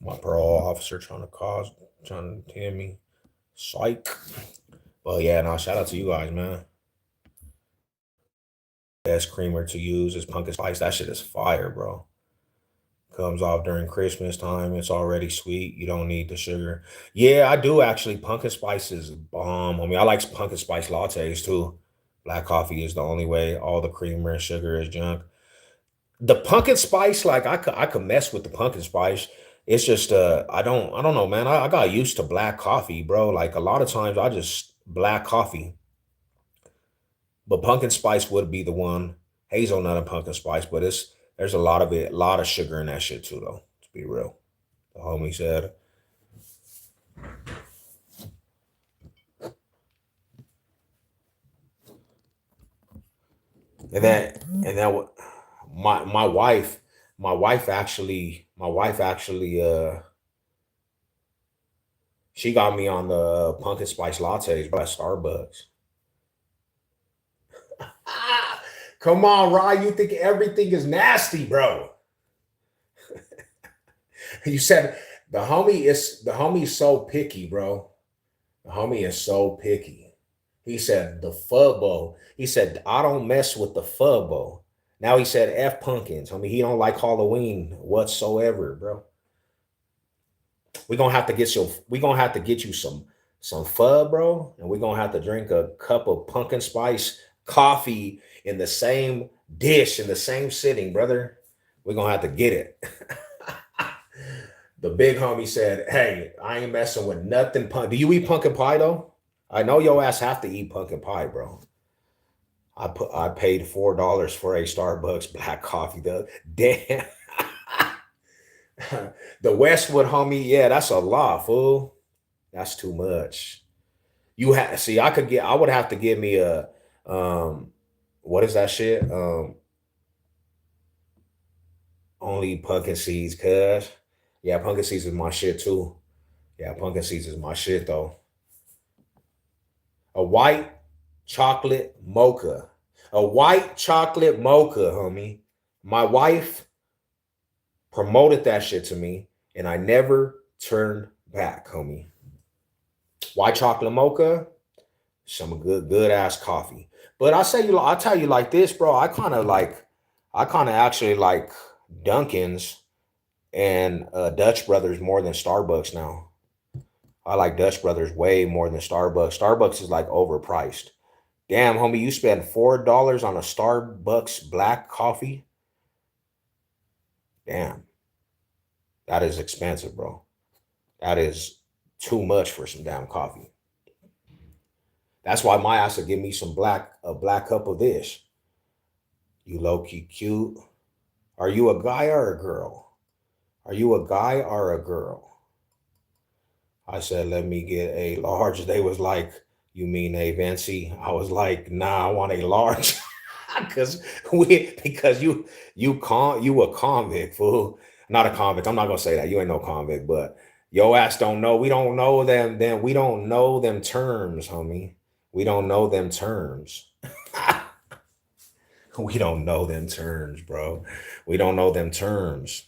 My parole officer trying to tell me. Psych. Well, yeah, no, shout out to you guys, man. Best creamer to use is pumpkin spice. That shit is fire, bro. Comes off during Christmas time. It's already sweet. You don't need the sugar. Yeah, I do actually. Pumpkin spice is bomb. I mean, I like pumpkin spice lattes too. Black coffee is the only way. All the creamer and sugar is junk. The pumpkin spice, like I could mess with the pumpkin spice. It's just I don't know, man. I got used to black coffee, bro. Like a lot of times I just black coffee, but pumpkin spice would be the one. Hazelnut and pumpkin spice, but There's a lot of it, a lot of sugar in that shit too, though. To be real, the homie said. And then what? My wife, my wife actually, she got me on the pumpkin spice lattes, bro, at Starbucks. Come on, Rye, you think everything is nasty, bro? You said the homie's so picky, bro. The homie is so picky. He said the Fubbo. He said I don't mess with the Fubbo. Now he said F pumpkins. I mean, he don't like Halloween whatsoever, bro. We gonna have to get you some pho, bro, and we're gonna have to drink a cup of pumpkin spice coffee in the same dish in the same sitting, brother. We're gonna have to get it. The big homie said, "Hey, I ain't messing with nothing. Do you eat pumpkin pie though? I know your ass have to eat pumpkin pie, bro. I paid $4 for a Starbucks black coffee. The damn the Westwood homie, yeah, that's a lot, fool. That's too much. You have see, I would have to give me a what is that shit? Only pumpkin seeds, cuz. Yeah, pumpkin seeds is my shit too. Yeah, pumpkin seeds is my shit though. A white chocolate mocha. A white chocolate mocha, homie. My wife promoted that shit to me, and I never turned back, homie. White chocolate mocha, some good ass coffee. But I tell you like this, bro. I kind of actually like Dunkin's and Dutch Brothers more than Starbucks now. I like Dutch Brothers way more than Starbucks. Starbucks is like overpriced. Damn, homie, you spend $4 on a Starbucks black coffee. Damn, that is expensive, bro. That is too much for some damn coffee. That's why my ass will give me a black cup of this. You low key cute. Are you a guy or a girl? Are you a guy or a girl? I said, let me get a large. They was like, you mean a Vinci? I was like, nah, I want a large. Because you a convict, fool. Not a convict. I'm not gonna say that. You ain't no convict, but your ass don't know. We don't know them, then we don't know them terms, homie. We don't know them terms. We don't know them terms, bro. We don't know them terms.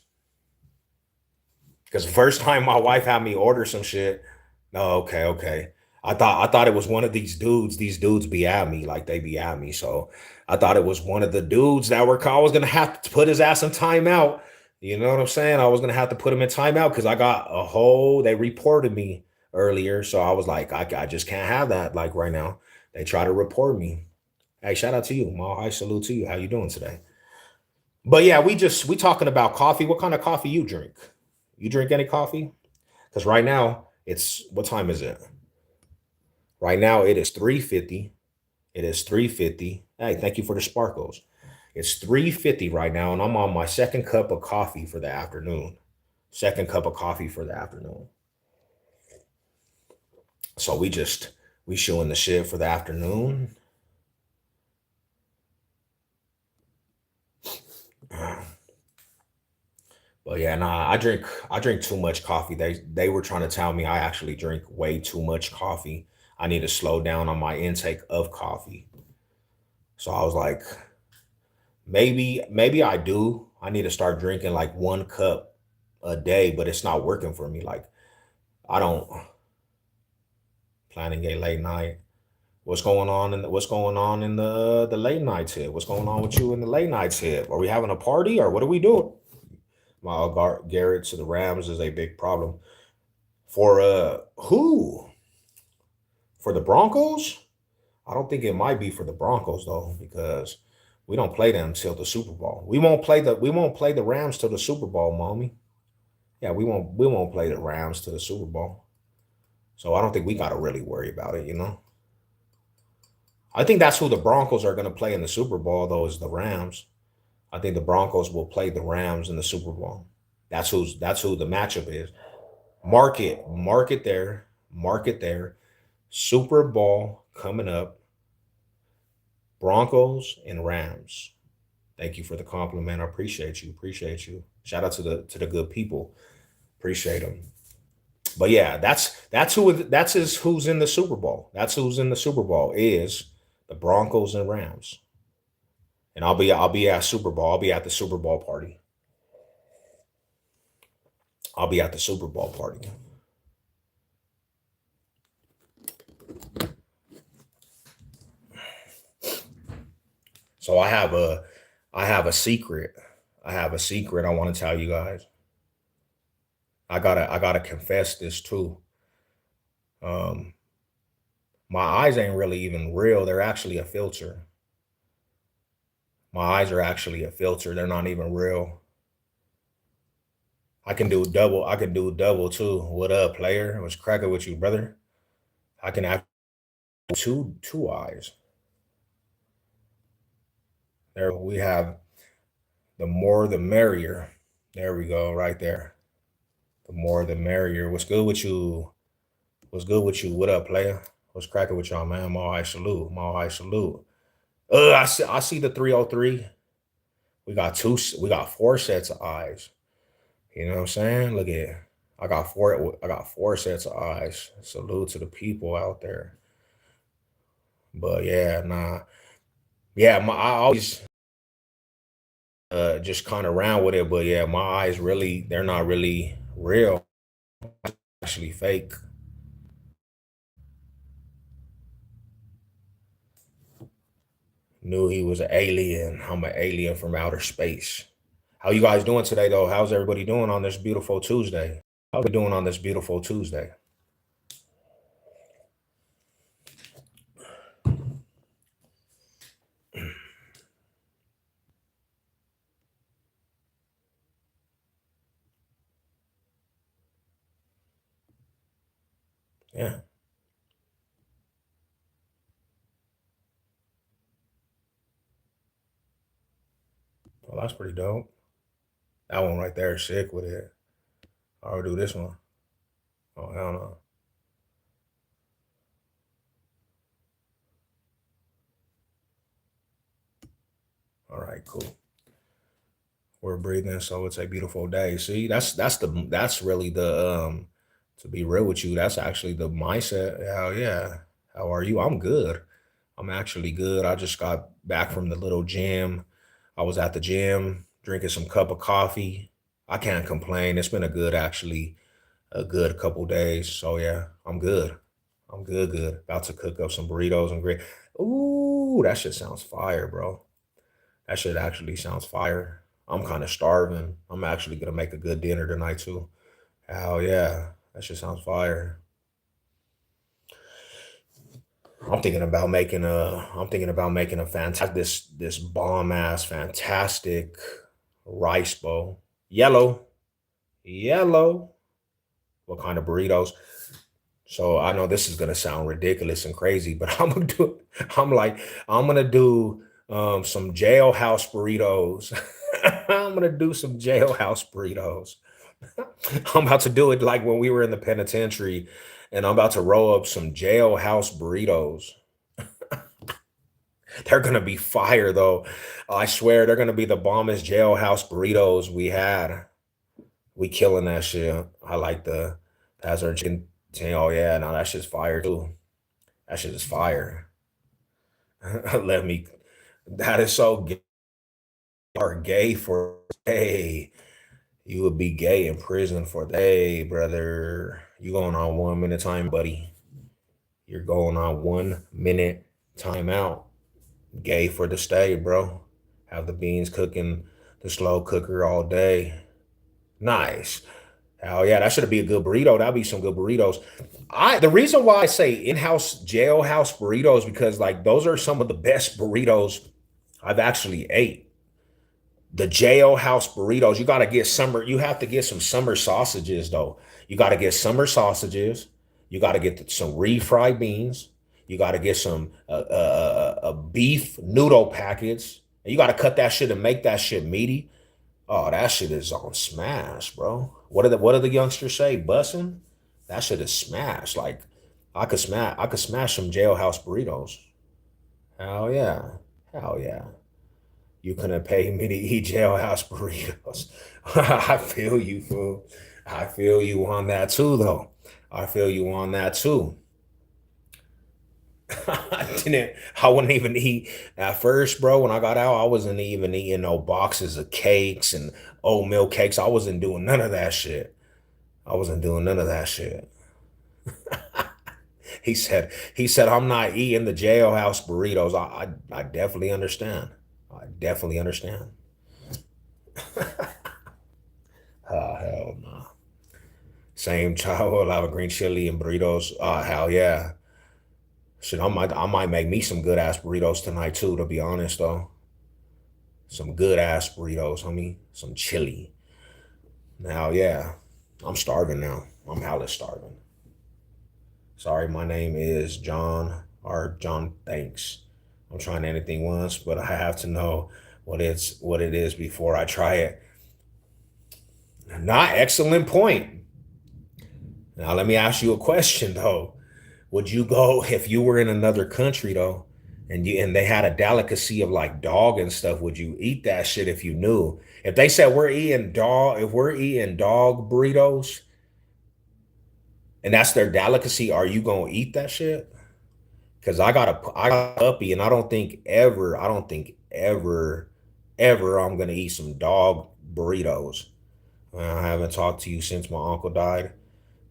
Because the first time my wife had me order some shit, oh, okay, okay. I thought it was one of these dudes. These dudes be at me like they be at me. So I thought it was one of the dudes that were I was gonna have to put his ass in timeout. You know what I'm saying? I was gonna have to put him in timeout because I got a whole. They reported me earlier, so I was like, I just can't have that. Like right now, they try to report me. Hey, shout out to you, Ma. I salute to you. How you doing today? But yeah, we talking about coffee. What kind of coffee you drink? You drink any coffee? Because right now it's what time is it? Right now it is 3:50. It is 3:50. Hey, thank you for the sparkles. It's 3:50 right now, and I'm on my second cup of coffee for the afternoon. Second cup of coffee for the afternoon. So we showing the shit for the afternoon. But yeah, nah, I drink too much coffee. They were trying to tell me I actually drink way too much coffee. I need to slow down on my intake of coffee. So I was like, maybe I do. I need to start drinking like 1 cup a day, but it's not working for me. Like I don't planning a late night. What's going on in the late nights here? What's going on with you in the late nights here? Are we having a party or what are we doing? My Garrett to the Rams is a big problem. For who? For the Broncos? I don't think it might be for the Broncos though, because we don't play them till the Super Bowl. We won't play the Rams till the Super Bowl, mommy. Yeah, we won't play the Rams to the Super Bowl. So I don't think we gotta really worry about it, you know. I think that's who the Broncos are gonna play in the Super Bowl, though, is the Rams. I think the Broncos will play the Rams in the Super Bowl. That's who the matchup is. Mark it there, mark it there. Super Bowl coming up. Broncos and Rams. Thank you for the compliment. I appreciate you. Appreciate you. Shout out to the good people. Appreciate them. But yeah, that's is who's in the Super Bowl. That's who's in the Super Bowl is the Broncos and Rams. And I'll be at Super Bowl. I'll be at the Super Bowl party. I'll be at the Super Bowl party. So I have a secret. I have a secret I want to tell you guys. I gotta confess this too. Um, my eyes ain't really even real. They're actually a filter. My eyes are actually a filter. They're not even real. I can do double. I can do double too. What up, player? What's cracking with you, brother? I can have two eyes. There we have the more the merrier. There we go, right there. The more the merrier. What's good with you? What's good with you? What up, player? What's cracking with y'all, man? My high salute. My high salute. I see the 303. We got four sets of eyes. You know what I'm saying? Look at I got four sets of eyes. Salute to the people out there. But yeah, nah. Yeah, I always just kind of around with it, but yeah, my eyes really they're not really real, actually fake. Knew he was an alien. I'm an alien from outer space. How you guys doing today though? How's everybody doing on this beautiful Tuesday? How we doing on this beautiful Tuesday? Yeah, well that's pretty dope. That one right there is sick with it. I'll do this one. Oh hell no. All right, cool. We're breathing, so it's a beautiful day. See, that's really the to be real with you, that's actually the mindset. Hell yeah. How are you? I'm good. I'm actually good. I just got back from the little gym. I was at the gym drinking some cup of coffee. I can't complain. It's been a good couple days. So yeah, I'm good. I'm good, good. About to cook up some burritos and great. Ooh, that shit sounds fire, bro. That shit actually sounds fire. I'm kind of starving. I'm actually gonna make a good dinner tonight too. Hell yeah, that shit sounds fire. I'm thinking about making a fantastic this bomb ass fantastic rice bowl. Yellow, yellow. What kind of burritos? So I know this is gonna sound ridiculous and crazy, but I'm like, I'm gonna do some jailhouse burritos. I'm gonna do some jailhouse burritos. I'm about to do it like when we were in the penitentiary, and I'm about to roll up some jailhouse burritos. They're gonna be fire though. I swear they're gonna be the bombest jailhouse burritos we had. We killing that shit. I like the Hazard chicken. Oh yeah, no, that shit's fire too. That shit is fire. Let me. That is so gay. Are gay for hey. You would be gay in prison for hey, brother. You going on 1 minute time, buddy. You're going on 1 minute timeout. Gay for the stay, bro. Have the beans cooking the slow cooker all day. Nice. Oh yeah, that should be a good burrito. That'd be some good burritos. I the reason why I say in-house jailhouse burritos because like those are some of the best burritos I've actually ate. The jailhouse burritos, you have to get some summer sausages though. You got to get summer sausages. You got to get some refried beans. You got to get some beef noodle packets. And you got to cut that shit and make that shit meaty. Oh, that shit is on smash, bro. What do the youngsters say? Bussin'? That shit is smash. Like I could smash some jailhouse burritos. Hell yeah. Hell yeah. You couldn't pay me to eat jailhouse burritos. I feel you, fool. I feel you on that too, though. I feel you on that too. I wouldn't even eat at first, bro. When I got out, I wasn't even eating no boxes of cakes and oatmeal cakes. I wasn't doing none of that shit. I wasn't doing none of that shit. He said, I'm not eating the jailhouse burritos. I definitely understand. I definitely understand. Oh, hell no. Same childhood, lava green chili and burritos. Oh, hell yeah. Shit, I might make me some good ass burritos tonight too, to be honest though. Some good ass burritos, homie. Some chili. Now, yeah. I'm starving now. I'm hella starving. Sorry, my name is John or John Thanks. I'm trying anything once, but I have to know what it is before I try it. Not excellent point. Now let me ask you a question though. Would you go if you were in another country though, and they had a delicacy of like dog and stuff? Would you eat that shit if you knew? If they said if we're eating dog burritos and that's their delicacy, are you gonna eat that shit? Because I got a puppy, and I don't think ever I'm gonna eat some dog burritos. I haven't talked to you since my uncle died,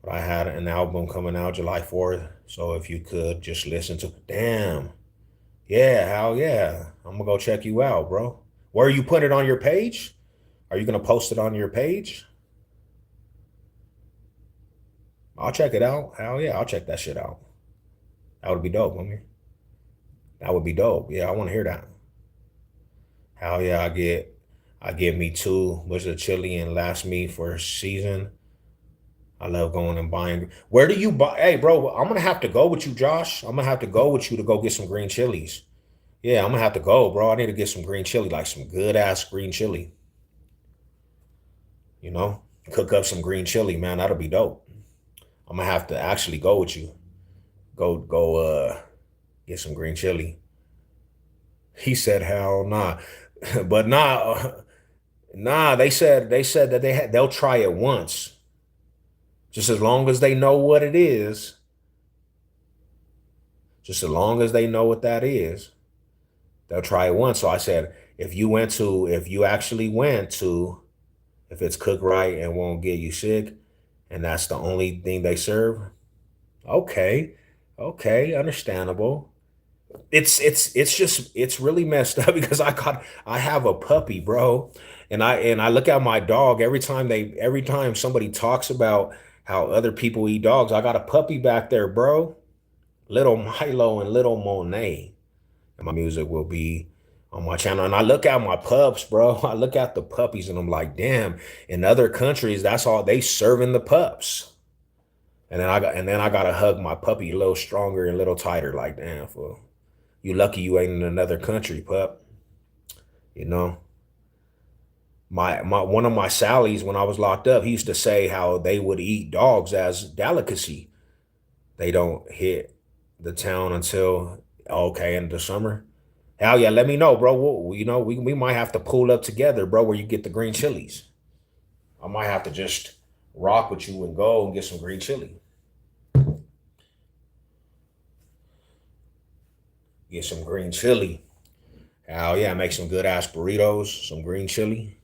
but I had an album coming out July 4th. So if you could just listen to, damn, yeah, hell yeah, I'm gonna go check you out, bro. Where are you putting it on your page? Are you gonna post it on your page? I'll check it out. Hell yeah, I'll check that shit out. That would be dope, homie. That would be dope. Yeah, I want to hear that. Hell yeah, I get me two bushels of chili and last me for a season. I love going and buying. Where do you buy? Hey, bro, I'm gonna have to go with you, Josh. I'm gonna have to go with you to go get some green chilies. Yeah, I'm gonna have to go, bro. I need to get some green chili, like some good ass green chili. You know, cook up some green chili, man. That'll be dope. I'm gonna have to actually go with you. Go, get some green chili. He said, "Hell nah," but nah. They said that they'll try it once, just as long as they know what it is. Just as long as they know what that is, they'll try it once. So I said, if you actually went to, if it's cooked right and won't get you sick, and that's the only thing they serve, okay, okay, understandable. It's really messed up because I have a puppy, bro, and I look at my dog every time somebody talks about how other people eat dogs. I got a puppy back there, bro. Little Milo and Little Monet. And my music will be on my channel. And I look at my pups, bro. I look at the puppies and I'm like, damn, in other countries, that's all they serving the pups. And then I gotta hug my puppy a little stronger and a little tighter, like, damn, fool. You lucky you ain't in another country, pup. You know? My one of my Sallies when I was locked up, he used to say how they would eat dogs as delicacy. They don't hit the town until okay in the summer. Hell yeah, let me know, bro. We might have to pull up together, bro, where you get the green chilies. I might have to just rock with you and go and get some green chili. Get some green chili. Hell yeah, make some good ass burritos, some green chili.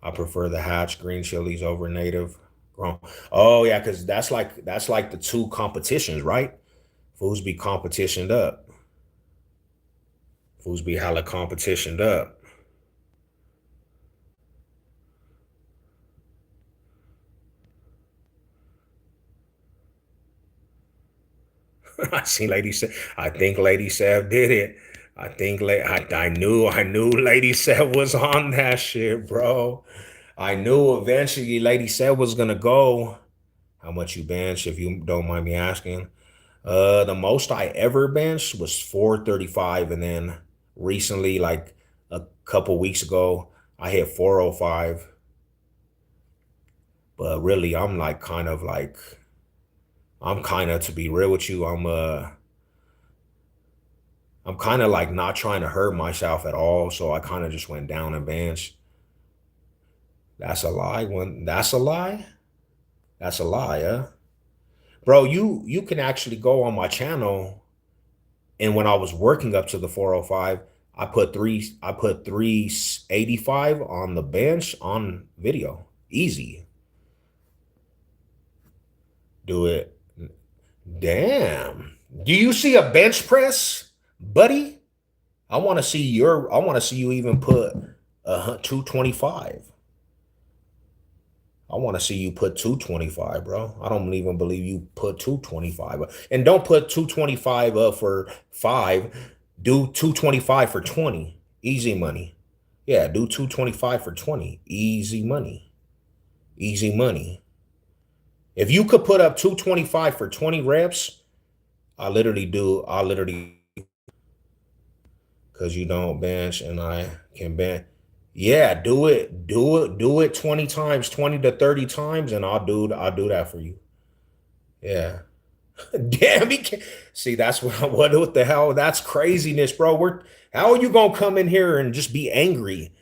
I prefer the hatch green chilies over native grown. Oh yeah, because that's like the two competitions, right? Foods be competitioned up. Foods be hella competitioned up. I see Lady Sav. I think Lady Sav did it. I knew Lady Sav was on that shit, bro. I knew eventually Lady Sav was gonna go. How much you bench, if you don't mind me asking? The most I ever benched was 435, and then recently, like a couple weeks ago, I hit 405. But really, I'm kind of, to be real with you, I'm kind of like not trying to hurt myself at all. So I kind of just went down and benched. That's a lie. That's a lie. That's a lie, yeah. Bro, you can actually go on my channel, and when I was working up to the 405, I put 385 on the bench on video. Easy. Do it. Damn. Do you see a bench press, buddy? I want to see you even put 225. I want to see you put 225, bro. I don't even believe you put 225. And don't put 225 up for 5. Do 225 for 20. Easy money. Yeah, do 225 for 20. Easy money. Easy money. If you could put up 225 for 20 reps, I literally, because you don't bench and I can bench. Yeah, do it 20 times, 20 to 30 times, and I'll do that for you. Yeah. Damn, he can't see. That's what the hell? That's craziness, bro. How are you gonna come in here and just be angry?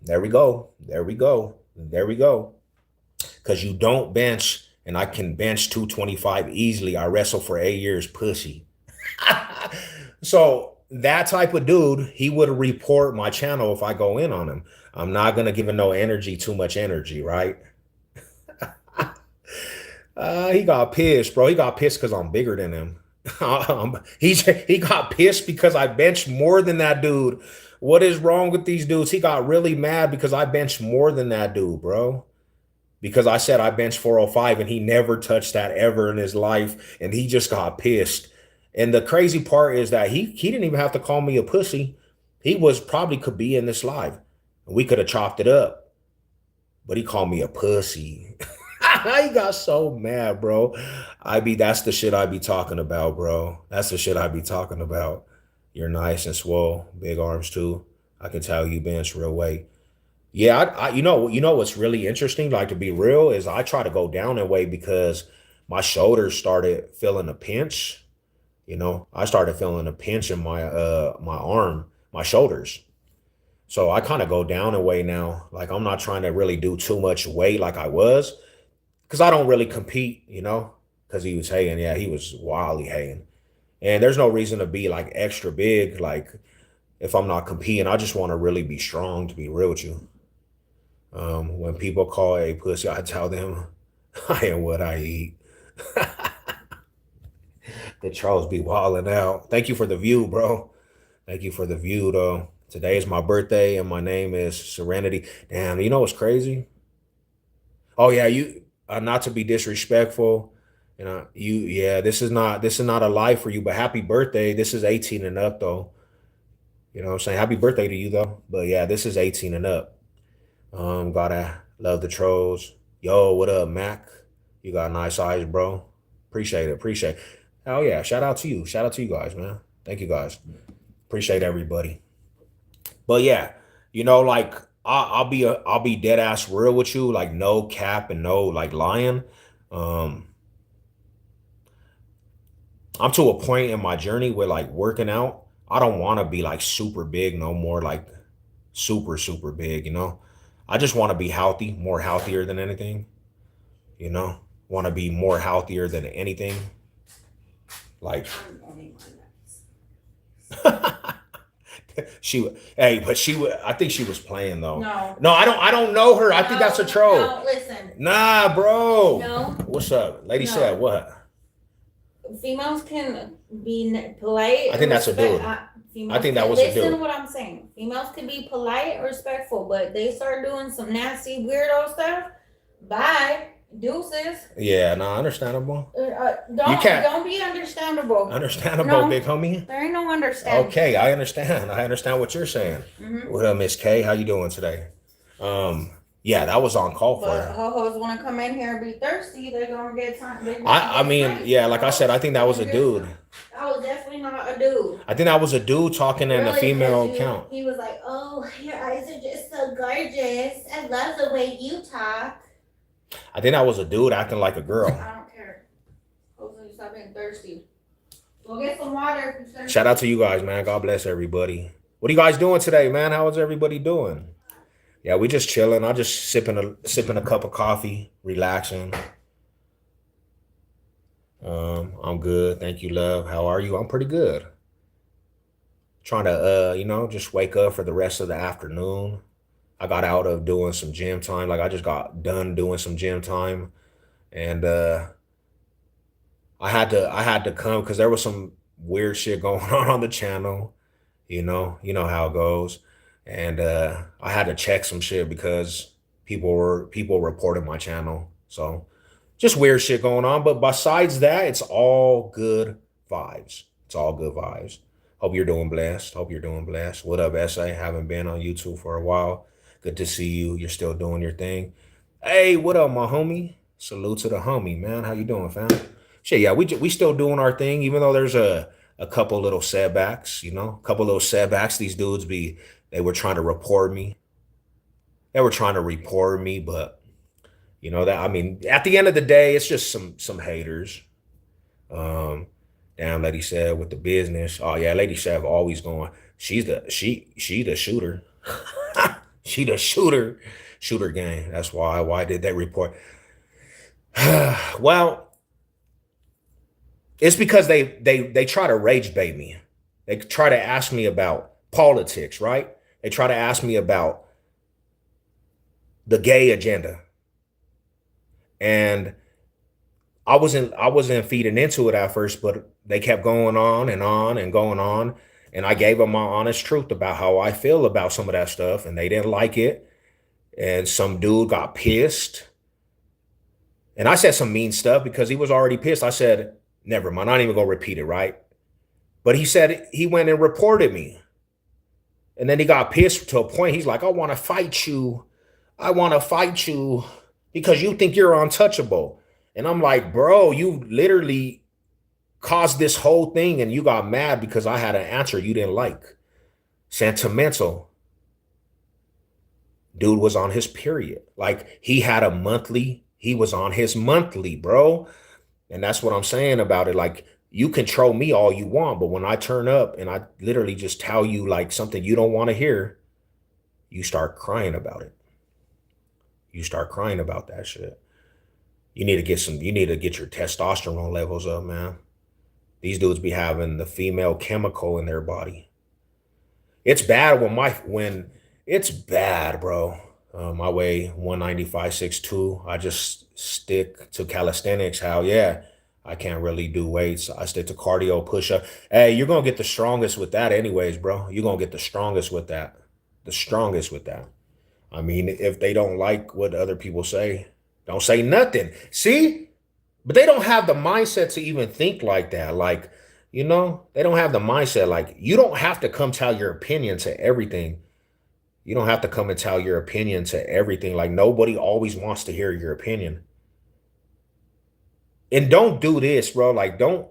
There we go. There we go. There we go. Because you don't bench, and I can bench 225 easily. I wrestled for 8 years, pussy. So that type of dude, he would report my channel if I go in on him. I'm not gonna give him no energy, too much energy, right? He got pissed, bro. He got pissed because I'm bigger than him. He got pissed because I benched more than that dude. What is wrong with these dudes? He got really mad because I benched more than that dude, bro. Because I said I benched 405 and he never touched that ever in his life, and he just got pissed. And the crazy part is that he didn't even have to call me a pussy. He was probably could be in this live. We could have chopped it up, but he called me a pussy. He got so mad, bro. That's the shit I be talking about, bro. That's the shit I be talking about. You're nice and swole, big arms too. I can tell you bench real weight. Yeah, you know what's really interesting, like to be real, is I try to go down in weight because my shoulders started feeling a pinch. I started feeling a pinch in my arm, my shoulders. So I kind of go down in weight now. Like I'm not trying to really do too much weight like I was, because I don't really compete, because he was haying. Yeah, he was wildly haying. And there's no reason to be like extra big. Like if I'm not competing, I just want to really be strong, to be real with you. When people call a pussy, I tell them I am what I eat. The trolls be wilding out. Thank you for the view, bro. Thank you for the view, though. Today is my birthday, and my name is Serenity. Damn, you know what's crazy? Oh yeah, you not to be disrespectful, yeah, this is not a life for you, but happy birthday. This is 18 and up though. You know what I'm saying? Happy birthday to you though. But yeah, this is 18 and up. Gotta love the trolls. Yo, what up, Mac? You got nice eyes, bro. Appreciate it. Appreciate it. Hell yeah. Shout out to you. Shout out to you guys, man. Thank you guys. Appreciate everybody. But yeah, like I'll be dead ass real with you, like no cap and no like lying. Um, I'm to a point in my journey where like working out, I don't want to be like super big no more, like super, super big, I just want to be healthy, more healthier than anything, want to be more healthier than anything. Like I think she was playing though. No, I don't know her. I think that's a troll. No, listen. Nah, bro. No. What's up? Lady said what? Females can be polite. I think that's a dude. I think that was a dude. Listen to what I'm saying. Females can be polite and respectful, but they start doing some nasty, weirdo stuff. Bye. Deuces. Yeah, nah, understandable. Don't be understandable. Understandable, no, big homie. There ain't no understanding. Okay, I understand. I understand what you're saying. Mm-hmm. What up, Miss K? How you doing today? Yeah, that was on call But for. ho-hos want to come in here and be thirsty, they're gonna get time. They're gonna I get mean, sniped. yeah, like I said, I think They're that was gonna a get dude. sniped. That was definitely not a dude. I think that was a dude talking in a Really, because female you, account. he was like, "Oh, your eyes are just so gorgeous. I love the way you talk." I think that was a dude acting like a girl. I don't care. Hopefully, stop being thirsty. Go get some water if you're thirsty. Shout out to you guys, man. God bless everybody. What are you guys doing today, man? How is everybody doing? Yeah, we just chilling. I just sipping a cup of coffee, relaxing. I'm good. Thank you, love. How are you? I'm pretty good. Trying to just wake up for the rest of the afternoon. I got out of doing some gym time. Like I just got done doing some gym time, and I had to come because there was some weird shit going on the channel. You know how it goes, and I had to check some shit because people reported my channel. So just weird shit going on. But besides that, it's all good vibes. It's all good vibes. Hope you're doing blessed. Hope you're doing blessed. What up, SA? Haven't been on YouTube for a while. Good to see you. You're still doing your thing. Hey, what up, my homie? Salute to the homie, man. How you doing, fam? Shit, yeah, we still doing our thing, even though there's a couple little setbacks, a couple little setbacks. These dudes they were trying to report me. They were trying to report me, but that I mean, at the end of the day, it's just some haters. Um, damn, Lady said with the business. Oh yeah, Lady Sav always going. She the shooter. She the shooter gang. That's why did they report? Well, it's because they try to rage bait me. They try to ask me about politics, right? They try to ask me about the gay agenda. And I wasn't feeding into it at first, but they kept going on and on and going on. And I gave them my honest truth about how I feel about some of that stuff, and they didn't like it. And some dude got pissed. And I said some mean stuff because he was already pissed. I said, never mind, I'm not even gonna repeat it, right? But he said he went and reported me. And then he got pissed to a point. He's like, I want to fight you. I want to fight you because you think you're untouchable. And I'm like, bro, you literally caused this whole thing and you got mad because I had an answer you didn't like. Sentimental. Dude was on his period. Like he was on his monthly, bro. And that's what I'm saying about it. Like, you control me all you want, but when I turn up and I literally just tell you like something you don't want to hear, you start crying about it. You start crying about that shit. You need to get your testosterone levels up, man. These dudes be having the female chemical in their body. It's bad when it's bad, bro. I weigh 195, 6'2". I just stick to calisthenics. How, yeah, I can't really do weights. I stick to cardio, push up. Hey, you're gonna get the strongest with that anyways, bro. You're gonna get the strongest with that. The strongest with that. I mean, if they don't like what other people say, don't say nothing. See? But they don't have the mindset to even think like that. Like, they don't have the mindset. Like, you don't have to come tell your opinion to everything. You don't have to come and tell your opinion to everything. Like, nobody always wants to hear your opinion. And don't do this, bro. Like, don't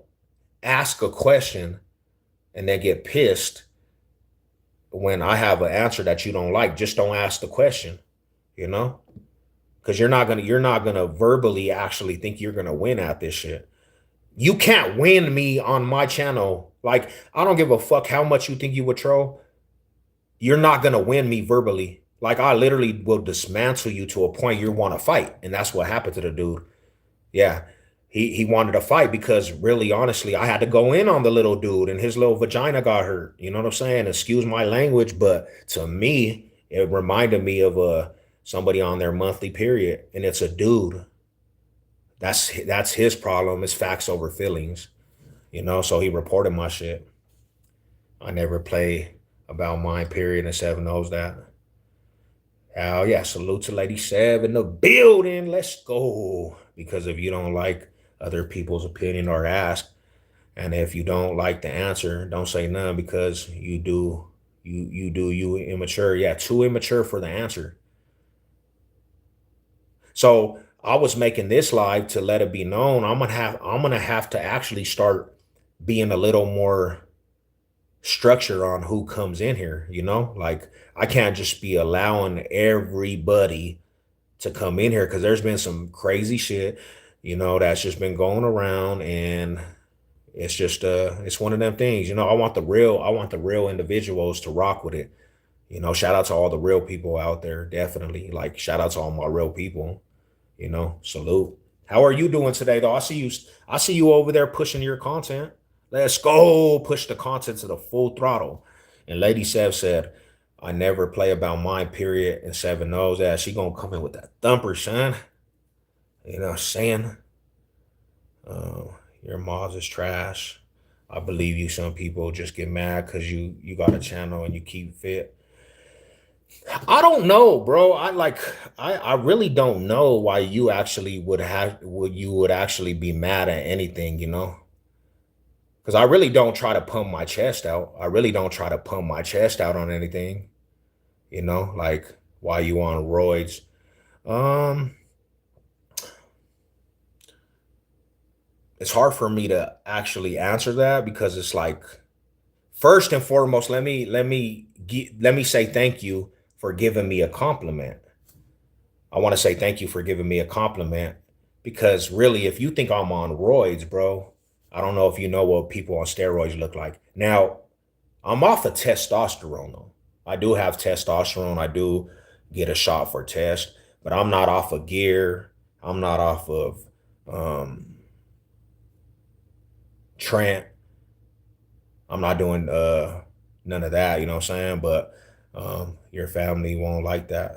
ask a question and then get pissed when I have an answer that you don't like. Just don't ask the question, you know? Because you're not gonna verbally actually think you're gonna win at this shit. You can't win me on my channel. Like, I don't give a fuck how much you think you would troll. You're not gonna win me verbally. Like, I literally will dismantle you to a point you want to fight. And that's what happened to the dude. Yeah. He wanted to fight because really, honestly, I had to go in on the little dude and his little vagina got hurt. You know what I'm saying? Excuse my language, but to me, it reminded me of somebody on their monthly period, and it's a dude. That's his problem. It's facts over feelings. So he reported my shit. I never play about my period, and Seven knows that. Oh yeah, salute to Lady Sev in the building. Let's go. Because if you don't like other people's opinion or ask, and if you don't like the answer, don't say none because you immature. Yeah, too immature for the answer. So I was making this live to let it be known. I'm gonna have to actually start being a little more structure on who comes in here, you know? Like I can't just be allowing everybody to come in here because there's been some crazy shit, that's just been going around, and it's just it's one of them things, I want the real individuals to rock with it. Shout out to all the real people out there, definitely. Like shout out to all my real people, salute. How are you doing today though? I see you over there pushing your content. Let's go push the content to the full throttle. And Lady Sev said, I never play about mine, period. And Seven knows that she gonna come in with that thumper, son. You know what I'm saying? Uh, your Moz is trash. I believe you. Some people just get mad because you got a channel and you keep fit. I don't know, bro. I really don't know why you would actually be mad at anything. Because I really don't try to pump my chest out. I really don't try to pump my chest out on anything, like why you on roids. Um, it's hard for me to actually answer that because it's like first and foremost, let me say thank you for giving me a compliment. I want to say thank you for giving me a compliment because really, if you think I'm on roids, bro, I don't know if you know what people on steroids look like. Now, I'm off of testosterone though. I do have testosterone. I do get a shot for test, but I'm not off of gear. I'm not off of um Trent. I'm not doing none of that, you know what I'm saying? But your family won't like that.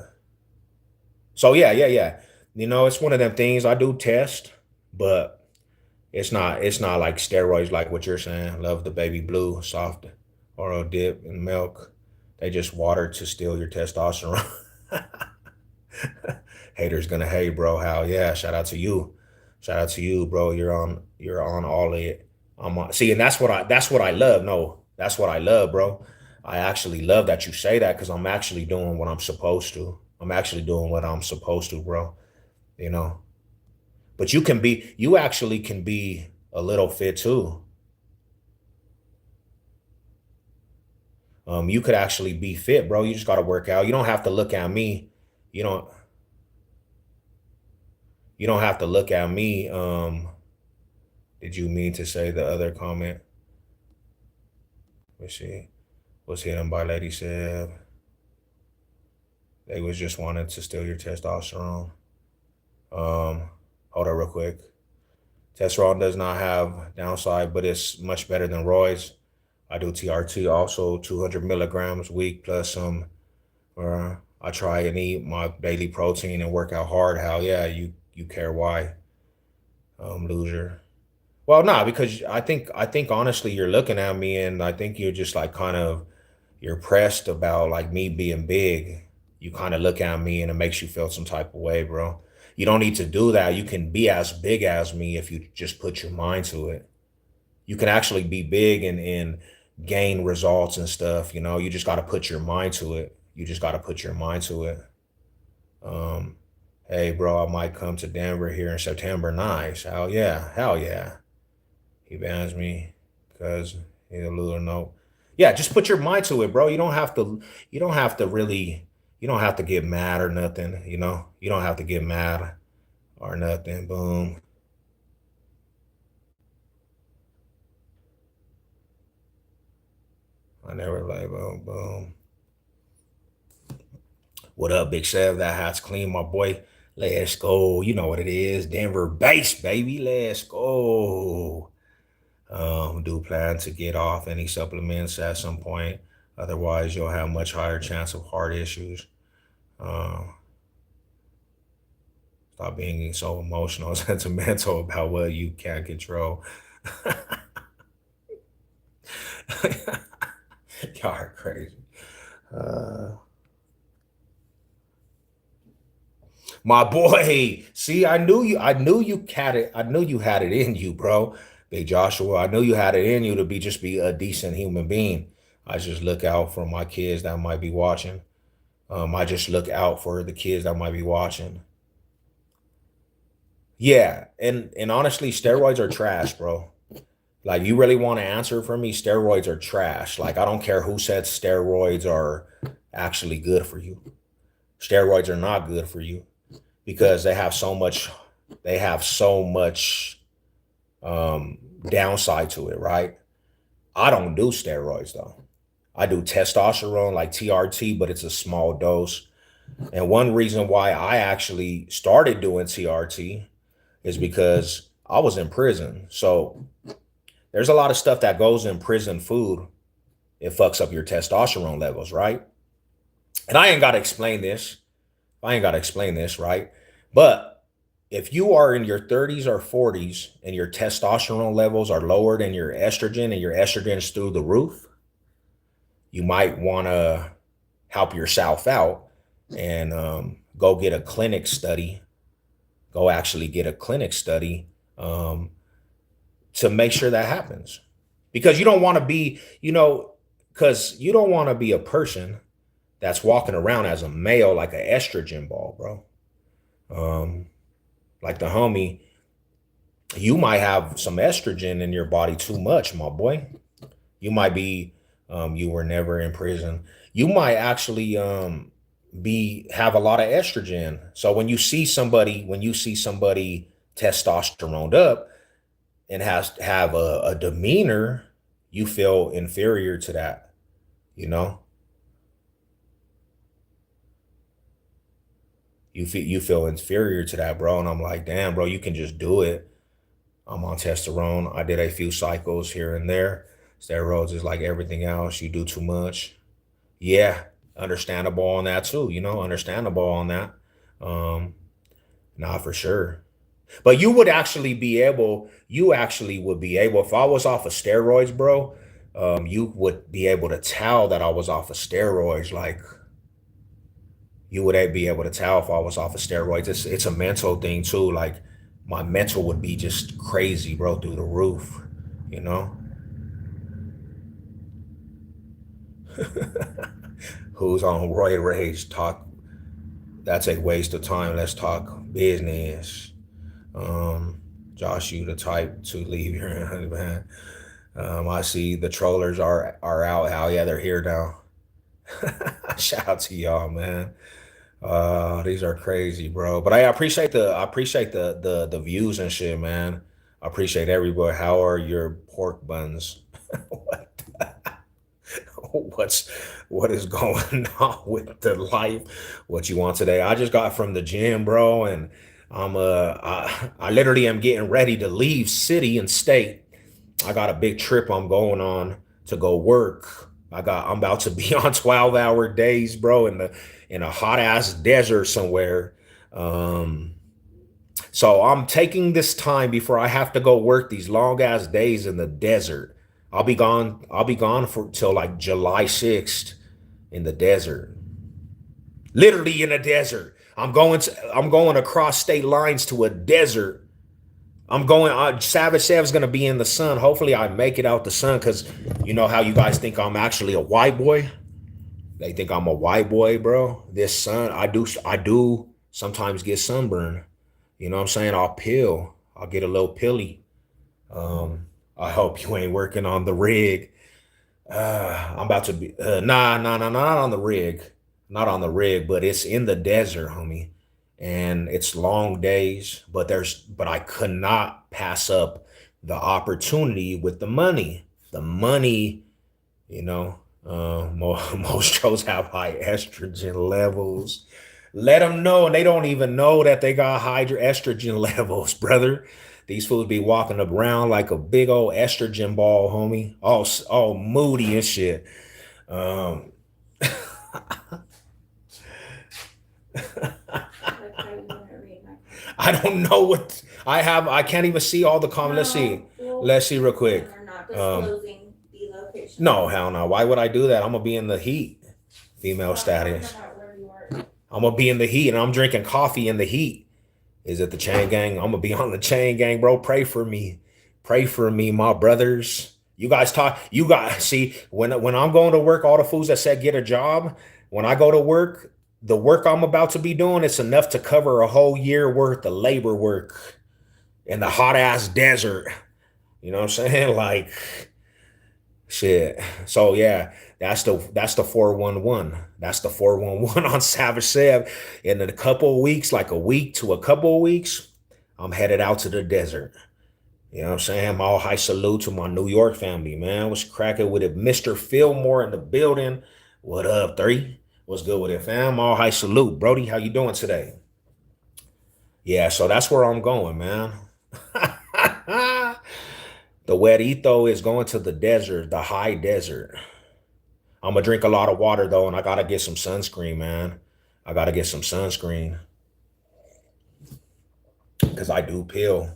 So yeah, yeah, yeah. It's one of them things. I do test, but it's not like steroids like what you're saying. Love the baby blue, soft oral dip in milk. They just water to steal your testosterone. Haters gonna hate, bro. Hell yeah. Shout out to you. Shout out to you, bro. You're on all it. See, and that's what I love. No, that's what I love, bro. I actually love that you say that because I'm actually doing what I'm supposed to. I'm actually doing what I'm supposed to, bro. You know. But you actually can be a little fit too. You could actually be fit, bro. You just gotta work out. You don't have to look at me. You don't you don't have to look at me. Did you mean to say the other comment? Let's see. Was hidden by Lady Seb. They was just wanting to steal your testosterone. Hold on real quick. Testosterone does not have downside, but it's much better than roids. I do TRT also 200 milligrams a week plus some. I try and eat my daily protein and work out hard. Hell yeah, you care why, loser. Well, nah, because I think honestly you're looking at me and I think you're just like kind of you're pressed about like me being big. You kind of look at me and it makes you feel some type of way, bro. You don't need to do that. You can be as big as me if you just put your mind to it. You can actually be big and gain results and stuff. You just got to put your mind to it. You just got to put your mind to it. Um, hey, bro, I might come to Denver here in September. Nice. Hell yeah. Hell yeah. He bans me because he's a loser. No. Yeah, just put your mind to it, bro. You don't have to get mad or nothing. You don't have to get mad or nothing. Boom. I never like boom, boom. What up, Big Sev? That hat's clean, my boy. Let's go. You know what it is. Denver base, baby. Let's go. Do plan to get off any supplements at some point. Otherwise, you'll have much higher chance of heart issues. Uh, Stop being so emotional and sentimental about what you can't control. Y'all are crazy. Uh, my boy, see, I knew you. Had it. I knew you had it in you, bro. Big Joshua, I knew you had it in you to be a decent human being. I just look out for my kids that might be watching. I just look out for the kids that might be watching. Yeah, and honestly, steroids are trash, bro. Like, you really want to answer for me? Steroids are trash. Like, I don't care who said steroids are actually good for you. Steroids are not good for you because they have so much um downside to it, right? I don't do steroids though. I do testosterone like TRT, but it's a small dose. And one reason why I actually started doing TRT is because I was in prison. So there's a lot of stuff that goes in prison food. It fucks up your testosterone levels, right? And I ain't got to explain this. I ain't got to explain this, right? But if you are in your 30s or 40s and your testosterone levels are lower than your estrogen and your estrogen is through the roof, you might want to help yourself out and go get a clinic study. Go actually get a clinic study um, to make sure that happens. Because you don't want to be, because you don't want to be a person that's walking around as a male like an estrogen ball, bro. Um, like the homie, you might have some estrogen in your body too much, my boy. You might be, you were never in prison. You might actually be have a lot of estrogen. So when you see somebody testosterone up and has have a demeanor, you feel inferior to that. You know, you feel inferior to that, bro. And I'm like, damn, bro, you can just do it. I'm on testosterone. I did a few cycles here and there. Steroids is like everything else. You do too much. Yeah, understandable on that too. Understandable on that. Um, Nah, for sure. But you actually would be able, if I was off of steroids, bro, you would be able to tell that I was off of steroids. Like, you would be able to tell if I was off of steroids. It's a mental thing too. Like, my mental would be just crazy, bro, through the roof, you know? Who's on Roy Rage talk? That's a waste of time. Let's talk business. Um, Josh, you the type to leave your man. I see the trollers are out. Hell yeah, they're here now. Shout out to y'all, man. These are crazy, bro. But I appreciate the views and shit, man. I appreciate everybody. How are your pork buns? What? What's what is going on with the life? What you want today? I just got from the gym, bro, and I literally am getting ready to leave city and state. I got a big trip I'm going on to go work. I'm about to be on 12-hour days, bro, in a hot ass desert somewhere. Um, so I'm taking this time before I have to go work these long ass days in the desert. I'll be gone for till like July 6th in the desert. Literally in a desert. I'm going across state lines to a desert. Savage Sav's gonna be in the sun. Hopefully I make it out the sun because you know how you guys think I'm actually a white boy? They think I'm a white boy, bro. This sun, I do sometimes get sunburn. You know what I'm saying? I'll get a little pilly. I hope you ain't working on the rig. I'm about to be nah, not on the rig. Not on the rig, but it's in the desert, homie. And it's long days, but I could not pass up the opportunity with the money. The money, you know, most shows have high estrogen levels. Let them know, and they don't even know that they got high estrogen levels, brother. These fools be walking around like a big old estrogen ball, homie, all moody and shit. Um, Like how you want to read my I comment. don't know what I have. I can't even see all the comments. Let's see. No, well, Let's see real and quick. we're not Um, disclosing the location. no, hell no. Why would I do that? I'm gonna be in the heat. Female Stop talking status. about where you are. I'm gonna be in the heat, and I'm drinking coffee in the heat. Is it the chain gang? I'm gonna be on the chain gang, bro. Pray for me. Pray for me, my brothers. You guys talk. You guys see when I'm going to work. All the fools that said get a job. When I go to work, the work I'm about to be doing, it's enough to cover a whole year worth of labor work. in the hot ass desert. You know what I'm saying? Like shit. So yeah, that's the 411. That's the 411 on Savage Sev. In a couple of weeks, like a week to a couple of weeks, I'm headed out to the desert. You know what I'm saying? My all high salute to my New York family, man. What's cracking with it? Mr. Fillmore in the building. What up, three? What's good with it, fam? All high salute. Brody, how you doing today? Yeah, so that's where I'm going, man. The Huerito is going to the desert, the high desert. I'm gonna drink a lot of water though, and I gotta get some sunscreen, man. I gotta get some sunscreen because I do peel.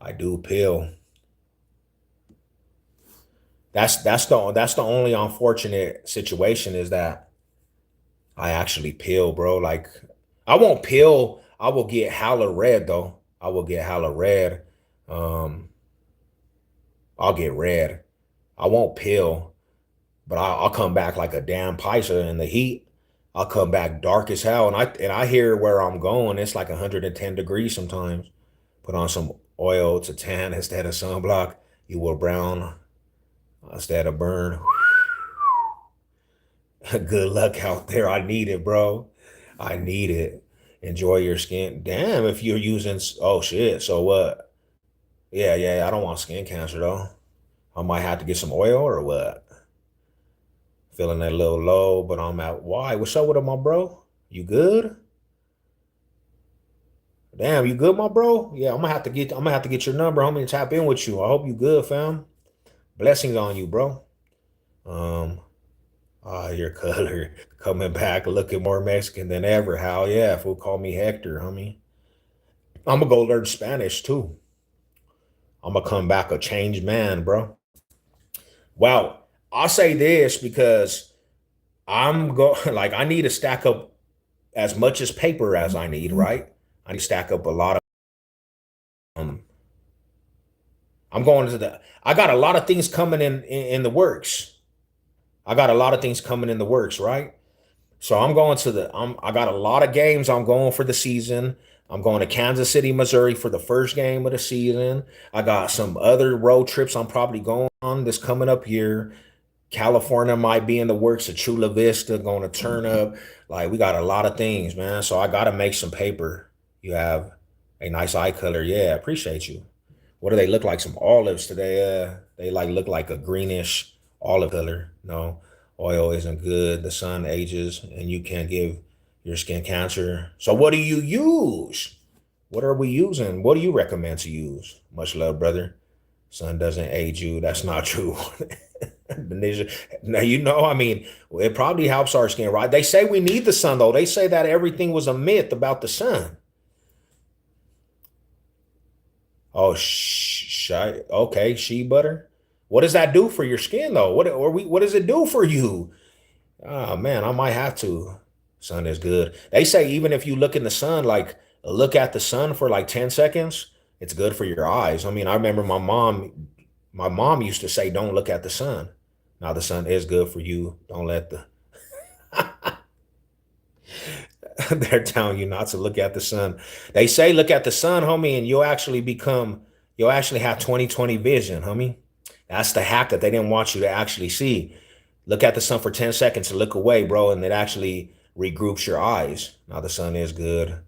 I do peel. That's the only unfortunate situation is that I actually peel, bro. Like I won't peel. I will get hella red though. I will get hella red. Um, I'll get red. I won't peel, but I'll come back like a damn paisa in the heat. I'll come back dark as hell, and I hear where I'm going. It's like 110 degrees sometimes. Put on some oil to tan instead of sunblock. You will brown instead of burn. Good luck out there. I need it, bro. I need it. Enjoy your skin. Damn, if you're using, oh shit. So what? Yeah, yeah. I don't want skin cancer though. I might have to get some oil or what? Feeling a little low, but I'm out. Why? What's up with it, my bro? You good? Damn, you good, my bro? Yeah, I'm gonna have to get your number, homie, and tap in with you. I hope you good, fam. Blessings on you, bro. Um, your color coming back looking more Mexican than ever. How yeah, fool call me Hector, homie. I'm gonna go learn Spanish too. I'm gonna come back a changed man, bro. Well, I'll say this because I'm go like I need to stack up as much as paper as I need, right? I need to stack up a lot of um I'm going to the I got a lot of things coming in the works. I got a lot of things coming in the works, right? So I'm going to I got a lot of games I'm going for the season. I'm going to Kansas City, Missouri for the first game of the season. I got some other road trips I'm probably going on this coming up here. California might be in the works of Chula Vista, going to turn up. Like we got a lot of things, man. So I got to make some paper. You have a nice eye color. Yeah, appreciate you. What do they look like? Some olives today. They like look like a greenish olive color. No, oil isn't good. The sun ages, and you can't give your skin cancer. So what do you use? What are we using? What do you recommend to use? Much love, brother. Sun doesn't age you. That's not true. Now I mean, it probably helps our skin, right? They say we need the sun, though. They say that everything was a myth about the sun. Oh, okay, shea butter. What does that do for your skin, though? What does it do for you? Oh man, I might have to. Sun is good. They say even if you look in the sun, like look at the sun for like 10 seconds, it's good for your eyes. I mean, I remember my mom used to say, don't look at the sun. Now the sun is good for you. Don't let the they're telling you not to look at the sun. They say look at the sun, homie, and you'll actually have 20/20 vision, homie. That's the hack that they didn't want you to actually see. Look at the sun for 10 seconds and look away, bro, and it actually regroups your eyes. Now the sun is good.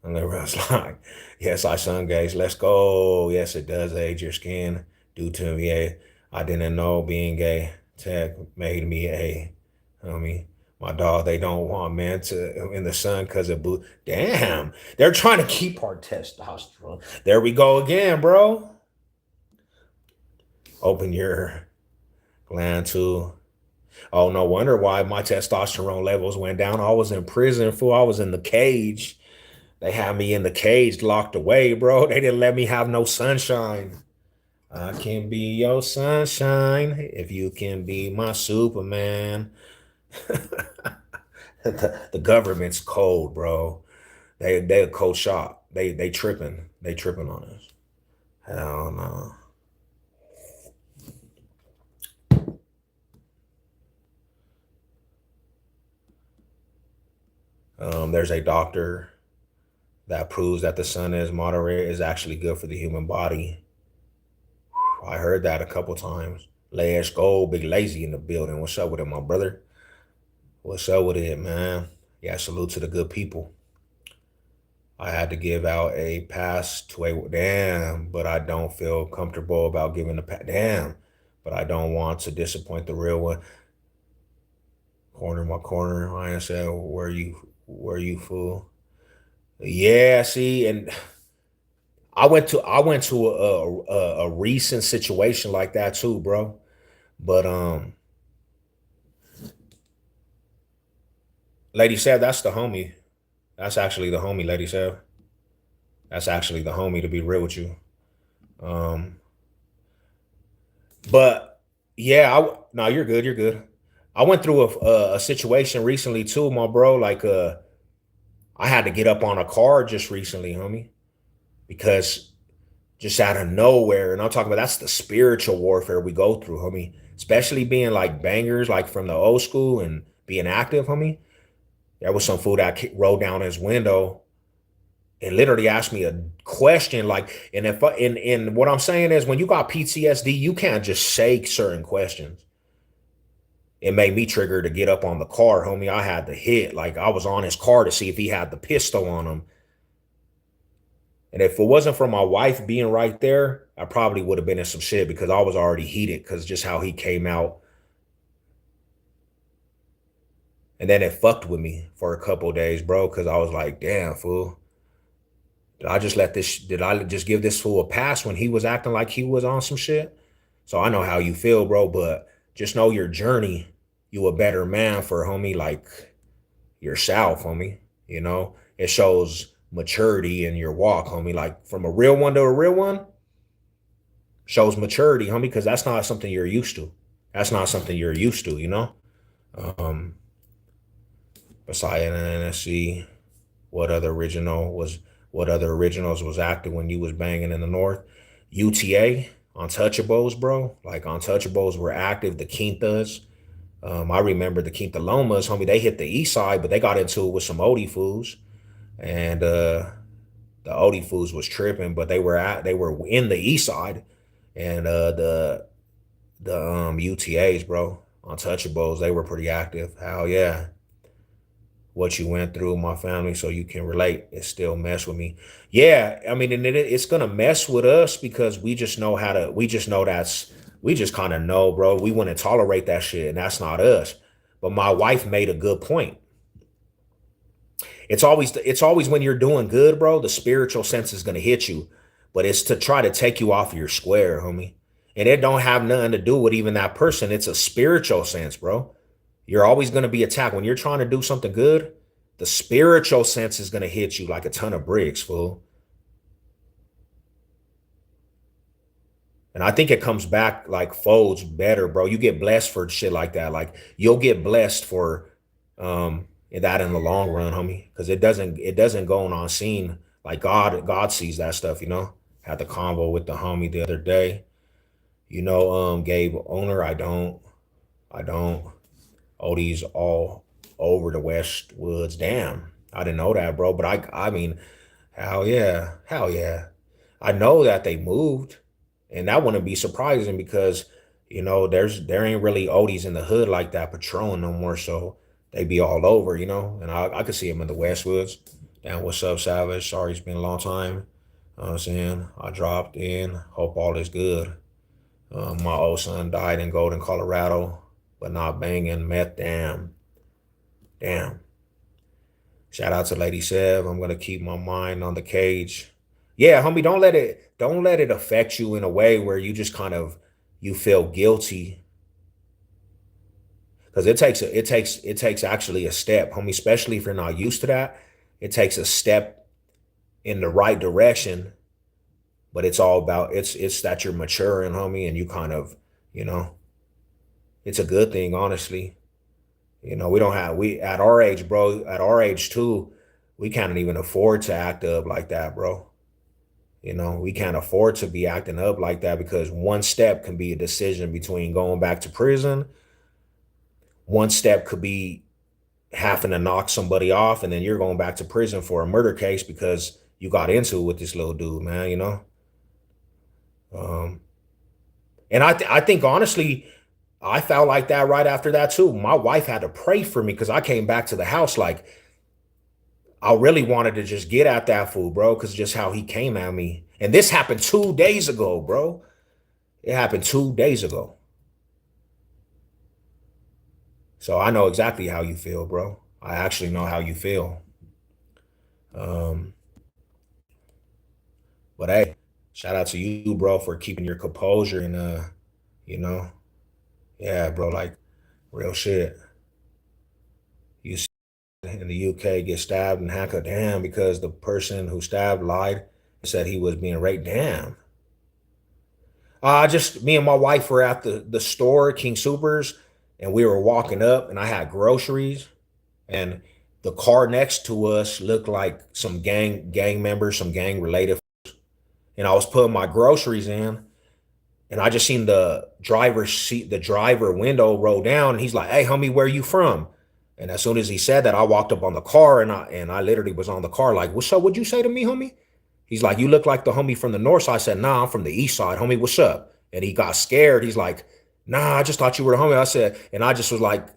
And everyone's like, yes, I sun gaze. Let's go. Yes, it does age your skin due to yeah. I didn't know being gay. Tech made me a homie. My dog, they don't want men to in the sun because of blue. Damn, they're trying to keep our testosterone. There we go again, bro. Open your gland too. Oh, no wonder why my testosterone levels went down. I was in prison, fool. I was in the cage. They had me in the cage locked away, bro. They didn't let me have no sunshine. I can be your sunshine if you can be my Superman. The government's cold, bro. They a cold shot. They tripping. They tripping on us. Hell no. There's a doctor That proves that the sun is moderate is actually good for the human body. I heard that a couple times. Let's go, Big Lazy in the building. What's up with it, my brother? What's up with it, man? Yeah, salute to the good people. I had to give out a pass to a damn, but I don't feel comfortable about giving a damn, but I don't want to disappoint the real one. Corner my corner. I said, where you fool? Yeah, see, and I went to a recent situation like that too, bro. But Lady Sav, that's the homie. That's actually the homie, Lady Sav. That's actually the homie, to be real with you. Um, but yeah, no, you're good. You're good. I went through a situation recently too, my bro. Like, I had to get up on a car just recently, homie, because just out of nowhere, and I'm talking about that's the spiritual warfare we go through, homie. Especially being like bangers, like from the old school and being active, homie. There was some fool that rolled down his window and literally asked me a question, like, and if and what I'm saying is, when you got PTSD, you can't just say certain questions. It made me trigger to get up on the car, homie. I had to hit, like, I was on his car to see if he had the pistol on him. And if it wasn't for my wife being right there, I probably would have been in some shit because I was already heated because just how he came out. And then it fucked with me for a couple of days, bro, because I was like, damn, fool. Did I just give this fool a pass when he was acting like he was on some shit? So I know how you feel, bro, but just know your journey, you a better man for, homie, like yourself, homie. You know, it shows maturity in your walk, homie. Like from a real one to a real one, shows maturity, homie, because that's not something you're used to. That's not something you're used to, you know? Um, Besides NSC, what other originals was active when you was banging in the north? UTA, Untouchables, bro. Like Untouchables were active, the Quintas. I remember the Quinta Lomas, homie, they hit the east side, but they got into it with some Odie fools. And the Odie fools was tripping, but they were in the east side. And the UTAs, bro, Untouchables, they were pretty active. Hell yeah. What you went through, my family, so you can relate. It still mess with me. Yeah, I mean, and it's gonna mess with us because we just know how to. We just kind of know, bro. We wouldn't tolerate that shit, and that's not us. But my wife made a good point. It's always when you're doing good, bro. The spiritual sense is gonna hit you, but it's to try to take you off your square, homie. And it don't have nothing to do with even that person. It's a spiritual sense, bro. You're always going to be attacked when you're trying to do something good. The spiritual sense is going to hit you like a ton of bricks, fool. And I think it comes back like folds better, bro. You get blessed for shit like that. Like you'll get blessed for that in the long run, homie. Because it doesn't go on unseen. Like God sees that stuff, you know. Had the convo with the homie the other day. You know, Gabe Owner, I don't. Odie's all over the West Woods. Damn, I didn't know that, bro. But I mean, hell yeah, hell yeah. I know that they moved, and that wouldn't be surprising because there ain't really Odies in the hood like that patrolling no more. So they be all over, And I could see him in the West Woods. Damn, what's up, Savage? Sorry, it's been a long time. You know what I'm saying? I dropped in. Hope all is good. My old son died in Golden, Colorado, but not banging meth. Damn. Damn. Shout out to Lady Sev. I'm gonna keep my mind on the cage. Yeah, homie, don't let it affect you in a way where you just kind of you feel guilty. Because it takes actually a step, homie, especially if you're not used to that. It takes a step in the right direction, but it's all about it's that you're maturing, homie, and you kind of, you know, it's a good thing, honestly. We don't have we at our age, bro, at our age too, we can't even afford to act up like that, bro. We can't afford to be acting up like that because one step can be a decision between going back to prison. One step could be having to knock somebody off, and then you're going back to prison for a murder case because you got into it with this little dude, man, you know? Um, and I think honestly, I felt like that right after that too. My wife had to pray for me because I came back to the house like I really wanted to just get at that fool, bro, because just how he came at me. And this happened 2 days ago, bro. It happened 2 days ago. So I know exactly how you feel, bro. I actually know how you feel. Um, but hey, shout out to you, bro, for keeping your composure and you know, yeah, bro, like real shit. You see in the UK get stabbed and hack a damn because the person who stabbed lied and said he was being raped. Damn. Just me and my wife were at the store, King Supers, and we were walking up, and I had groceries, and the car next to us looked like some gang members, some gang related, and I was putting my groceries in, and I just seen the driver's seat, the driver window roll down, and he's like, "Hey, homie, where you from?" And as soon as he said that, I walked up on the car, and I literally was on the car like, "What's up? What'd you say to me, homie?" He's like, "You look like the homie from the north side." I said, "Nah, I'm from the east side, homie. What's up?" And he got scared. He's like, "Nah, I just thought you were the homie." I said, and I just was like,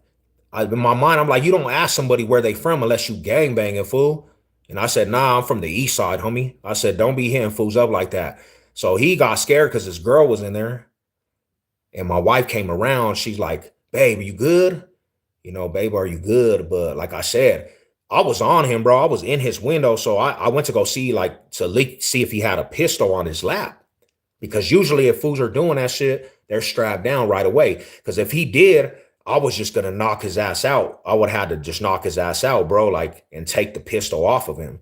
in my mind, I'm like, "You don't ask somebody where they from unless you gang banging, fool." And I said, "Nah, I'm from the east side, homie." I said, "Don't be hitting fools up like that." So he got scared because his girl was in there. And my wife came around. She's like, "Babe, are you good? You know, babe, are you good?" But like I said, I was on him, bro. I was in his window. So I went to go see, like, to see if he had a pistol on his lap. Because usually if fools are doing that shit, they're strapped down right away. Because if he did, I was just gonna knock his ass out. I would have had to just knock his ass out, bro, like, and take the pistol off of him.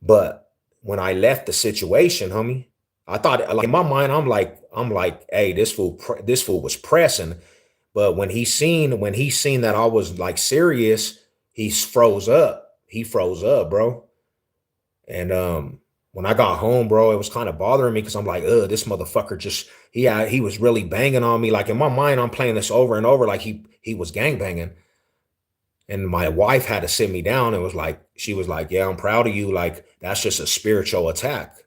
But when I left the situation, homie, I thought, like, in my mind, I'm like, "Hey, this fool was pressing." But when he seen that I was like serious, he froze up. He froze up, bro. And when I got home, bro, it was kind of bothering me because I'm like, this motherfucker just he was really banging on me. Like in my mind, I'm playing this over and over, like he was gang banging. And my wife had to sit me down and was like, she was like, "Yeah, I'm proud of you. Like, that's just a spiritual attack,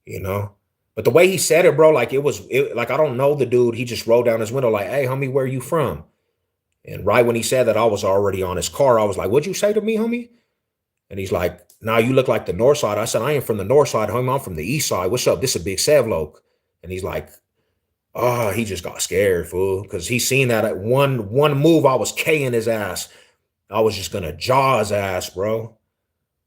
you know?" But the way he said it, bro, like like I don't know the dude. He just rolled down his window, like, "Hey, homie, where you from?" And right when he said that, I was already on his car. I was like, "What'd you say to me, homie?" And he's like, "Nah, you look like the north side." I said, "I ain't from the north side, homie. I'm from the east side. What's up? This is a big Sevlok." And he's like, "Oh," he just got scared, fool. Because he seen that at one move, I was K-ing his ass. I was just gonna jaw his ass, bro.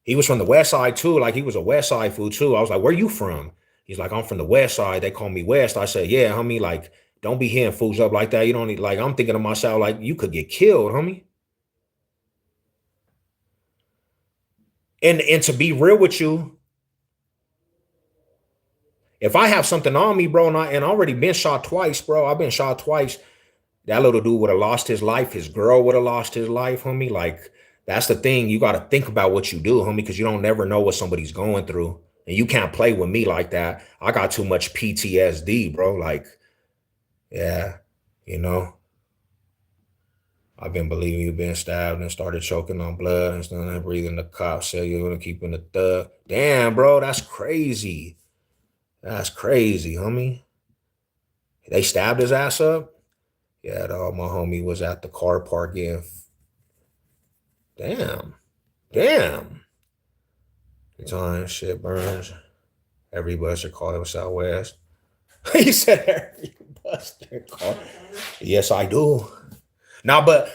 He was from the west side too. Like he was a west side fool too. I was like, "Where you from?" He's like, "I'm from the west side. They call me West." I said, "Yeah, homie, like, don't be hitting fools up like that. You don't need, like, I'm thinking to myself, like, you could get killed, homie." And to be real with you, if I have something on me, bro, and I already been shot twice, bro. I've been shot twice. That little dude would have lost his life. His girl would have lost his life, homie. Like, that's the thing. You got to think about what you do, homie, because you don't never know what somebody's going through. And you can't play with me like that. I got too much PTSD, bro. Like, yeah, you know, I've been believing you being stabbed and started choking on blood and still breathing. The cops say you're gonna keep in the thug. Damn, bro, that's crazy. That's crazy, homie. They stabbed his ass up. Yeah, dog, my homie was at the car park getting. Damn, damn. The time shit burns. Every buster call him Southwest. He said every buster call. Yes, I do. Now, but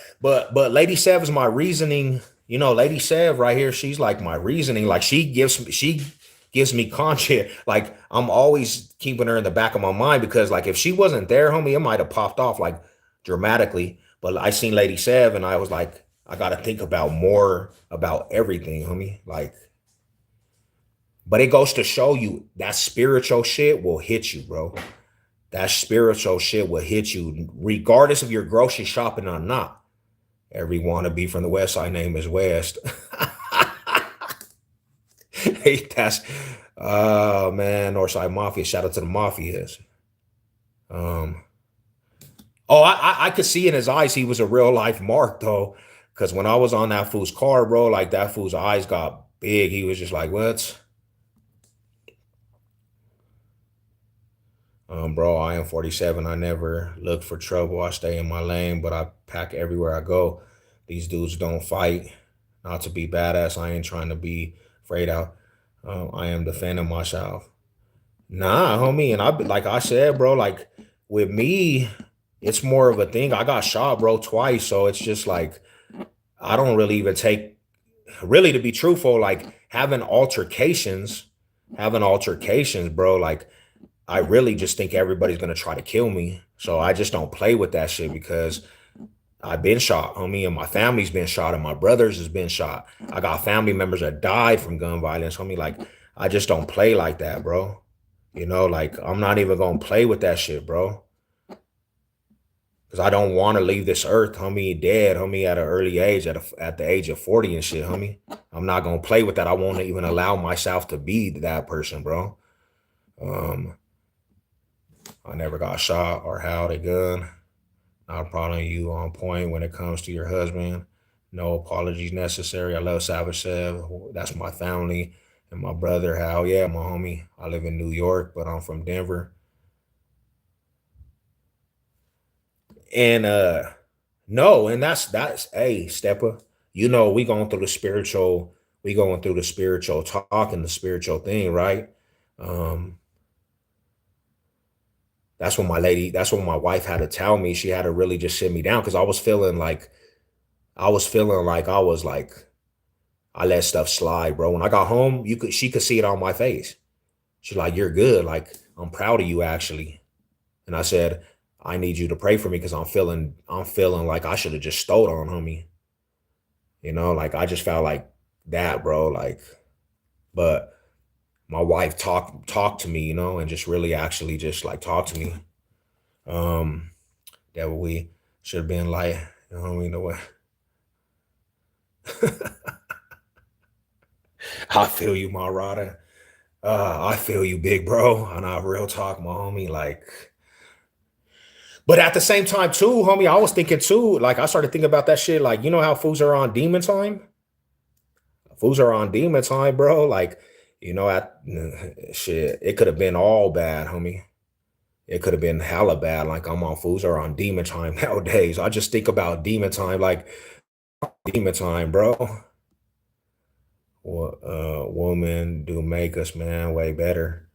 Lady Sev is my reasoning. You know, Lady Sev right here, she's like my reasoning. Like she gives me conscience. Like I'm always keeping her in the back of my mind because like if she wasn't there, homie, it might have popped off like dramatically. But I seen Lady Sev and I was like, I gotta think about more about everything, homie. Like, but it goes to show you that spiritual shit will hit you, bro. That spiritual shit will hit you regardless if you're grocery shopping or not. Every wannabe from the West Side name is West. Hey, that's oh man, Northside Mafia. Shout out to the Mafias. Um, Oh, I could see in his eyes he was a real life mark though. Cause when I was on that fool's car, bro, like that fool's eyes got big. He was just like, what? Bro, I am 47. I never look for trouble. I stay in my lane, but I pack everywhere I go. These dudes don't fight. Not to be badass. I ain't trying to be afraid out. I am defending myself. Nah, homie. And like I said, bro, like with me, it's more of a thing. I got shot, bro, twice. So it's just like I don't really even take really to be truthful, like having altercations, bro, like I really just think everybody's gonna try to kill me. So I just don't play with that shit because I've been shot, homie, and my family's been shot, and my brothers has been shot. I got family members that died from gun violence, homie. Like, I just don't play like that, bro. You know, like I'm not even gonna play with that shit, bro. Cause I don't want to leave this earth, homie, dead, homie, at an early age, at the age of 40 and shit, homie. I'm not gonna play with that. I won't even allow myself to be that person, bro. Um, I never got shot or held a gun. Not a problem. You on point when it comes to your husband. No apologies necessary. I love Savage Sev. That's my family and my brother. Hell yeah, my homie. I live in New York, but I'm from Denver. And no, and that's hey, Stepper. You know, we going through the spiritual talk and the spiritual thing, right? Um, that's what my wife had to tell me. She had to really just sit me down because I was like, I let stuff slide, bro. When I got home, she could see it on my face. She's like, "You're good. Like, I'm proud of you, actually." And I said, "I need you to pray for me because I'm feeling like I should have just stole on homie. You know, like I just felt like that, bro. Like, but my wife talked to me, you know, and just really actually just like talk to me. Um, that we should have been like, you know what? I feel you, my Rada. I feel you, big bro. And I real talk, my homie. Like, but at the same time, too, homie, I was thinking too, like I started thinking about that shit. Like, you know how fools are on demon time? Fools are on demon time, bro. Like, you know, shit, it could have been all bad, homie. It could have been hella bad. Like I'm on fools are on demon time nowadays. I just think about demon time, like demon time, bro. What woman do make us, man, way better.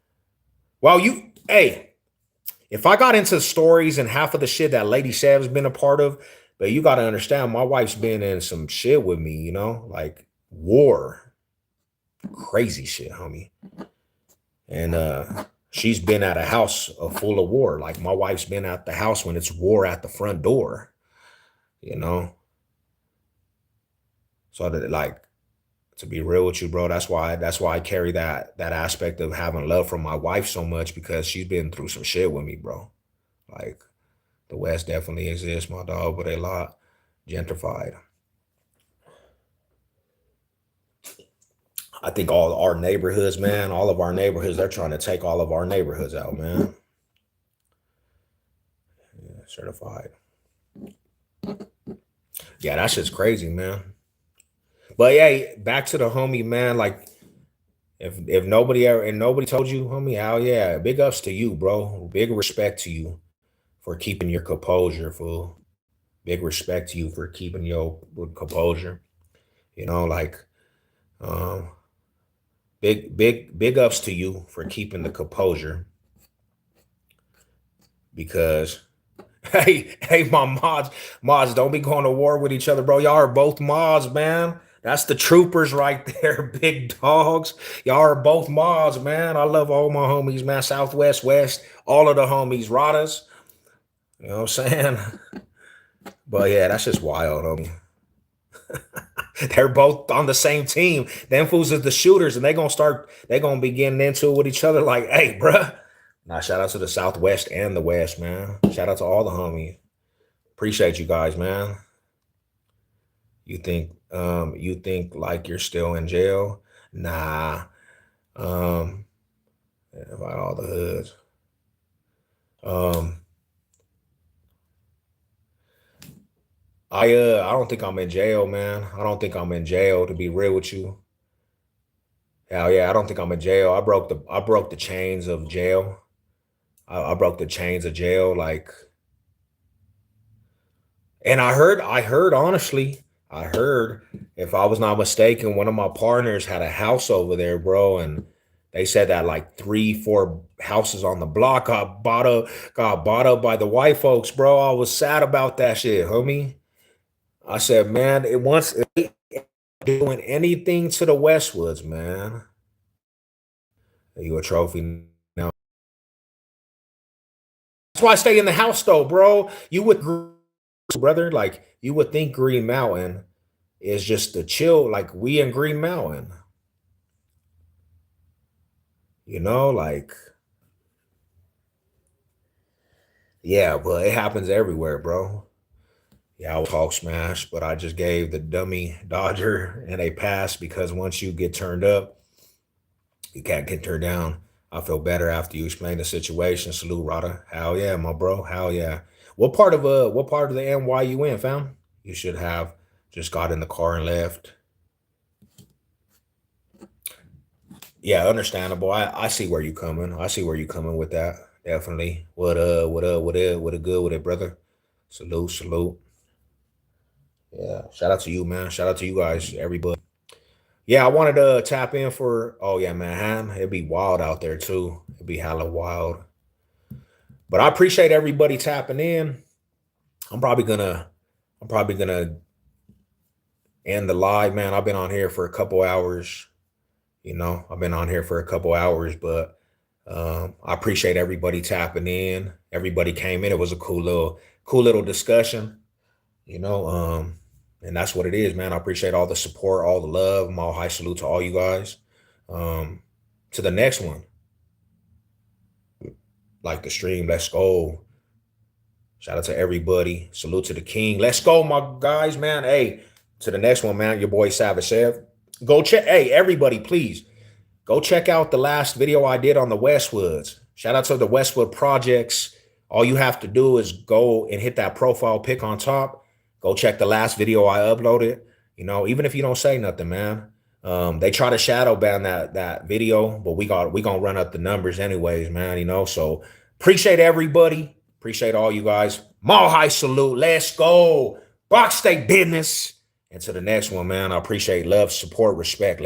Well, hey, if I got into stories and half of the shit that Lady Sav's been a part of, but you got to understand, my wife's been in some shit with me, you know, like war, crazy shit, homie. And she's been at a house full of war. Like my wife's been at the house when it's war at the front door, you know. So that like to be real with you, bro, that's why I carry that aspect of having love for my wife so much because she's been through some shit with me, bro. Like the West definitely exists, my dog, but a lot gentrified. I think all our neighborhoods, man, all of our neighborhoods, they're trying to take all of our neighborhoods out, man. Yeah, certified. Yeah, that shit's crazy, man. But yeah, back to the homie, man. Like if nobody ever and nobody told you, homie, hell yeah, big ups to you, bro. Big respect to you for keeping your composure, fool. Big respect to you for keeping your composure. You know, like um, big ups to you for keeping the composure because hey, my mods, don't be going to war with each other, bro. Y'all are both mods, man. That's the troopers right there, big dogs. Y'all are both mods, man. I love all my homies, man. Southwest, West, all of the homies, Radas. You know what I'm saying? But yeah, that's just wild, homie. They're both on the same team. Them fools is the shooters, and they gonna be getting into it with each other. Like, hey, bruh. Now, shout out to the Southwest and the West, man. Shout out to all the homies. Appreciate you guys, man. You think like you're still in jail? Nah. Um, about all the hoods. Um, I don't think I'm in jail, man. I don't think I'm in jail, to be real with you. Hell yeah, I don't think I'm in jail. I broke the chains of jail. I broke the chains of jail, like, and I heard honestly, I heard, if I was not mistaken, one of my partners had a house over there, bro, and they said that like 3, 4 houses on the block got bought up by the white folks, bro. I was sad about that shit, homie. I said, man, it wants doing anything to the Westwoods, man. You a trophy now. That's why I stay in the house though, bro. You would, brother, like you would think Green Mountain is just the chill, like we in Green Mountain, like, yeah, but it happens everywhere, bro. Yeah, I was talk smash, but I just gave the dummy Dodger and a pass because once you get turned up, you can't get turned down. I feel better after you explain the situation. Salute, Rada. Hell yeah, my bro. Hell yeah. What part of the NY you in, fam? You should have just got in the car and left. Yeah, understandable. I see where you coming. I see where you coming with that. Definitely. What a good with it, brother. Salute, salute. Yeah. Shout out to you, man. Shout out to you guys, everybody. Yeah, I wanted to tap in for, oh yeah, Manhattan. It'd be wild out there too. It'd be hella wild. But I appreciate everybody tapping in. I'm probably gonna I'm probably gonna end the live, man. I've been on here for a couple hours. I've been on here for a couple hours, but I appreciate everybody tapping in. Everybody came in. It was a cool little discussion, you know. And that's what it is, man. I appreciate all the support, all the love. Mile high salute to all you guys. Um, to the next one, like the stream. Let's go. Shout out to everybody. Salute to the king. Let's go, my guys, man. Hey, to the next one, man. Your boy Savage Sev. Go check. Hey, everybody, please go check out the last video I did on the Westwoods. Shout out to the Westwood Projects. All you have to do is go and hit that profile pic on top. Go check the last video I uploaded. Even if you don't say nothing, man. They try to shadow ban that video, but we gonna run up the numbers anyways, man. So appreciate everybody. Appreciate all you guys. Mile high salute. Let's go. Box State business. And to the next one, man. I appreciate love, support, respect.